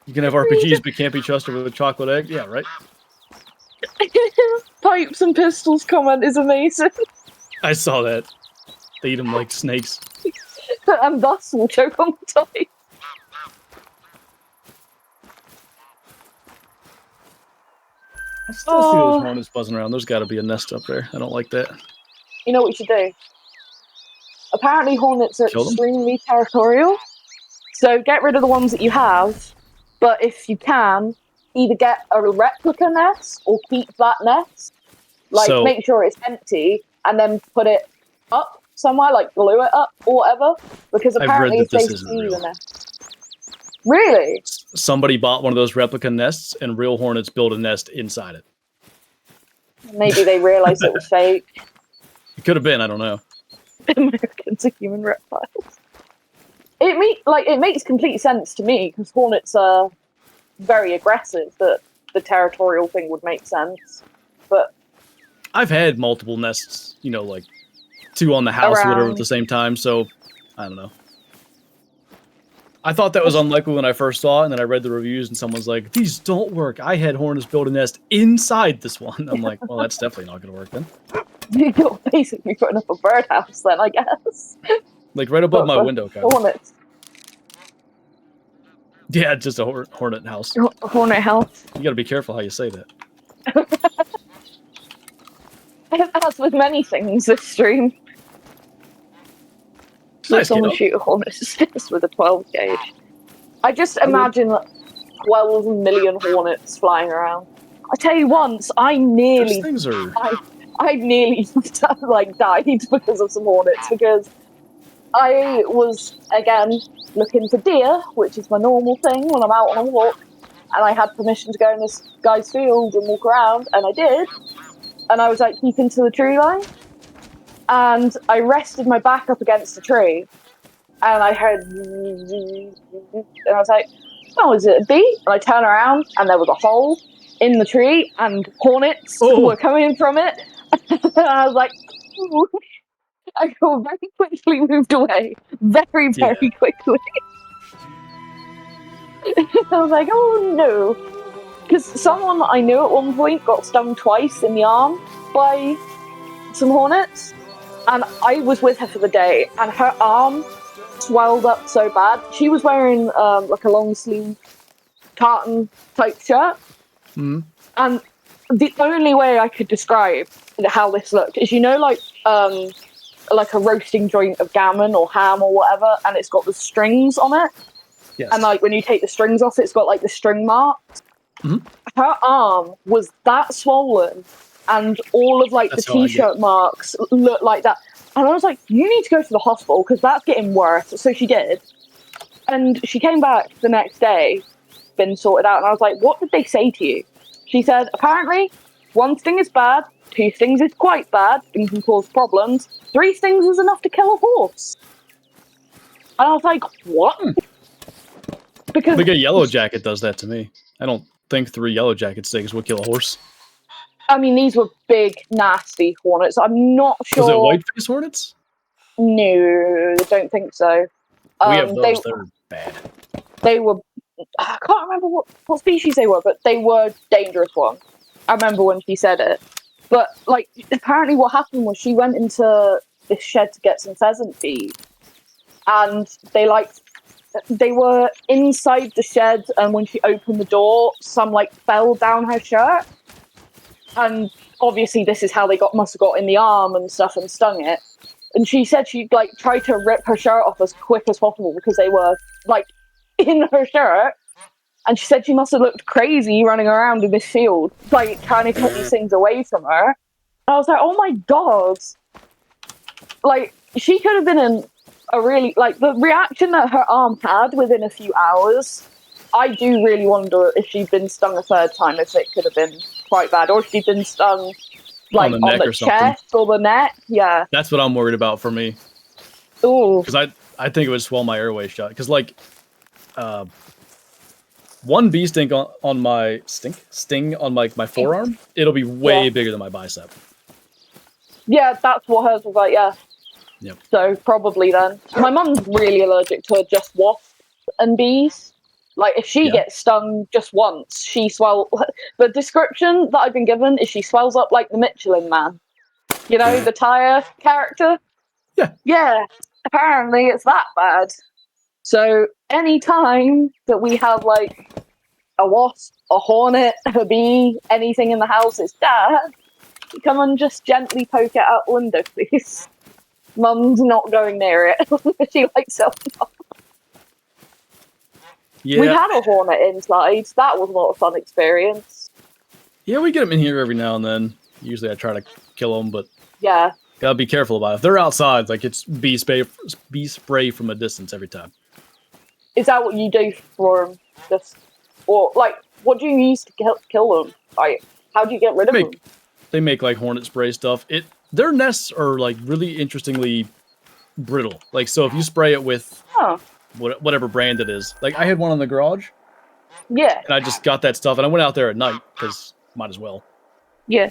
You can have RPGs but can't be trusted with a chocolate egg? Yeah, right? Pipes and Pistols comment is amazing. I saw that. They eat them like snakes. And thus will choke on the toy. I still see those hornets buzzing around. There's got to be a nest up there. I don't like that. You know what you should do? Apparently hornets are Kill them? extremely territorial. So get rid of the ones that you have. But if you can, either get a replica nest or keep that nest. Like, So- make sure it's empty and then put it up somewhere, like glue it up or whatever. Because I've read apparently that if they this isn't see real. the nest. Really? Somebody bought one of those replica nests, and real hornets built a nest inside it. Maybe they realised it was fake. It could have been. I don't know. Americans are human reptiles. It makes complete sense to me because hornets are very aggressive. That the territorial thing would make sense, but I've had multiple nests, you know, like 2 on the house or whatever at Around. the same time, so I don't know. I thought that was unlikely when I first saw it, and then I read the reviews, and someone's like, "These don't work." I had hornets build a nest inside this one. I'm like, "Well, that's definitely not going to work then." You're basically putting up a birdhouse then, I guess. Like right above But my for window, kind of. hornets. Yeah, just a hornet house. Hornet house. You got to be careful how you say that. As with many things this stream. So Nice, someone kiddo. shoot a hornet's fist with a 12 gauge. I just imagine 12 million hornets flying around. I tell you once, I Those nearly things are. I nearly like died because of some hornets, because I was again looking for deer, which is my normal thing when I'm out on a walk, and I had permission to go in this guy's field and walk around, and I did, and I was like keeping to the tree line, and I rested my back up against the tree, and I heard, and I was like, oh, is it a bee? And I turn around, and there was a hole in the tree, and hornets were coming from it. And I was like, ooh. I very quickly moved away. Very quickly. I was like, oh no. Because someone I knew at one point got stung twice in the arm by some hornets. And I was with her for the day, and her arm swelled up so bad. She was wearing like a long sleeve tartan type shirt. Mm. And the only way I could describe how this looked is, you know, like a roasting joint of gammon or ham or whatever, and it's got the strings on it. Yes. And like when you take the strings off, it's got like the string marks. Mm-hmm. Her arm was that swollen, and all of like the t-shirt marks looked like that. And I was like, you need to go to the hospital because that's getting worse. So she did. And she came back the next day, been sorted out, and I was like, what did they say to you? She said, apparently, 1 sting is bad, 2 stings is quite bad and can cause problems, 3 stings is enough to kill a horse. And I was like, what? Because I think a yellow jacket does that to me. I don't think 3 yellow jacket stings would kill a horse. I mean, these were big, nasty hornets. I'm not sure. Was it white-faced hornets? No, I don't think so. We have those. They're bad. They were... I can't remember what species they were, but they were dangerous ones. I remember when she said it. But, like, apparently what happened was she went into this shed to get some pheasant feed. And they were inside the shed, and when she opened the door, some, like, fell down her shirt. And obviously this is how they must have got in the arm and stuff and stung it. And she said she, like, tried to rip her shirt off as quick as possible because they were, like, in her shirt. And she said she must have looked crazy running around in this field, like, trying to cut these things away from her. And I was like, oh my god. Like, she could have been in a really, like, the reaction that her arm had within a few hours, I do really wonder if she'd been stung a 3rd time, if it could have been quite bad, or if she'd been stung, like, on the chest or the neck. Yeah. That's what I'm worried about for me. Ooh. Because I think it would swell my airway shut. Because, like, 1 bee sting on my sting on like my forearm, it'll be way bigger than my bicep. Yeah, that's what hers was like. Yeah. Yep. So probably then. My mum's really allergic to just wasps and bees. Like, if she gets stung just once, she swells. The description that I've been given is she swells up like the Michelin Man. You know, the tire character? Yeah. Yeah. Apparently it's that bad. So any time that we have, like, a wasp, a hornet, a bee, anything in the house, it's Dad, come and just gently poke it out the window, please. Mum's not going near it. She likes it. Yeah. We had a hornet inside. That was not a fun experience. Yeah, we get them in here every now and then. Usually I try to kill them, but yeah, gotta be careful about it. If they're outside, like, it's bee spray from a distance every time. Is that what you do for them? Just, or, like, what do you use to kill them? Like, how do you get rid of them? They make, like, hornet spray stuff. Their nests are, like, really interestingly brittle. Like, so if you spray it with whatever brand it is. Like, I had one in the garage. Yeah. And I just got that stuff, and I went out there at night, because might as well. Yeah.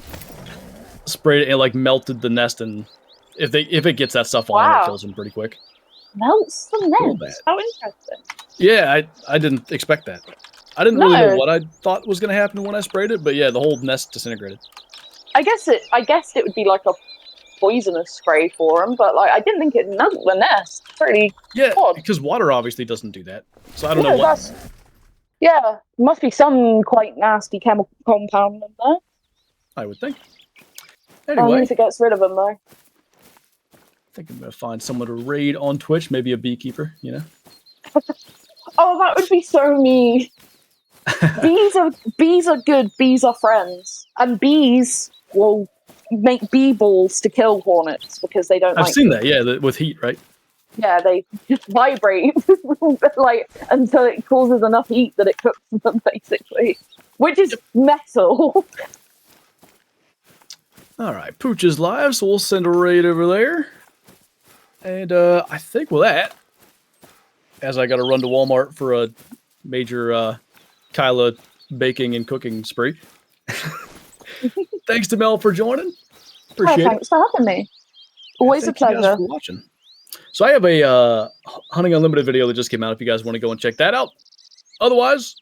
Sprayed it, and it, like, melted the nest, and if it gets that stuff on, it kills them pretty quick. Melts the nest? How interesting. Yeah, I didn't expect that. I didn't really know No. what I thought was going to happen when I sprayed it, but yeah, the whole nest disintegrated. I guessed it would be like a poisonous spray for them, but like I didn't think it nulled the nest. Pretty Yeah, odd. because water obviously doesn't do that. So I don't know No, what. yeah, must be some quite nasty chemical compound in there. I would think. I Anyway, wonder if it gets rid of them though. I think I'm going to find someone to raid on Twitch, maybe a beekeeper, you know? Oh, that would be so mean. Bees are good. Bees are friends, and bees will make bee balls to kill hornets because they don't. I've like seen them. that, yeah, with heat, right? Yeah, they just vibrate like until it causes enough heat that it cooks them, basically, which is metal. All right, Pooch is live, so we'll send a raid over there. And I think with that, as I got to run to Walmart for a major Kyla baking and cooking spree. Thanks to Mel for joining. Appreciate it. Thanks for having me. Always a Thank you guys pleasure. for watching. So I have a Hunting Unlimited video that just came out if you guys want to go and check that out. Otherwise,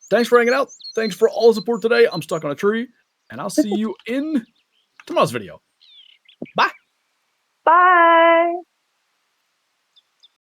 thanks for hanging out. Thanks for all the support today. I'm stuck on a tree, and I'll see you in tomorrow's video. Bye. Bye.